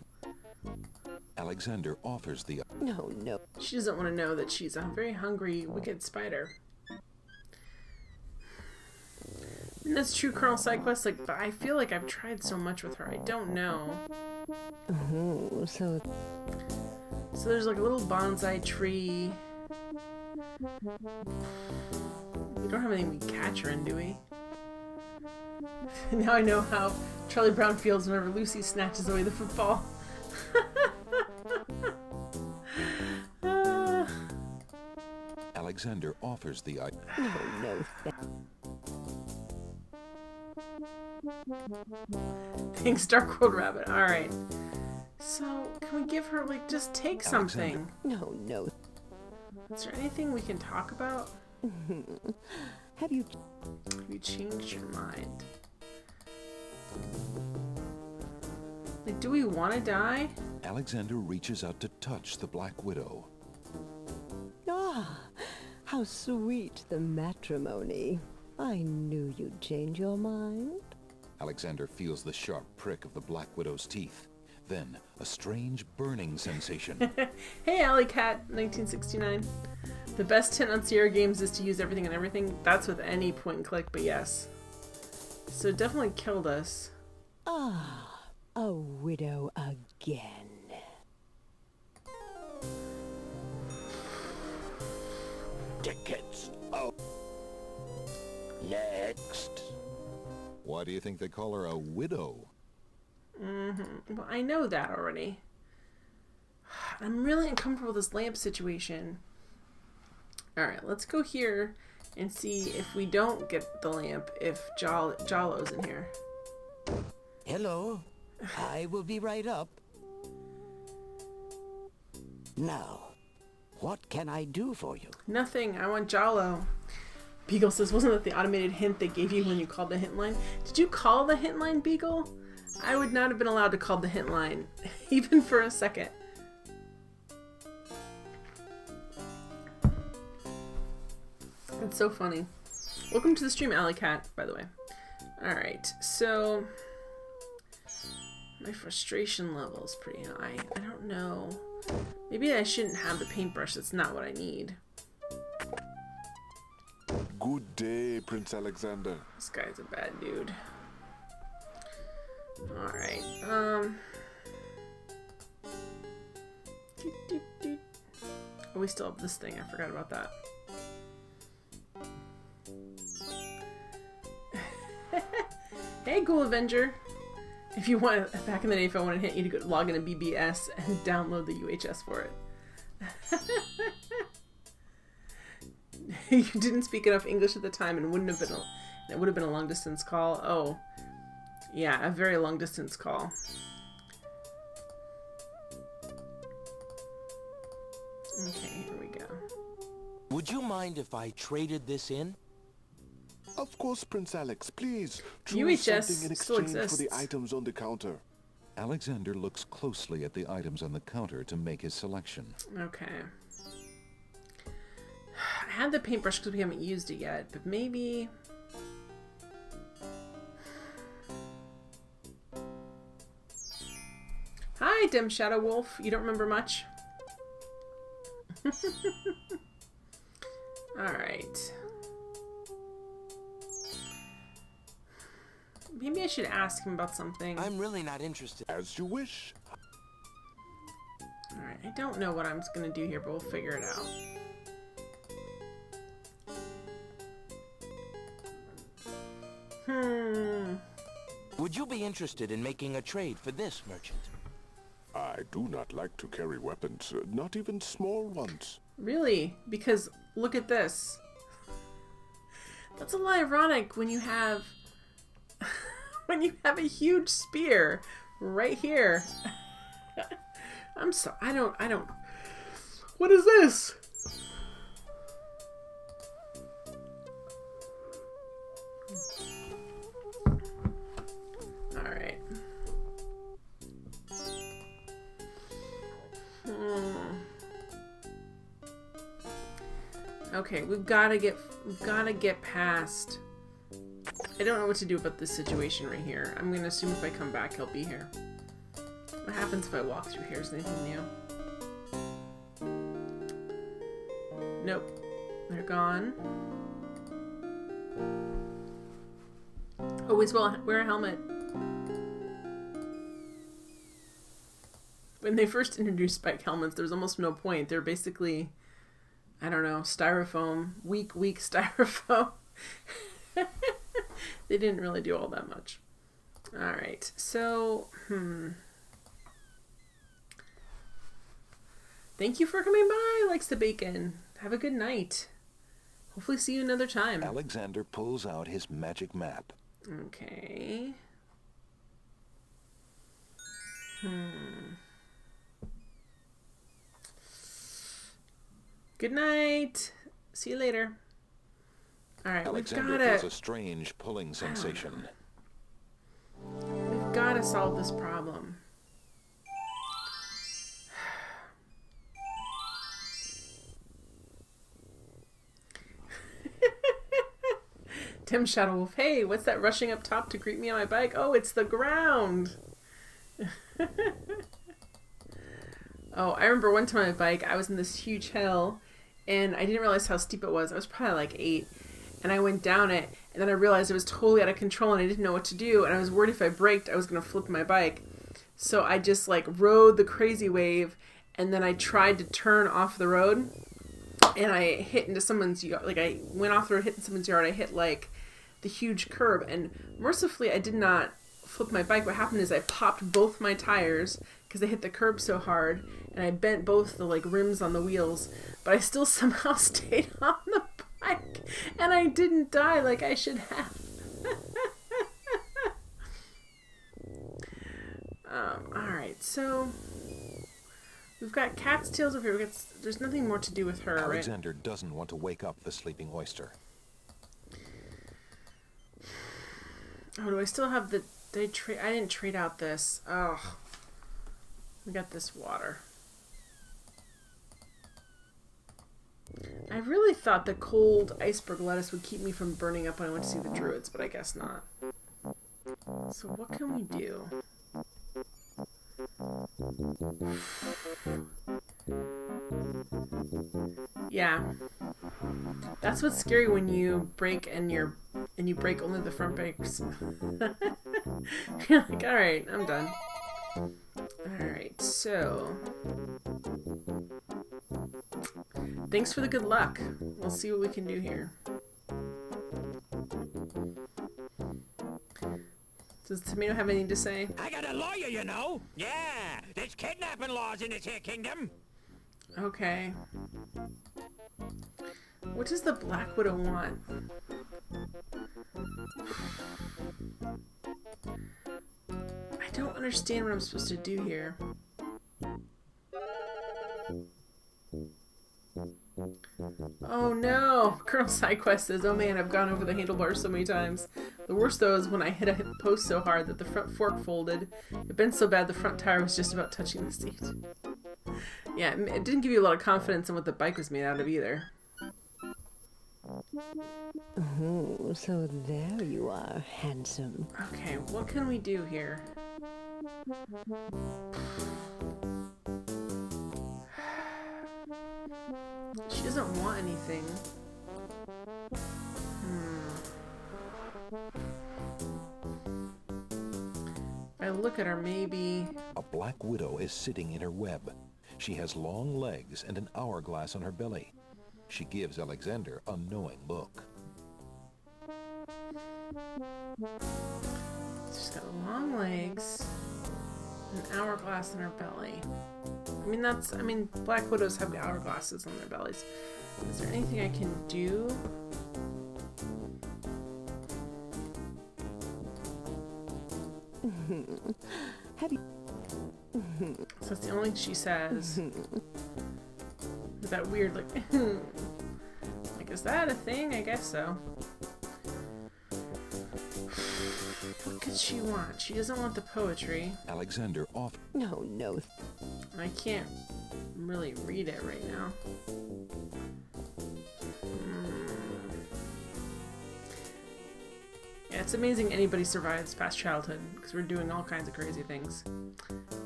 Alexander offers the... No, no. She doesn't want to know that she's a very hungry, wicked spider. And that's true, Colonel Sidequest. Like, but I feel like I've tried so much with her. I don't know. Oh, so there's like a little bonsai tree. We don't have anything we can catch her in, do we? Now I know how Charlie Brown feels whenever Lucy snatches away the football. Alexander offers the... No, no. Thanks, Dark-World Rabbit. Alright. So, can we give her, like, just take something? No, no. Is there anything we can talk about? Have you changed your mind? Like, do we want to die? Alexander reaches out to touch the Black Widow. Ah, how sweet the matrimony. I knew you'd change your mind. Alexander feels the sharp prick of the Black Widow's teeth. Then, a strange burning sensation. Hey, Alley Cat, 1969. The best hint on Sierra games is to use everything and everything. That's with any point and click, but yes. So it definitely killed us. Ah, a widow again. Tickets. Oh. Next. Why do you think they call her a widow? Well, I know that already. I'm really uncomfortable with this lamp situation. Alright, let's go here and see if we don't get the lamp, if Jalo's in here. Hello. I will be right up. Now, what can I do for you? Nothing. I want Jalo. Beagle says, wasn't that the automated hint they gave you when you called the hint line? Did you call the hint line, Beagle? I would not have been allowed to call the hint line, even for a second. That's so funny. Welcome to the stream, Alley Cat, by the way. Alright, so... my frustration level is pretty high. I don't know. Maybe I shouldn't have the paintbrush. That's not what I need. Good day, Prince Alexander. This guy's a bad dude. Alright, oh, we still have this thing. I forgot about that. Hey, Ghoul Avenger. If you want, back in the day, if I wanted to hit you to go log into BBS and download the UHS for it. You didn't speak enough English at the time and wouldn't have been it would have been a long distance call. Oh, yeah, a very long distance call. Okay, here we go. Would you mind if I traded this in? Of course, Prince Alex. Please UHS choose something in still exchange for the exists. items on the counter. Alexander looks closely at the items on the counter to make his selection. Okay. I had the paintbrush because we haven't used it yet, but maybe... Hi, Dim Shadow Wolf. You don't remember much? Alright. Maybe I should ask him about something. I'm really not interested. As you wish. Alright, I don't know what I'm gonna do here, but we'll figure it out. Would you be interested in making a trade for this, merchant? I do not like to carry weapons, not even small ones. Really? Because look at this. That's a little ironic when you have when you have a huge spear right here. I'm sorry. I don't. What is this? All right. Okay, we've gotta get past. I don't know what to do about this situation right here. I'm gonna assume if I come back, he'll be here. What happens if I walk through here? Is there anything new? Nope. They're gone. Always well wear a helmet. When they first introduced spike helmets, there was almost no point. They're basically, I don't know, styrofoam. Weak styrofoam. They didn't really do all that much. Alright, so, Thank you for coming by, Likes the Bacon. Have a good night. Hopefully see you another time. Alexander pulls out his magic map. Okay. Good night. See you later. Alright, Alexander feels a strange pulling sensation. We've gotta solve this problem. Tim Shadow Wolf, hey, what's that rushing up top to greet me on my bike? Oh, it's the ground. Oh, I remember one time on my bike, I was in this huge hill, and I didn't realize how steep it was. I was probably like 8, and I went down it, and then I realized it was totally out of control, and I didn't know what to do, and I was worried if I braked, I was going to flip my bike. So I just, like, rode the crazy wave, and then I tried to turn off the road, and I hit into someone's yard. Like, I went off the road, hit in someone's yard. I hit, like, the huge curb, and mercifully, I did not flip my bike. What happened is I popped both my tires because I hit the curb so hard, and I bent both the, like, rims on the wheels, but I still somehow stayed on the bike, and I didn't die like I should have. Alright, so we've got Cat's Tails over here. There's nothing more to do with her, Alexander right? doesn't want to wake up the sleeping oyster. Oh, do I still have the... I didn't trade out this. Oh. We got this water. I really thought the cold iceberg lettuce would keep me from burning up when I went to see the druids, but I guess not. So what can we do? Yeah. That's what's scary when you break and you break only the front brakes. You're like, alright, I'm done. Alright, so thanks for the good luck. We'll see what we can do here. Does Tomato have anything to say? I got a lawyer, you know. Yeah, there's kidnapping laws in this here kingdom. Okay. What does the Black Widow want? I don't understand what I'm supposed to do here. Oh no! Colonel Sidequest says, oh man, I've gone over the handlebars so many times. The worst though is when I hit a post so hard that the front fork folded. It bent so bad the front tire was just about touching the seat. Yeah, it didn't give you a lot of confidence in what the bike was made out of either. Oh, so there you are, handsome. Okay, what can we do here? She doesn't want anything. If I look at her, maybe... A black widow is sitting in her web. She has long legs and an hourglass on her belly. She gives Alexander a knowing look. She's got long legs, an hourglass in her belly. I mean, Black Widows have the hourglasses on their bellies. Is there anything I can do? So that's the only thing she says. Is that weird, like, like, is that a thing? I guess so. What could she want? She doesn't want the poetry. Alexander off. No, no. I can't really read it right now. Yeah, it's amazing anybody survives past childhood, because we're doing all kinds of crazy things.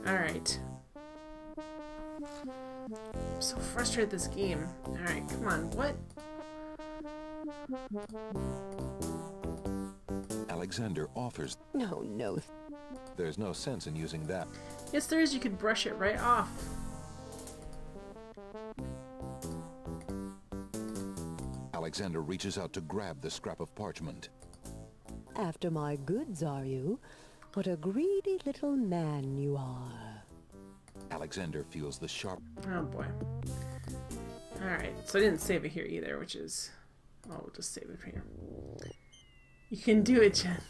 Alright. I'm so frustrated with this game. Alright, come on, what? Alexander offers. No, no. There's no sense in using that. Yes, there is. You could brush it right off. Alexander reaches out to grab the scrap of parchment. After my goods, are you? What a greedy little man you are. Alexander feels the sharp... Oh boy. Alright, so I didn't save it here either, which is... Oh, we'll just save it here. You can do it, Jen.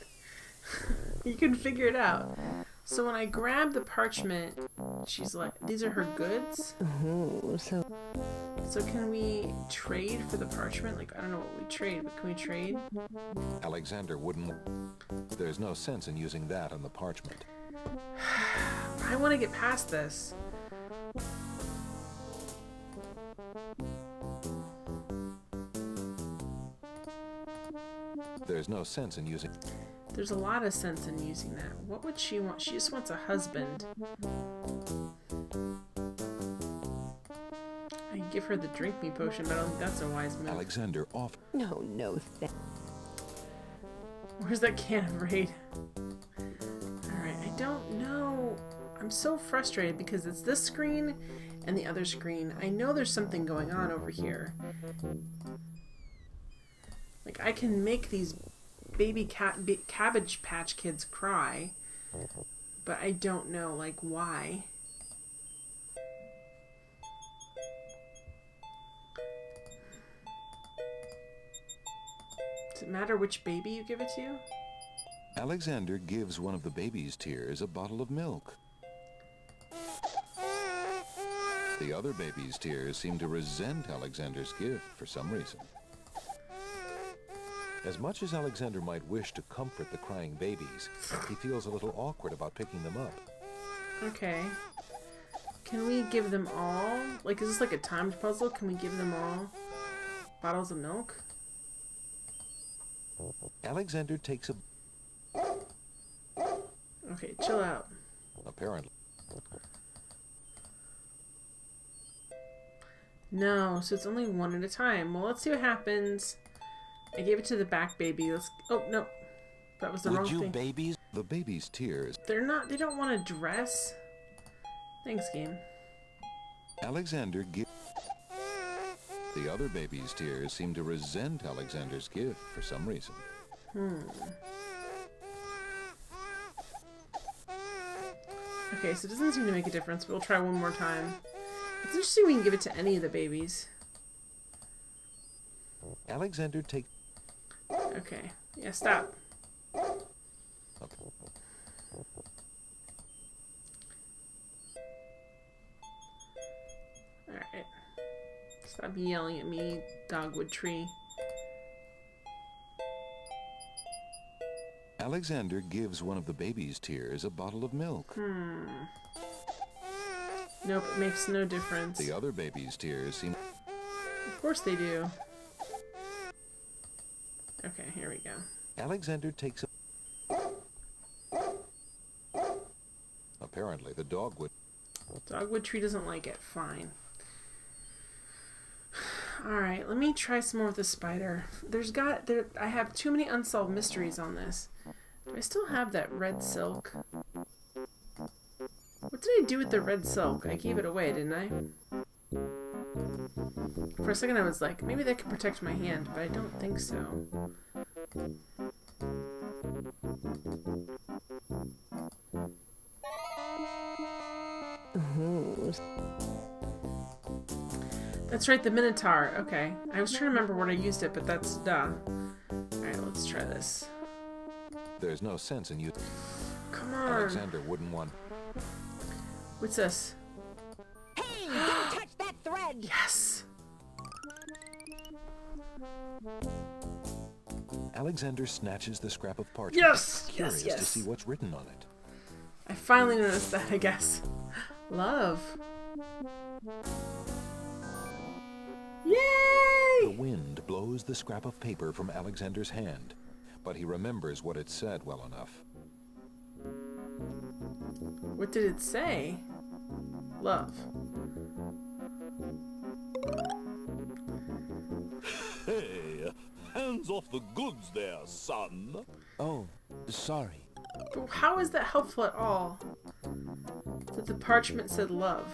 You can figure it out. So when I grab the parchment, she's like, these are her goods? Oh, So can we trade for the parchment? Like, I don't know what we trade, but can we trade? Alexander wouldn't... There's no sense in using that on the parchment. I want to get past this. There's no sense in using... There's a lot of sense in using that. What would she want? She just wants a husband. I can give her the drink me potion, but I don't think that's a wise move. Alexander off... No, no, Where's that can of Raid? Alright, I don't know. I'm so frustrated because it's this screen and the other screen. I know there's something going on over here. Like, I can make these baby Cabbage Patch Kids cry, but I don't know, like, why. Does it matter which baby you give it to? Alexander gives one of the baby's tears a bottle of milk. The other baby's tears seem to resent Alexander's gift for some reason. As much as Alexander might wish to comfort the crying babies, he feels a little awkward about picking them up. Okay. Can we give them all? Like, is this like a timed puzzle? Can we give them all bottles of milk? Alexander takes a... Okay, chill out. Apparently. No, so it's only one at a time. Well, let's see what happens. I gave it to the back baby. Let's. Oh no, that was the wrong thing. babies? The baby's tears. They're not. They don't want to dress. Thanks, game. Alexander gives. The other baby's tears seem to resent Alexander's gift for some reason. Okay, so it doesn't seem to make a difference, but we'll try one more time. It's interesting we can give it to any of the babies. Alexander takes. Okay. Yeah, stop. Alright. Stop yelling at me, dogwood tree. Alexander gives one of the baby's tears a bottle of milk. Nope, it makes no difference. The other baby's tears seem. Of course they do. Okay, here we go. Alexander takes a. Apparently, the dogwood. Dogwood tree doesn't like it. Fine. Alright, let me try some more with the spider. I have too many unsolved mysteries on this. Do I still have that red silk? What did I do with the red silk? I gave it away, didn't I? For a second I was like, maybe that could protect my hand, but I don't think so. That's right, the Minotaur. Okay. I was trying to remember when I used it, but that's duh. Alright, let's try this. There's no sense in you. Come on. Alexander wouldn't want. What's this? Hey, don't touch that thread! Yes! Alexander snatches the scrap of parchment. Yes! Curious Yes, to yes. see what's written on it. I finally noticed that, I guess. Love. Yay! The wind blows the scrap of paper from Alexander's hand, but he remembers what it said well enough. What did it say? Love. Hey, hands off the goods there, son. Oh, sorry. But how is that helpful at all? That the parchment said love.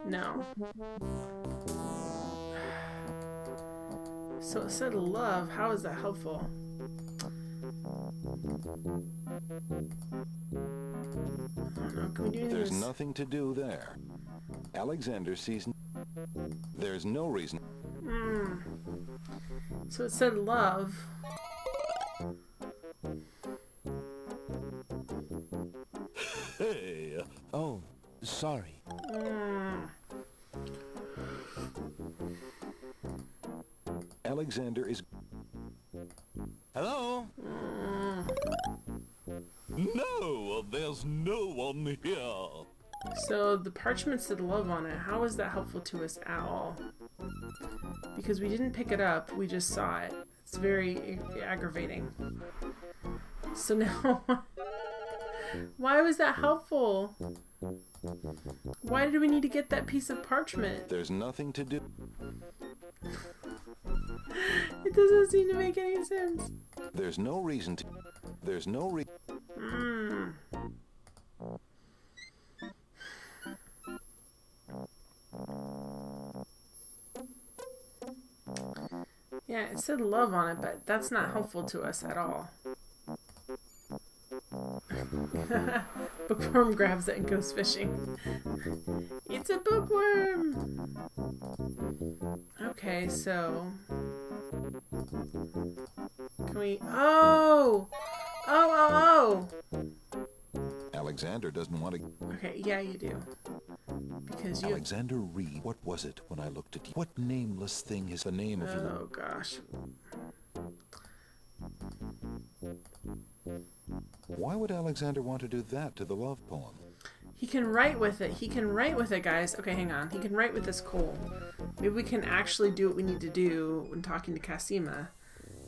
No. So it said love. How is that helpful? I don't know. Can we do anything? There's nothing to do there. Alexander sees. There's no reason. So it said love. Hey. Oh, sorry. Alexander is. Hello? No, there's no one here. So the parchment said love on it. How is that helpful to us at all? Because we didn't pick it up, we just saw it. It's very aggravating. So now, why was that helpful? Why did we need to get that piece of parchment? There's nothing to do. It doesn't seem to make any sense. There's no reason to. There's no reason. Yeah, it said love on it, but that's not helpful to us at all. Bookworm grabs it and goes fishing. It's a bookworm! Okay, so... Can we... Oh! Oh! Alexander doesn't want to. Okay, yeah, you do. Because you... Alexander Reed. What was it when I looked at you? What nameless thing is the name of you? Oh, gosh. Why would Alexander want to do that to the love poem? He can write with it. He can write with it, guys. Okay, hang on. He can write with this coal. Maybe we can actually do what we need to do when talking to Cassima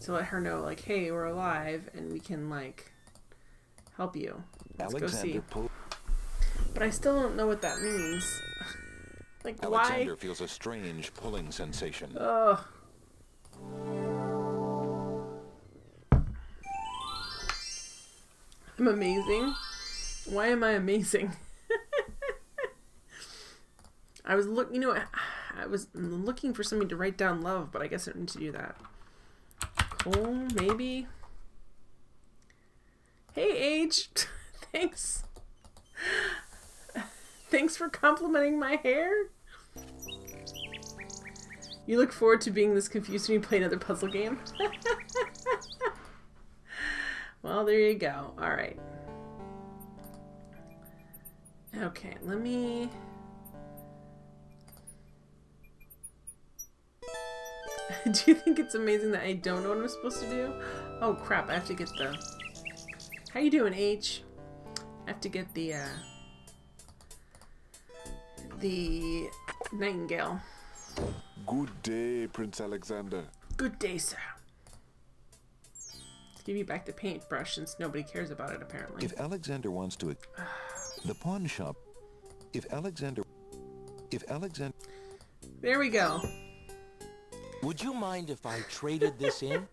to let her know, like, hey, we're alive, and we can, like, help you. Let's go see. But I still don't know what that means. Like, Alexander why? feels a strange pulling sensation. Ugh. I'm amazing. Why am I amazing? I was looking for something to write down love, but I guess I don't need to do that. Cool, maybe. Hey, Age. Thanks. Thanks for complimenting my hair. You look forward to being this confused when you play another puzzle game? Well, there you go. Alright. Okay, let me... Do you think it's amazing that I don't know what I'm supposed to do? Oh crap, I have to get the... How you doing, H? I have to get the nightingale. Good day, Prince Alexander. Good day, sir. Let's give you back the paintbrush since nobody cares about it, apparently. If Alexander wants to... The pawn shop... If Alexander... There we go. Would you mind if I traded this in?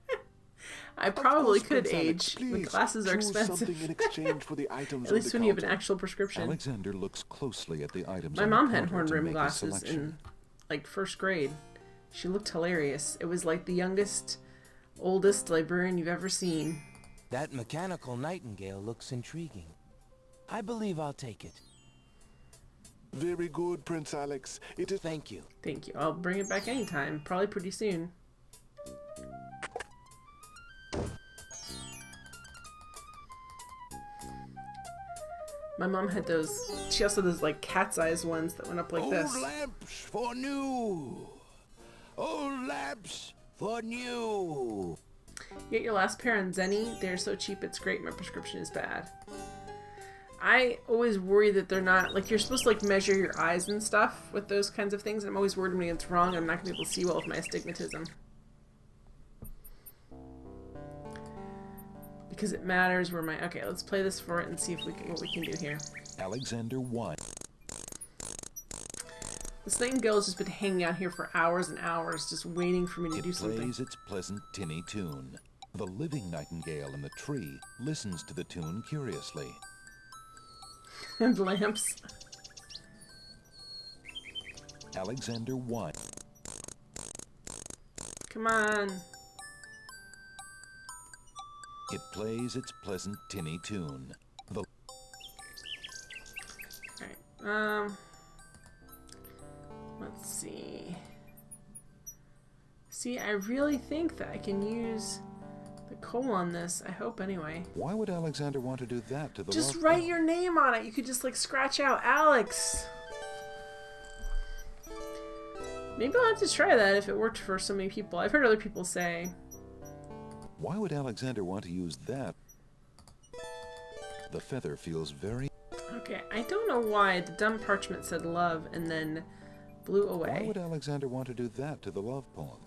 I probably course, could, Prince Alex, Age. please, The glasses are choose expensive. something in exchange for the items At least on the when you have an counter. actual prescription. Alexander looks closely at the items My on the mom had counter horn to rim make a glasses selection. in, like, first grade. She looked hilarious. It was like the youngest, oldest librarian you've ever seen. That mechanical nightingale looks intriguing. I believe I'll take it. Very good, Prince Alex. It is... Thank you. Thank you. I'll bring it back anytime. Probably pretty soon. My mom had those, she also had those like cat's eyes ones that went up like this. Old lamps for new. Old lamps for new. Get your last pair on Zenny. They're so cheap it's great. My prescription is bad. I always worry that they're not, like, you're supposed to like measure your eyes and stuff with those kinds of things. And I'm always worried when it's wrong. I'm not going to be able to see well with my astigmatism. Because it matters where my... Okay, let's play this for it and see if we can, what we can do here. Alexander won. This nightingale's just been hanging out here for hours and hours, just waiting for me to do something. It plays its pleasant tinny tune. The living nightingale in the tree listens to the tune curiously. And lamps. Alexander won. Come on. It plays its pleasant tinny tune. The Alright, let's see. See, I really think that I can use the coal on this. I hope, anyway. Why would Alexander want to do that to the Just love write poem? your name on it. You could just, like, scratch out Alex. Maybe I'll have to try that if it worked for so many people. I've heard other people say... Why would Alexander want to use that? The feather feels very... Okay, I don't know why the dumb parchment said love and then blew away. Why would Alexander want to do that to the love poem?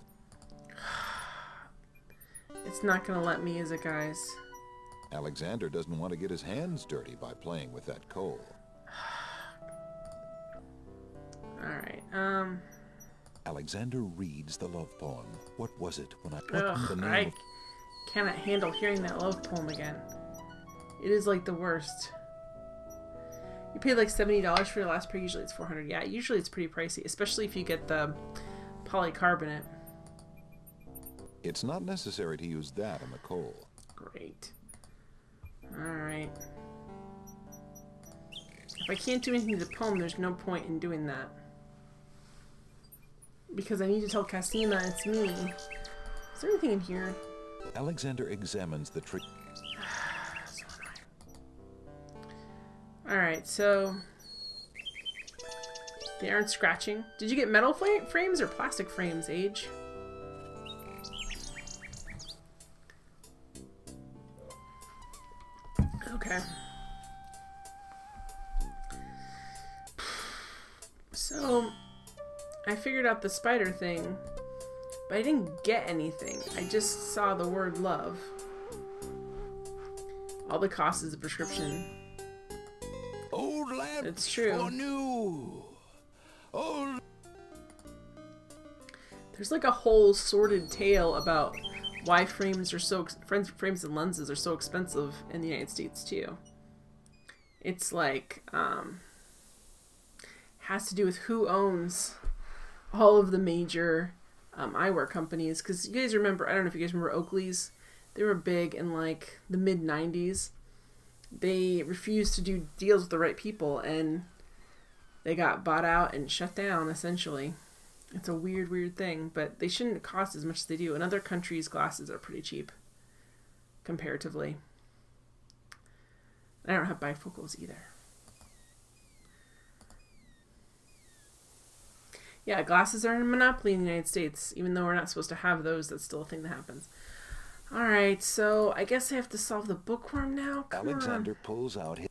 It's not gonna let me, is it, guys? Alexander doesn't want to get his hands dirty by playing with that coal. Alright, Alexander reads the love poem. What was it when I... ugh, I cannot handle hearing that love poem again. It is like the worst. You paid like $70 for your last pair. Usually it's $400. Yeah, usually it's pretty pricey, especially if you get the polycarbonate. It's not necessary to use that on the coal. Great. Alright. If I can't do anything to the poem, there's no point in doing that. Because I need to tell Cassina it's me. Is there anything in here? Alexander examines the tree. So annoying. Alright, so... They aren't scratching. Did you get metal frames or plastic frames, Age? Okay. So, I figured out the spider thing, but I didn't get anything. I just saw the word love. All the cost is a prescription. Old lamp lamps It's true. for new. Oh, There's like a whole sordid tale about why frames and lenses are so expensive in the United States too. It's like has to do with who owns all of the major eyewear companies. Because you guys remember, I don't know if you guys remember Oakley's. They were big in like the mid 90s. They refused to do deals with the right people, and they got bought out and shut down essentially. It's a weird, weird thing, but they shouldn't cost as much as they do. In other countries, glasses are pretty cheap, comparatively. I don't have bifocals either. Yeah, glasses are a monopoly in the United States. Even though we're not supposed to have those, that's still a thing that happens. Alright, so I guess I have to solve the bookworm now? Come Alexander on. pulls out his...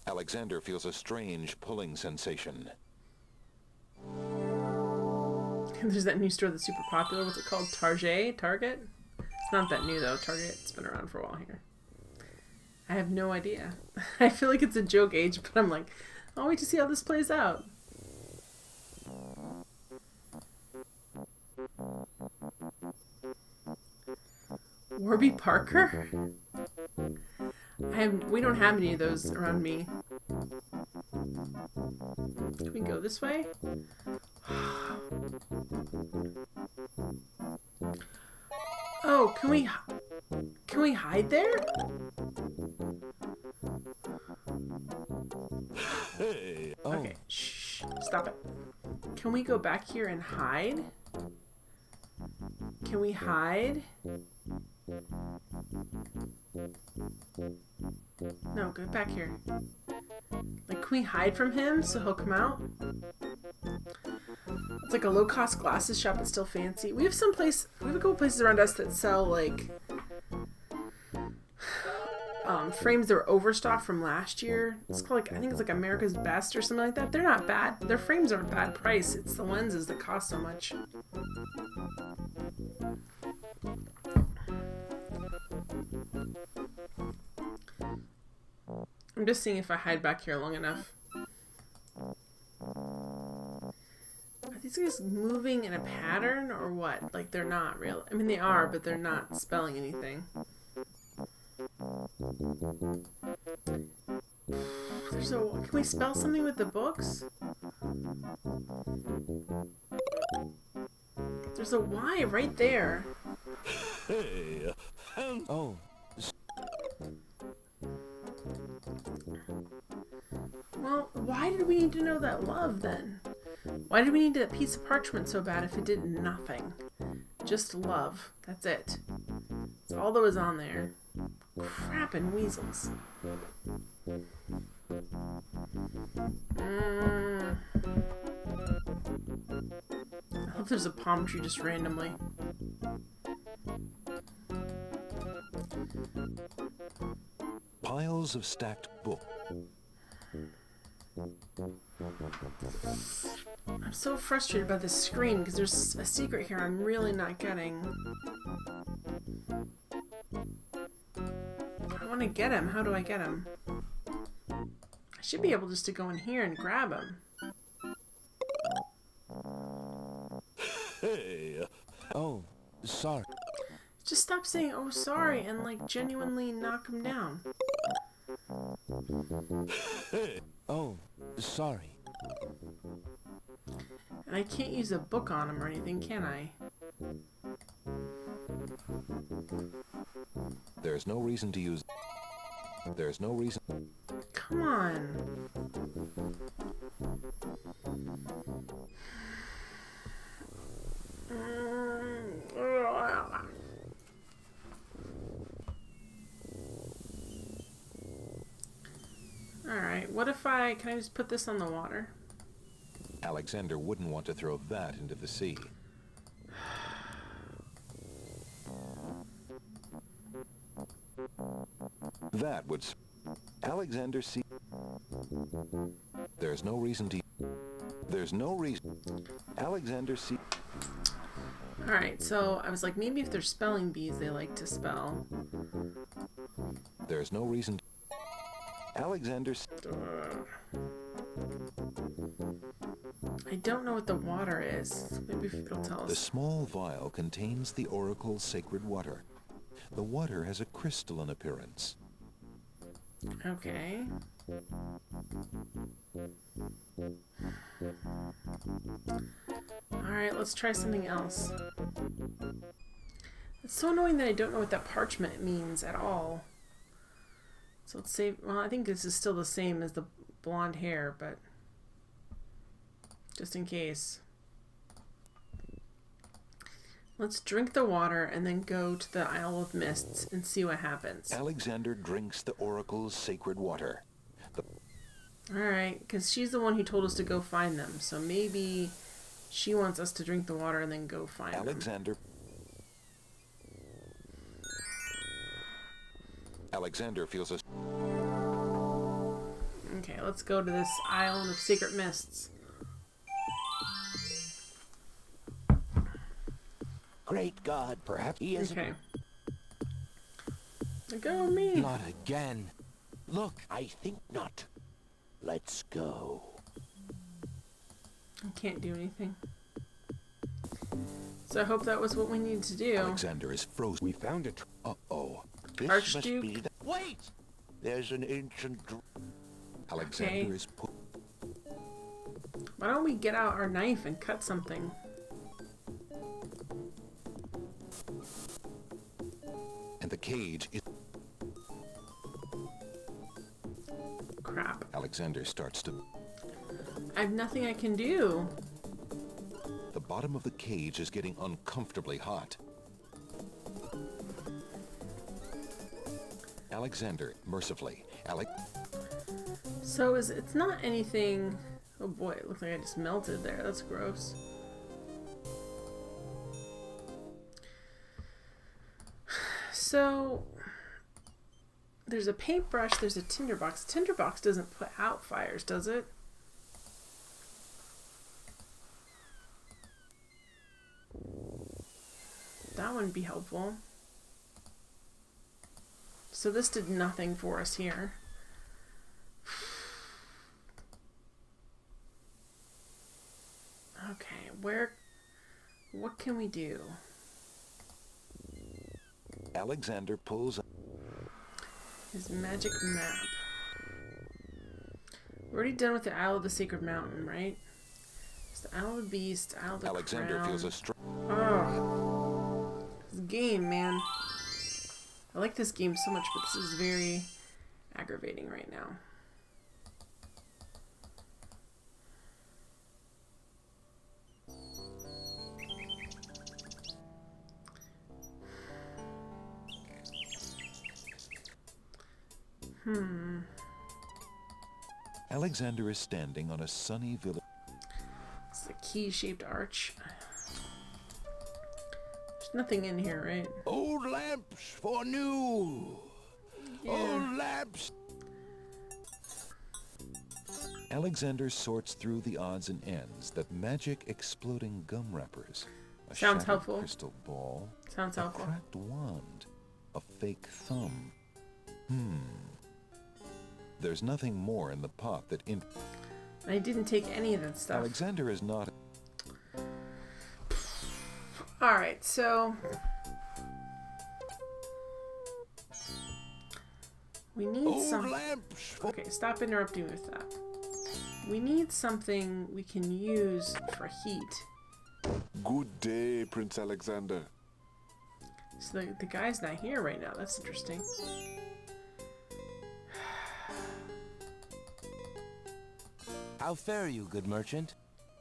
Alexander feels a strange pulling sensation. There's that new store that's super popular. What's it called? Target? It's not that new though. Target's been around for a while here. I have no idea. I feel like it's a joke age, but I'm like, I'll wait to see how this plays out. Warby Parker? We don't have any of those around me. Can we go this way? Oh, can we hide there? Hey. Okay, shh, stop it. Can we go back here and hide? Can we hide? No, go back here. Like, can we hide from him so he'll come out? It's like a low-cost glasses shop. It's still fancy. We have a couple places around us that sell, like, frames that were overstocked from last year. It's called, like, I think it's like America's Best or something like that. They're not bad. Their frames aren't bad price. It's the lenses that cost so much. I'm just seeing if I hide back here long enough. Are these guys moving in a pattern or what? Like, they're not real. I mean, they are, but they're not spelling anything. Can we spell something with the books? There's a Y right there. Hey. Oh. Well, why did we need to know that love then? Why did we need that piece of parchment so bad if it did nothing? Just love. That's it. That's all that was on there. Crap and weasels. I hope there's a palm tree just randomly. Piles of stacked books. I'm so frustrated by this screen because there's a secret here I'm really not getting. I want to get him. How do I get him? I should be able just to go in here and grab him. Hey. Oh, sorry. Just stop saying, oh, sorry, and, like, genuinely knock him down. Hey. Oh, sorry. And I can't use a book on him or anything, can I? There's no reason to use... There's no reason... Come on. Alright, what if can I just put this on the water? Alexander wouldn't want to throw that into the sea. That would... Alexander see... There's no reason to... There's no reason... Alexander see... Alright, so I was like, maybe if they're spelling bees, they like to spell. There's no reason. Alexander. I don't know what the water is. Maybe it'll tell us. The small vial contains the oracle's sacred water. The water has a crystalline appearance. Okay. Alright, let's try something else. It's so annoying that I don't know what that parchment means at all. So let's save... Well, I think this is still the same as the blonde hair, but... just in case. Let's drink the water and then go to the Isle of Mists and see what happens. Alexander drinks the oracle's sacred water. Alright, because she's the one who told us to go find them, so maybe she wants us to drink the water and then go find them. Alexander feels a... Okay, let's go to this Island of Secret Mists. Great God, perhaps he is... Okay. Go me. Not again. Look. I think not. Let's go. I can't do anything. So I hope that was what we needed to do. Alexander is frozen. We found it. Uh-oh. This Archduke. must be... Wait! There's an ancient... Alexander is put... Why don't we get out our knife and cut something? And the cage is... Crap. Alexander starts to... I have nothing I can do. The bottom of the cage is getting uncomfortably hot. Alexander, mercifully, So it's not anything... Oh boy, it looks like I just melted there. That's gross. So there's a paintbrush, there's a tinderbox. Tinderbox doesn't put out fires, does it? That wouldn't be helpful. So this did nothing for us here. Okay, what can we do? Alexander pulls His magic map. We're already done with the Isle of the Sacred Mountain, right? It's the Isle of the Beast, Isle of the Alexander Crown. feels a strong... Oh, this game, man. I like this game so much, but this is very aggravating right now. Alexander is standing on a sunny village. It's the key-shaped arch. There's nothing in here, right? Old lamps for new. Yeah. Old lamps. Alexander sorts through the odds and ends that magic exploding gum wrappers, a Sounds shattered helpful. crystal ball, Sounds a helpful. cracked wand, a fake thumb. There's nothing more in the pot that I didn't take any of that stuff. Alexander is not... Alright, so... we need some... lamps. Okay, stop interrupting with that. We need something we can use for heat. Good day, Prince Alexander. So the guy's not here right now. That's interesting. How fare you, good merchant?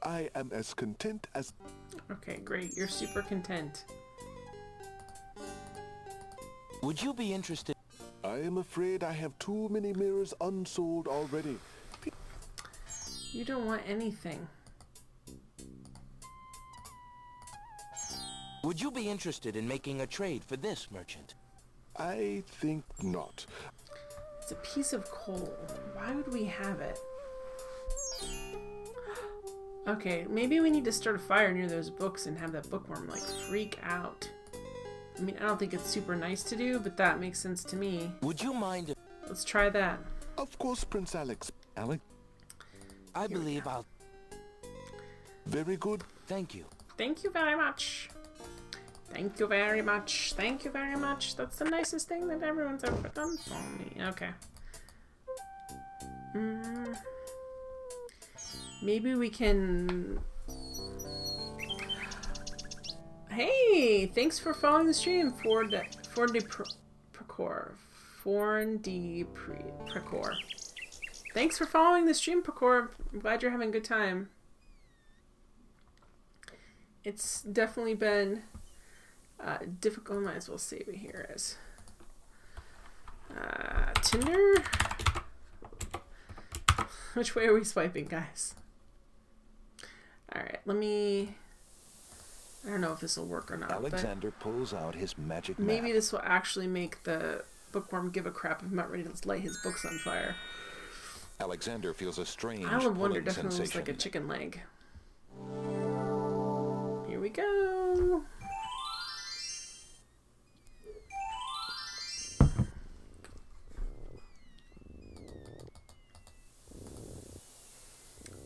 I am as content as... Okay, great. You're super content. Would you be interested? I am afraid I have too many mirrors unsold already. You don't want anything. Would you be interested in making a trade for this, merchant? I think not. It's a piece of coal. Why would we have it? Okay, maybe we need to start a fire near those books and have that bookworm, like, freak out. I mean, I don't think it's super nice to do, but that makes sense to me. Would you mind if... Let's try that. Of course, Prince Alex. I believe I'll... Very good. Thank you. Thank you very much. Thank you very much. Thank you very much. That's the nicest thing that everyone's ever done for me. Okay. Maybe we can... Hey! Thanks for following the stream, Foreign Precor. Thanks for following the stream, Precor. I'm glad you're having a good time. It's definitely been difficult. Might as well save it here as Tinder. Which way are we swiping, guys? Alright, let me... I don't know if this will work or not. Alexander pulls out his magic map. Maybe this will actually make the bookworm give a crap if I'm not ready to light his books on fire. Alexander feels a strange Isle of Wonder pulling definitely looks sensation. like a chicken leg. Here we go.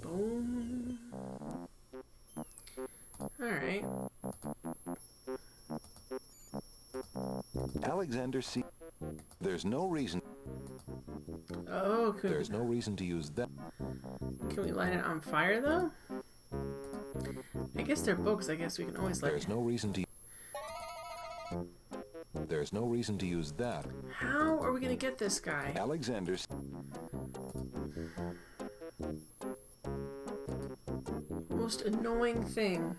Boom. Alright. Alexander see. There's no reason. Oh, There's no reason to use that. Can we light it on fire though? I guess they're books. I guess we can always light. There's no reason to. There's no reason to use that. How are we gonna get this guy? Alexander's. Most annoying thing.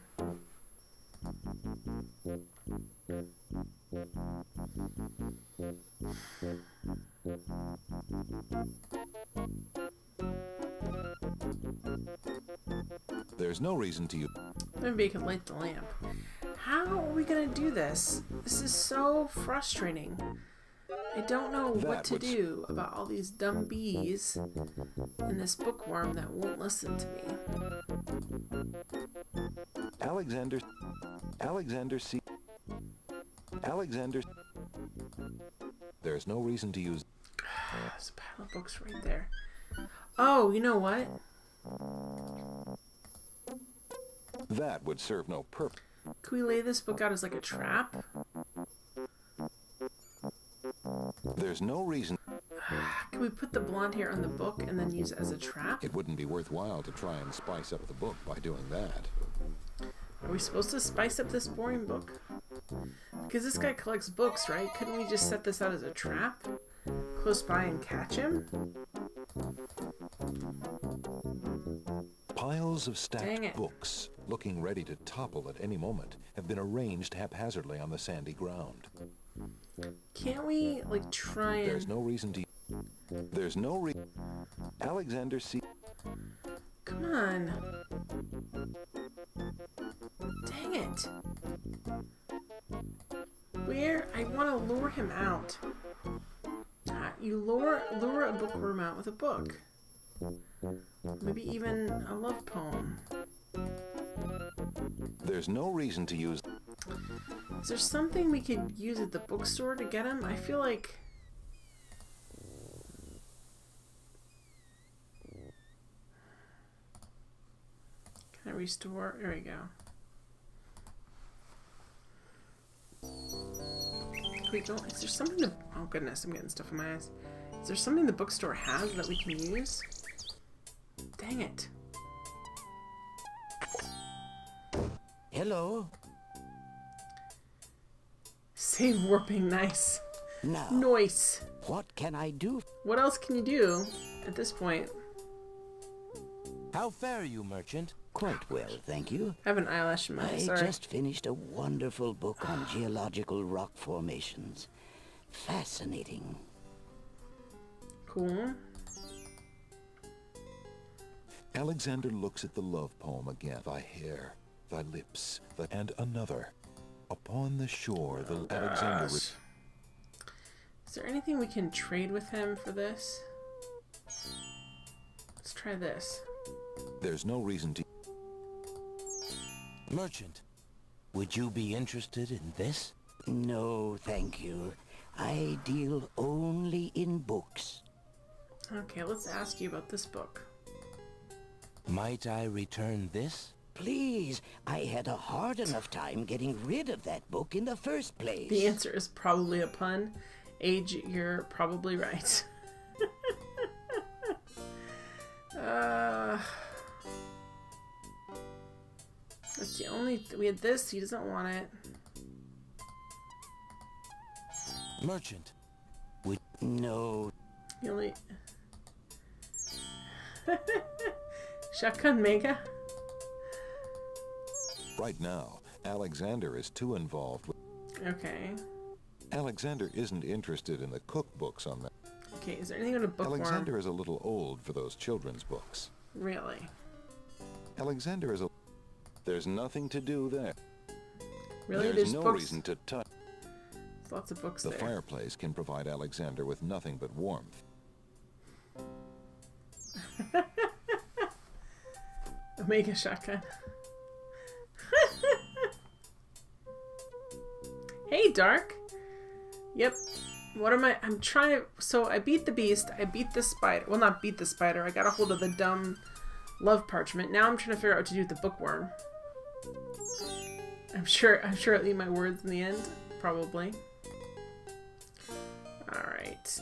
There's no reason to use. Maybe you could light the lamp. How are we gonna do this? This is so frustrating. I don't know what to do about all these dumb bees and this bookworm that won't listen to me. Alexander see. Alexander. There's no reason to use. There's a pile of books right there. Oh, you know what? That would serve no purpose. Can we lay this book out as like a trap? There's no reason. Can we put the blonde hair on the book and then use it as a trap? It wouldn't be worthwhile to try and spice up the book by doing that. Are we supposed to spice up this boring book? Because this guy collects books, right? Couldn't we just set this out as a trap? Close by and catch him? Piles of stacked books, looking ready to topple at any moment, have been arranged haphazardly on the sandy ground. Can't we, like, try and... There's no reason to... There's no reason... Alexander see... Come on. Dang it. Where? I want to lure him out. You lure a bookworm out with a book. Maybe even a love poem. There's no reason to use... Is there something we could use at the bookstore to get him? I feel like... Can I restore? There we go. Can we go? Is there something the... Oh goodness, I'm getting stuff in my eyes. Is there something the bookstore has that we can use? Dang it. Hello? Save warping, nice. Now, Nice. what can I do? What else can you do at this point? How fare you, merchant? Quite well, thank you. I have an eyelash in my eye, I sorry. just finished a wonderful book on geological rock formations. Fascinating. Cool. Alexander looks at the love poem again. Thy hair, thy lips, and another. Upon the shore, Alexander... Is there anything we can trade with him for this? Let's try this. There's no reason to... Merchant, would you be interested in this? No, thank you. I deal only in books. Okay, let's ask you about this book. Might I return this? Please, I had a hard enough time getting rid of that book in the first place. The answer is probably a pun. Age, you're probably right. That's the only... we had this. He doesn't want it. Merchant. No. The only... Shotgun Mega? Right now, Alexander is too involved with... Okay. Alexander isn't interested in the cookbooks on that. Okay, is there anything in a bookworm? Alexander is a little old for those children's books. Really? Alexander is a... There's nothing to do there. Really? There's no books? reason to touch. There's lots of books The there. fireplace can provide Alexander with nothing but warmth. Omega shotgun. Hey, Dark. Yep. What am I? I'm trying to... So I beat the beast. I beat the spider. Well, not beat the spider. I got a hold of the dumb love parchment. Now I'm trying to figure out what to do with the bookworm. I'm sure I'll eat my words in the end. Probably. Alright.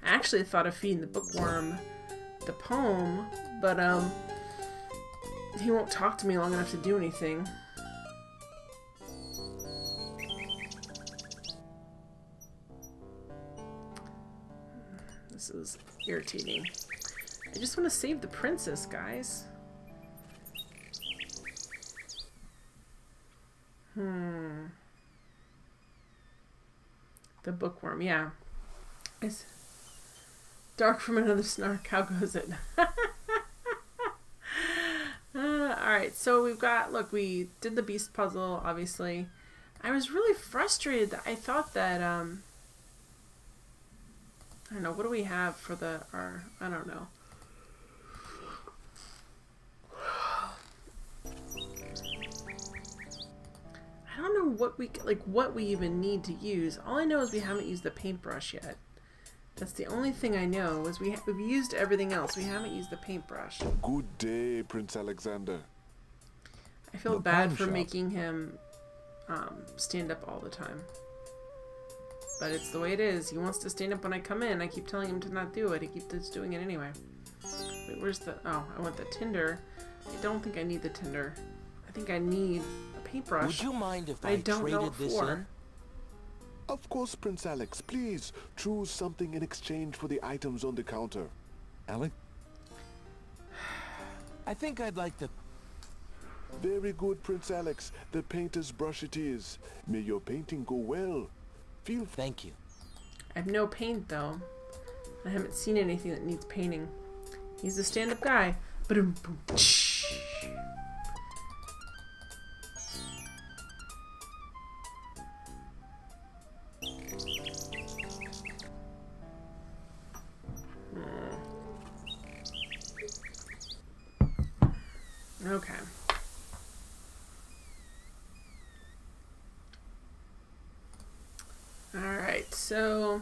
I actually thought of feeding the bookworm the poem, but he won't talk to me long enough to do anything. This is irritating. I just want to save the princess, guys. The bookworm, yeah. It's dark from another snark. How goes it? Alright, so we've got... Look, we did the beast puzzle, obviously. I was really frustrated. I thought that, I don't know, what do we have for our... I don't know. I don't know what we even need to use. All I know is we haven't used the paintbrush yet. That's the only thing I know, is we've used everything else. We haven't used the paintbrush. Good day, Prince Alexander. I feel bad for making him stand up all the time. But it's the way it is. He wants to stand up when I come in. I keep telling him to not do it. He keeps doing it anyway. Wait, where's the... Oh, I want the tinder. I don't think I need the tinder. I think I need a paintbrush. Would you mind if I don't traded this in? Of course, Prince Alex. Please, choose something in exchange for the items on the counter. Alex? I think I'd like the... Very good, Prince Alex. The painter's brush it is. May your painting go well. Thank you. I have no paint, though. I haven't seen anything that needs painting. He's a stand-up guy. Ba-dum, boom, shh. Okay. Alright, so...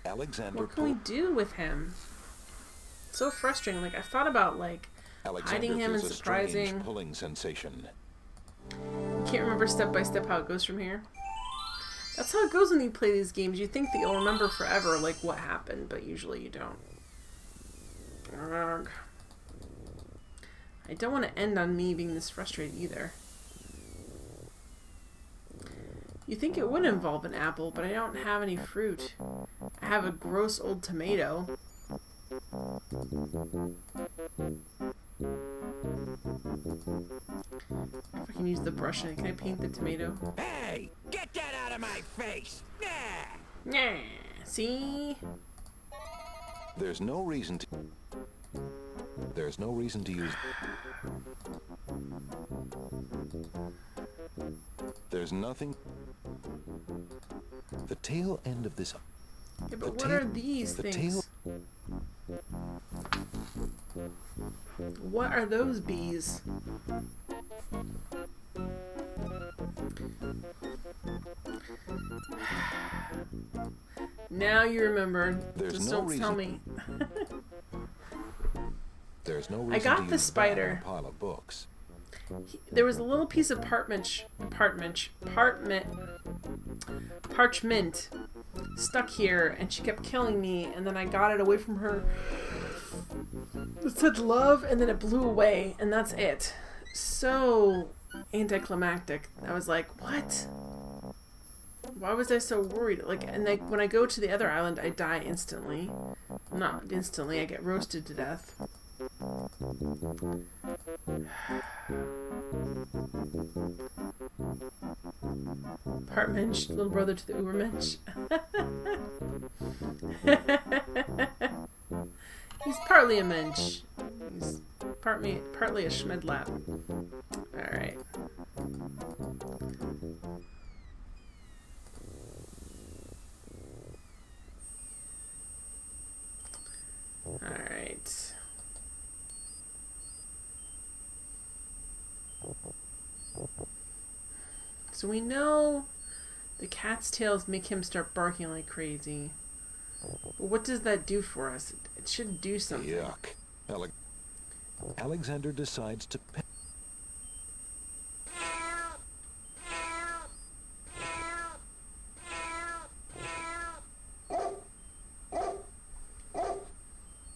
Alexander... What can we do with him? It's so frustrating. Like, I thought about, like, hiding him and surprising... Strange pulling sensation. You can't remember step by step how it goes from here. That's how it goes when you play these games. You think that you'll remember forever, like, what happened, but usually you don't. Ugh. I don't want to end on me being this frustrated either. You think it would involve an apple, but I don't have any fruit. I have a gross old tomato. If I can use the brush, can I paint the tomato? Hey! Get that out of my face! Yeah! Yeah. See? There's no reason to... There's no reason to use... There's nothing... The tail end of this... Yeah, but what are these things? What are those bees? Now you remember. There's Just no don't tell reason- me. There's no reason I got to the use spider. that on a pile of books. There was a little piece of parchment stuck here, and she kept killing me, and then I got it away from her. It said love, and then it blew away, and that's it. So anticlimactic. I was like, what? Why was I so worried? Like, and like when I go to the other island, I die instantly. Not instantly, I get roasted to death. Part mensch, little brother to the Ubermensch. He's partly a mensch. He's partly a schmedlap. Alright. Alright. So we know the cat's tails make him start barking like crazy. But what does that do for us? It should do something. Yuck. Alexander decides to pet.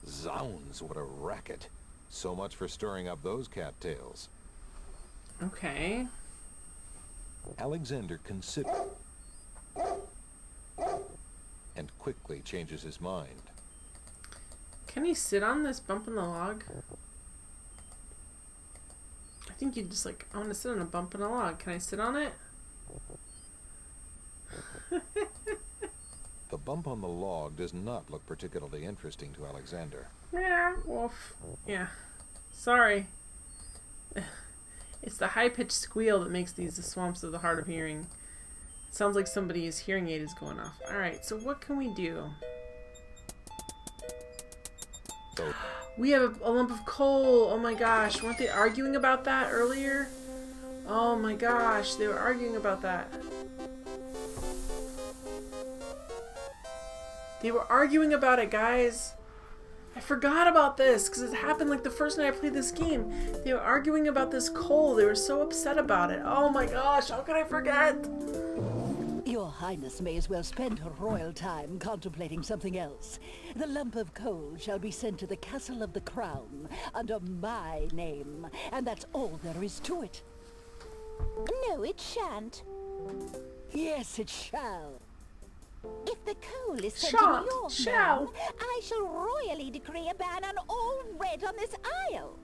Zounds, what a racket. So much for stirring up those cattails. Okay. Alexander considers and quickly changes his mind. Can he sit on this bump in the log? I think you just like, I want to sit on a bump in a log. Can I sit on it? The bump on the log does not look particularly interesting to Alexander. Yeah, wolf. Yeah. Sorry. It's the high-pitched squeal that makes these the swamps of the hard of hearing. It sounds like somebody's hearing aid is going off. Alright, so what can we do? We have a lump of coal. Oh my gosh. Weren't they arguing about that earlier? Oh my gosh. They were arguing about that. They were arguing about it, guys. I forgot about this because it happened like the first night I played this game. They were arguing about this coal. They were so upset about it. Oh my gosh, how could I forget? Your Highness may as well spend her royal time contemplating something else. The lump of coal shall be sent to the Castle of the Crown under my name, and that's all there is to it. No, it shan't. Yes, it shall. If the coal is sent Shan't, to your shall. realm, I shall royally decree a ban on all red on this isle.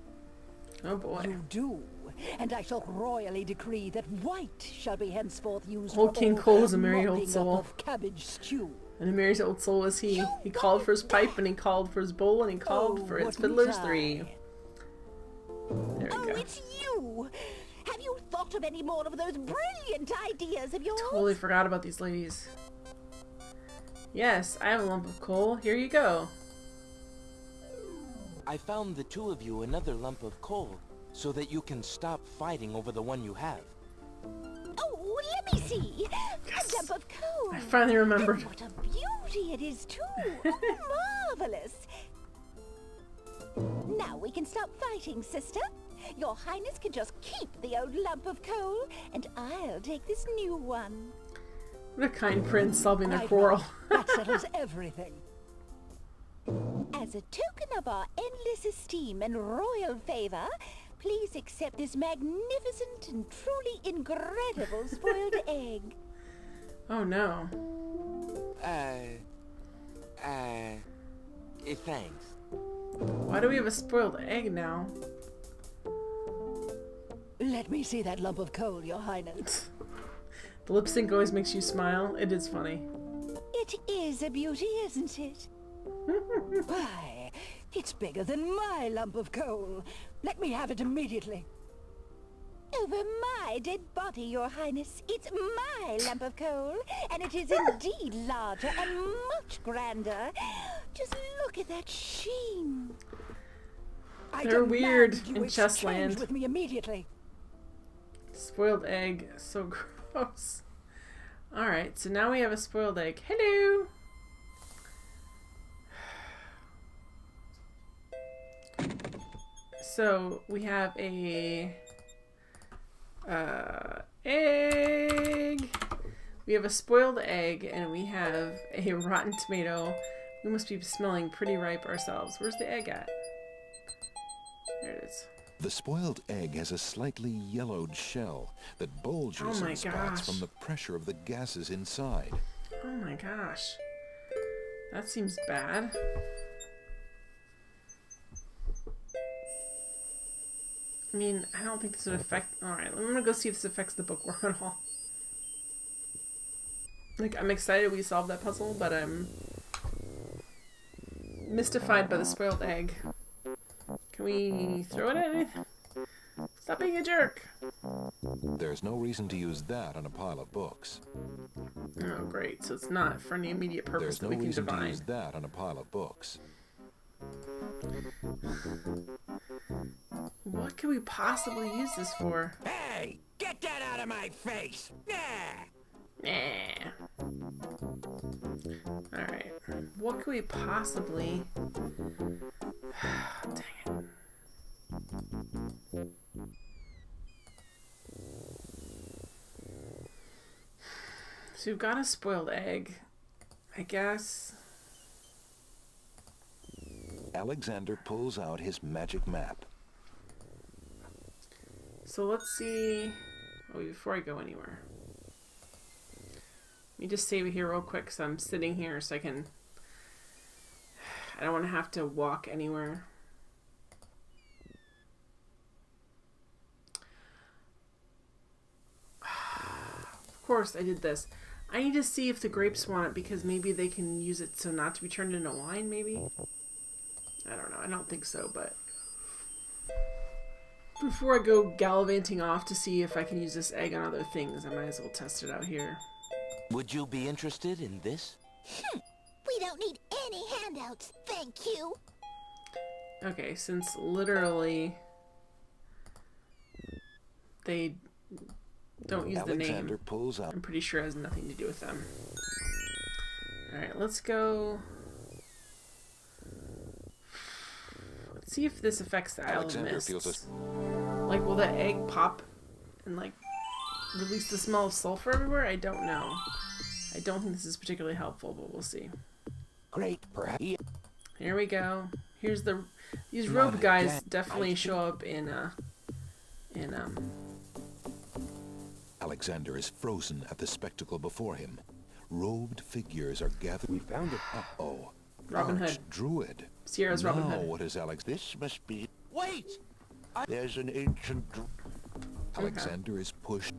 Oh boy. You do, and I shall royally decree that white shall be henceforth used Old for King all Cole is a merry old mopping up soul. of cabbage stew. And a merry old soul was he. He called for his pipe, and he called for his bowl, and he called for his fiddlers three. There we go. It's you! Have you thought of any more of those brilliant ideas of yours? Totally forgot about these ladies. Yes, I have a lump of coal. Here you go. I found the two of you another lump of coal, so that you can stop fighting over the one you have. Oh, let me see. A lump of coal. I finally remembered. And what a beauty it is, too. Oh, marvelous. Now we can stop fighting, sister. Your Highness can just keep the old lump of coal, and I'll take this new one. What a kind prince solving their Right, quarrel. That settles everything. As a token of our endless esteem and royal favor, please accept this magnificent and truly incredible spoiled egg. Oh no. Thanks. Why do we have a spoiled egg now? Let me see that lump of coal, Your Highness. The lip sync always makes you smile. It is funny. It is a beauty, isn't it? Why, it's bigger than my lump of coal. Let me have it immediately. Over my dead body, Your Highness. It's my lump of coal, and it is indeed larger and much grander. Just look at that sheen. They're weird demand you in exchange Chessland. with me immediately. Spoiled egg. So gross. Alright, so now we have a spoiled egg. Hello! So we have a egg. We have a spoiled egg, and we have a rotten tomato. We must be smelling pretty ripe ourselves. Where's the egg at? There it is. The spoiled egg has a slightly yellowed shell that bulges Oh my in spots gosh. from the pressure of the gases inside. Oh my gosh. That seems bad. I mean, I don't think this would affect... Alright, I'm gonna go see if this affects the bookworm at all. Like, I'm excited we solved that puzzle, but I'm mystified by the spoiled egg. Can we throw it at anything? Stop being a jerk! There's no reason to use that on a pile of books. Oh, great. So it's not for any immediate purpose There's that no we can reason to divine. use that on a pile of books. What could we possibly use this for? Hey! Get that out of my face! Nah. Alright. What could we possibly... Dang it. So we've got a spoiled egg. I guess... Alexander pulls out his magic map. So let's see... Oh, before I go anywhere. Let me just save it here real quick, so I'm sitting here so I can... I don't want to have to walk anywhere. Of course I did this. I need to see if the grapes want it, because maybe they can use it so not to be turned into wine, maybe? I don't know. I don't think so, but... Before I go gallivanting off to see if I can use this egg on other things, I might as well test it out here. Would you be interested in this? We don't need any handouts, thank you. Okay, since literally they don't use the name, Alexander pulls out. I'm pretty sure it has nothing to do with them. Alright, let's go... Let's see if this affects the Isle of Alexander Mists. feels Like, will the egg pop and, like, release the smell of sulfur everywhere? I don't know. I don't think this is particularly helpful, but we'll see. Great, perhaps. Here we go. Here's the... These Not robe guys again. definitely show up in Alexander is frozen at the spectacle before him. Robed figures are gathered. We found it. Uh-oh. Robin Hood. Druid. Sierra's Robin Now, Hood. what is Alex? This must be... Wait! There's an ancient... Alexander is pushed.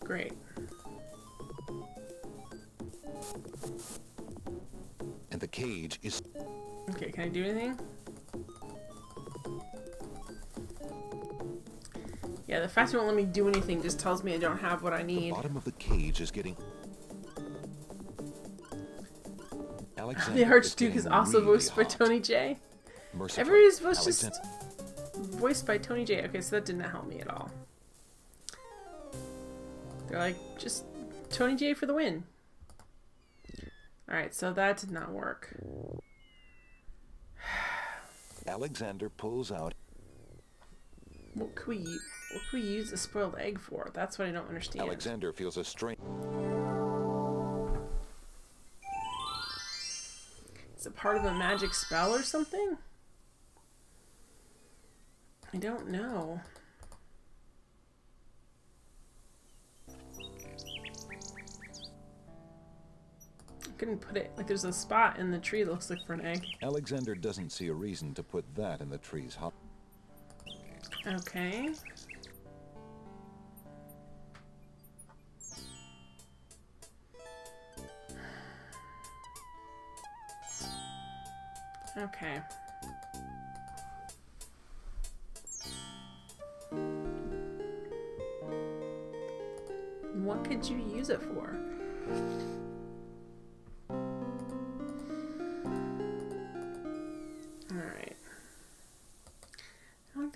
Great. And the cage is... Okay, can I do anything? Yeah, the fact it won't let me do anything just tells me I don't have what I The need. bottom of the cage is getting... Alexander The Archduke is getting also really voiced by hot. Tony J. Mercifully, Everybody's voiced just Alexander- voiced by Tony J. Okay, so that didn't help me at all. They're like, just Tony J for the win. Alright, so that did not work. Alexander pulls out. What could we use a spoiled egg for? That's what I don't understand. Alexander feels a strain. Is it part of a magic spell or something? I don't know. I couldn't put it, like there's a spot in the tree that looks like for an egg. Alexander doesn't see a reason to put that in the tree's hop. Okay. Okay. What could you use it for?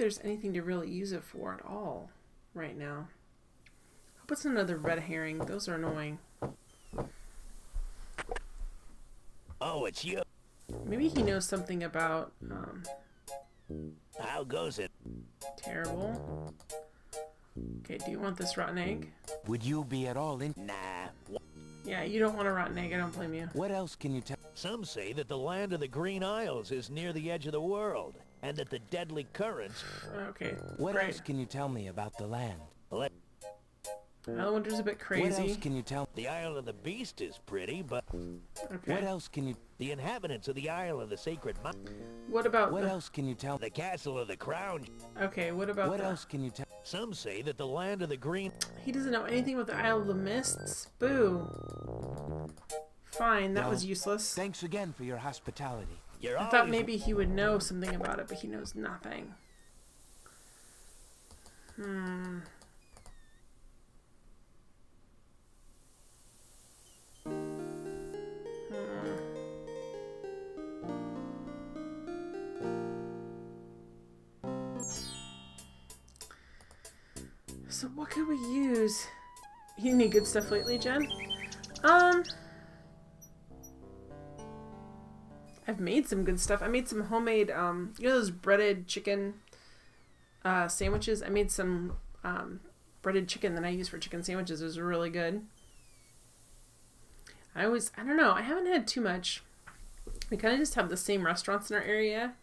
there's anything to really use it for at all right now. Hope it's another red herring. Those are annoying. Oh, it's you. Maybe he knows something about, How goes it? terrible. Okay, do you want this rotten egg? Would you be at all in? Nah. Yeah, you don't want a rotten egg. I don't blame you. What else can you tell? Some say that the land of the Green Isles is near the edge of the world, and that the deadly currents... Okay, What great. else can you tell me about the land? Isle Winter's a bit crazy. What else can you tell? The Isle of the Beast is pretty, but... Okay. What else can you? The inhabitants of the Isle of the Sacred Mountain... What about What else can you tell? The Castle of the Crown... Okay, what about What the... else can you tell? Some say that the land of the Green... He doesn't know anything about the Isle of the Mists? Boo. Fine, that was useless. Thanks again for your hospitality. I thought maybe he would know something about it, but he knows nothing. So what could we use? You need good stuff lately, Jen? I've made some good stuff. I made some homemade, you know those breaded chicken sandwiches? I made some breaded chicken that I use for chicken sandwiches. It was really good. I don't know, I haven't had too much. We kind of just have the same restaurants in our area,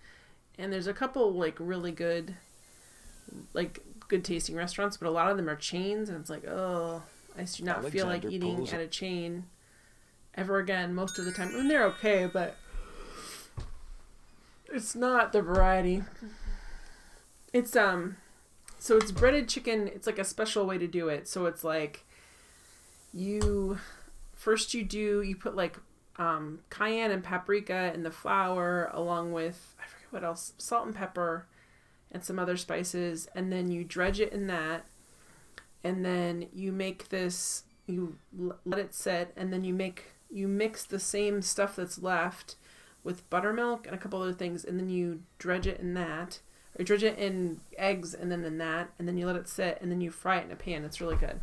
and there's a couple like really good, like good tasting restaurants, but a lot of them are chains, and it's like, oh, I do not feel like eating at a chain ever again most of the time. I mean, they're okay, but it's not the variety. It's so it's breaded chicken. It's like a special way to do it. So it's like you put like cayenne and paprika in the flour, along with, I forget what else, salt and pepper and some other spices, and then you dredge it in that, and then you make this, you let it sit, and then you mix the same stuff that's left with buttermilk and a couple other things, and then you dredge it in that, or dredge it in eggs and then in that, and then you let it sit, and then you fry it in a pan. It's really good.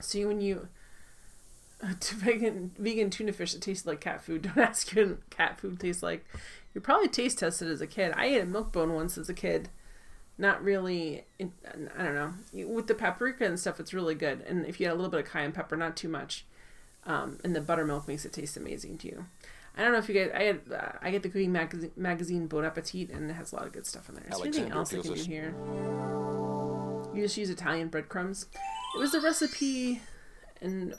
See, when you vegan tuna fish that tastes like cat food. Don't ask what cat food tastes like. You probably taste tested as a kid. I ate a milk bone once as a kid. Not really, I don't know. With the paprika and stuff, it's really good. And if you add a little bit of cayenne pepper, not too much, and the buttermilk makes it taste amazing too. I don't know if you guys, I get the cooking magazine Bon Appetit, and it has a lot of good stuff in there. Is there anything else I can do here? You just use Italian breadcrumbs. It was a recipe in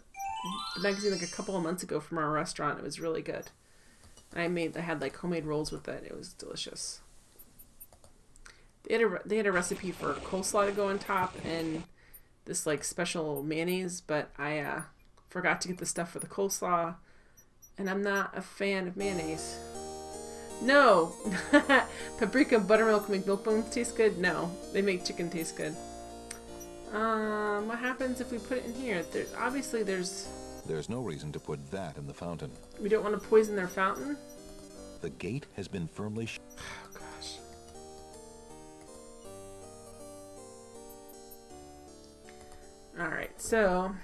the magazine like a couple of months ago from our restaurant. It was really good. I had like homemade rolls with it. It was delicious. They had a recipe for coleslaw to go on top and this like special mayonnaise, but I forgot to get the stuff for the coleslaw, and I'm not a fan of mayonnaise. No, paprika and buttermilk make milk bones taste good. No, they make chicken taste good. What happens if we put it in here? There's no reason to put that in the fountain. We don't want to poison their fountain? The gate has been firmly Oh, gosh. Alright, so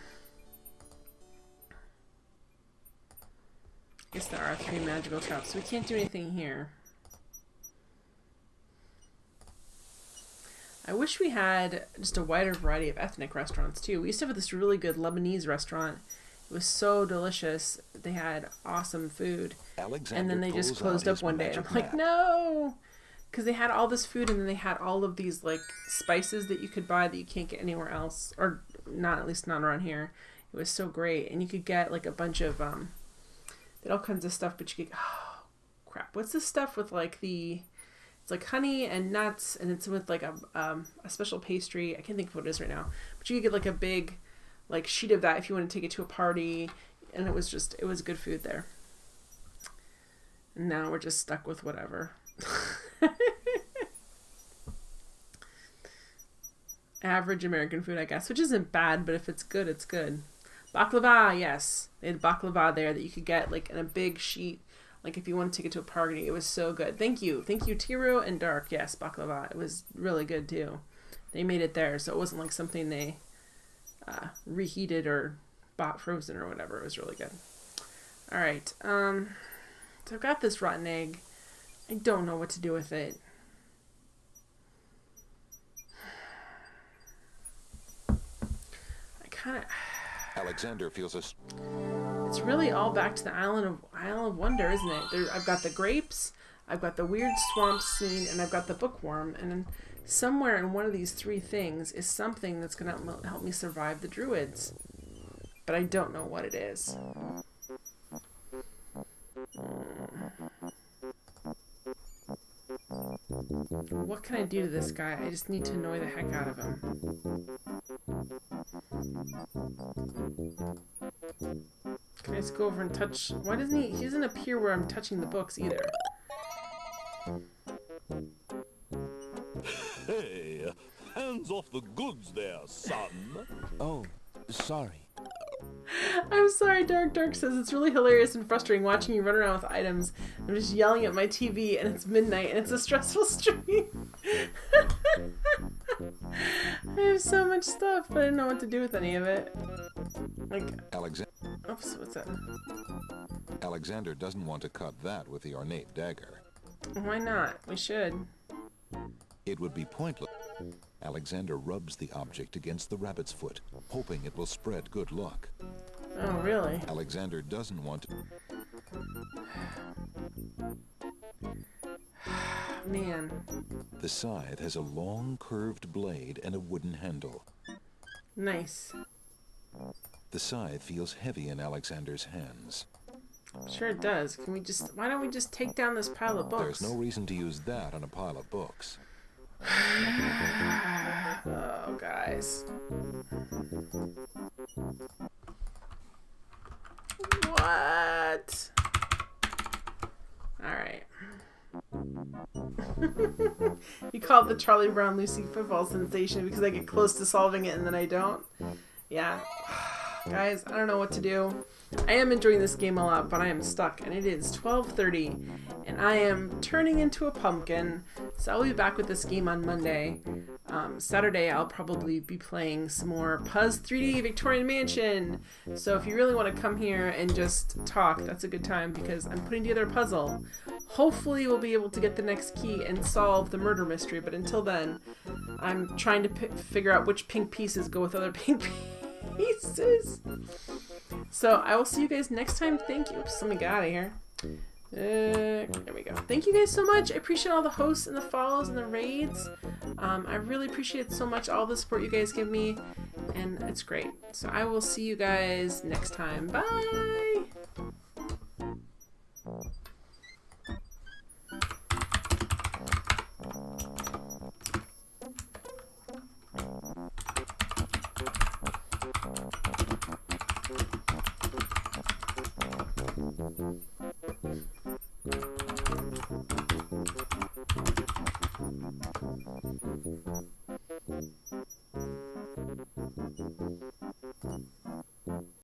I guess there are 3 magical shops, so we can't do anything here. I wish we had just a wider variety of ethnic restaurants too. We used to have this really good Lebanese restaurant. It was so delicious. They had awesome food. And then they just closed up one day. And I'm like, no! Because they had all this food, and then they had all of these like spices that you could buy that you can't get anywhere else. Or not, at least not around here. It was so great. And you could get like a bunch of, they had all kinds of stuff, but you could, oh, crap. What's this stuff with like it's like honey and nuts, and it's with like a special pastry. I can't think of what it is right now. But you could get like a big like sheet of that if you want to take it to a party. And it was good food there. And now we're just stuck with whatever. Average American food, I guess, which isn't bad, but if it's good, it's good. Baklava, yes. They had baklava there that you could get like in a big sheet Like if you want to take it to a party, it was so good. Thank you, Tiru and Dark. Yes, baklava. It was really good too. They made it there, so it wasn't like something they reheated or bought frozen or whatever. It was really good. All right, so I've got this rotten egg. I don't know what to do with it. I kind of. Alexander feels a... It's really all back to the Island of Wonder, isn't it? I've got the grapes, I've got the weird swamp scene, and I've got the bookworm. And somewhere in one of these three things is something that's going to help me survive the druids. But I don't know what it is. What can I do to this guy? I just need to annoy the heck out of him. Can I just go over and touch... Why doesn't he doesn't appear where I'm touching the books either. Hey, hands off the goods there, son. Oh, sorry. I'm sorry, Dark. Dark says it's really hilarious and frustrating watching you run around with items. I'm just yelling at my TV and it's midnight and it's a stressful stream. I have so much stuff, but I don't know what to do with any of it. Like, oops, what's that? Alexander doesn't want to cut that with the ornate dagger. Why not? We should. It would be pointless. Alexander rubs the object against the rabbit's foot, hoping it will spread good luck. Oh, really? Alexander doesn't want to... Man. The scythe has a long, curved blade and a wooden handle. Nice. The scythe feels heavy in Alexander's hands. Sure it does. Why don't we just take down this pile of books? There's no reason to use that on a pile of books. Oh, guys. What? Alright. You call it the Charlie Brown Lucy football sensation because I get close to solving it and then I don't? Yeah. Guys, I don't know what to do. I am enjoying this game a lot, but I am stuck, and it is 12:30, and I am turning into a pumpkin, so I'll be back with this game on Monday. Saturday, I'll probably be playing some more Puzz 3D Victorian Mansion, so if you really want to come here and just talk, that's a good time, because I'm putting together a puzzle. Hopefully, we'll be able to get the next key and solve the murder mystery, but until then, I'm trying to figure out which pink pieces go with other pink pieces. So I will see you guys next time. Thank you. Oops, let me get out of here. There we go. Thank you guys so much. I appreciate all the hosts and the follows and the raids. I really appreciate so much all the support you guys give me, and it's great. So I will see you guys next time. Bye.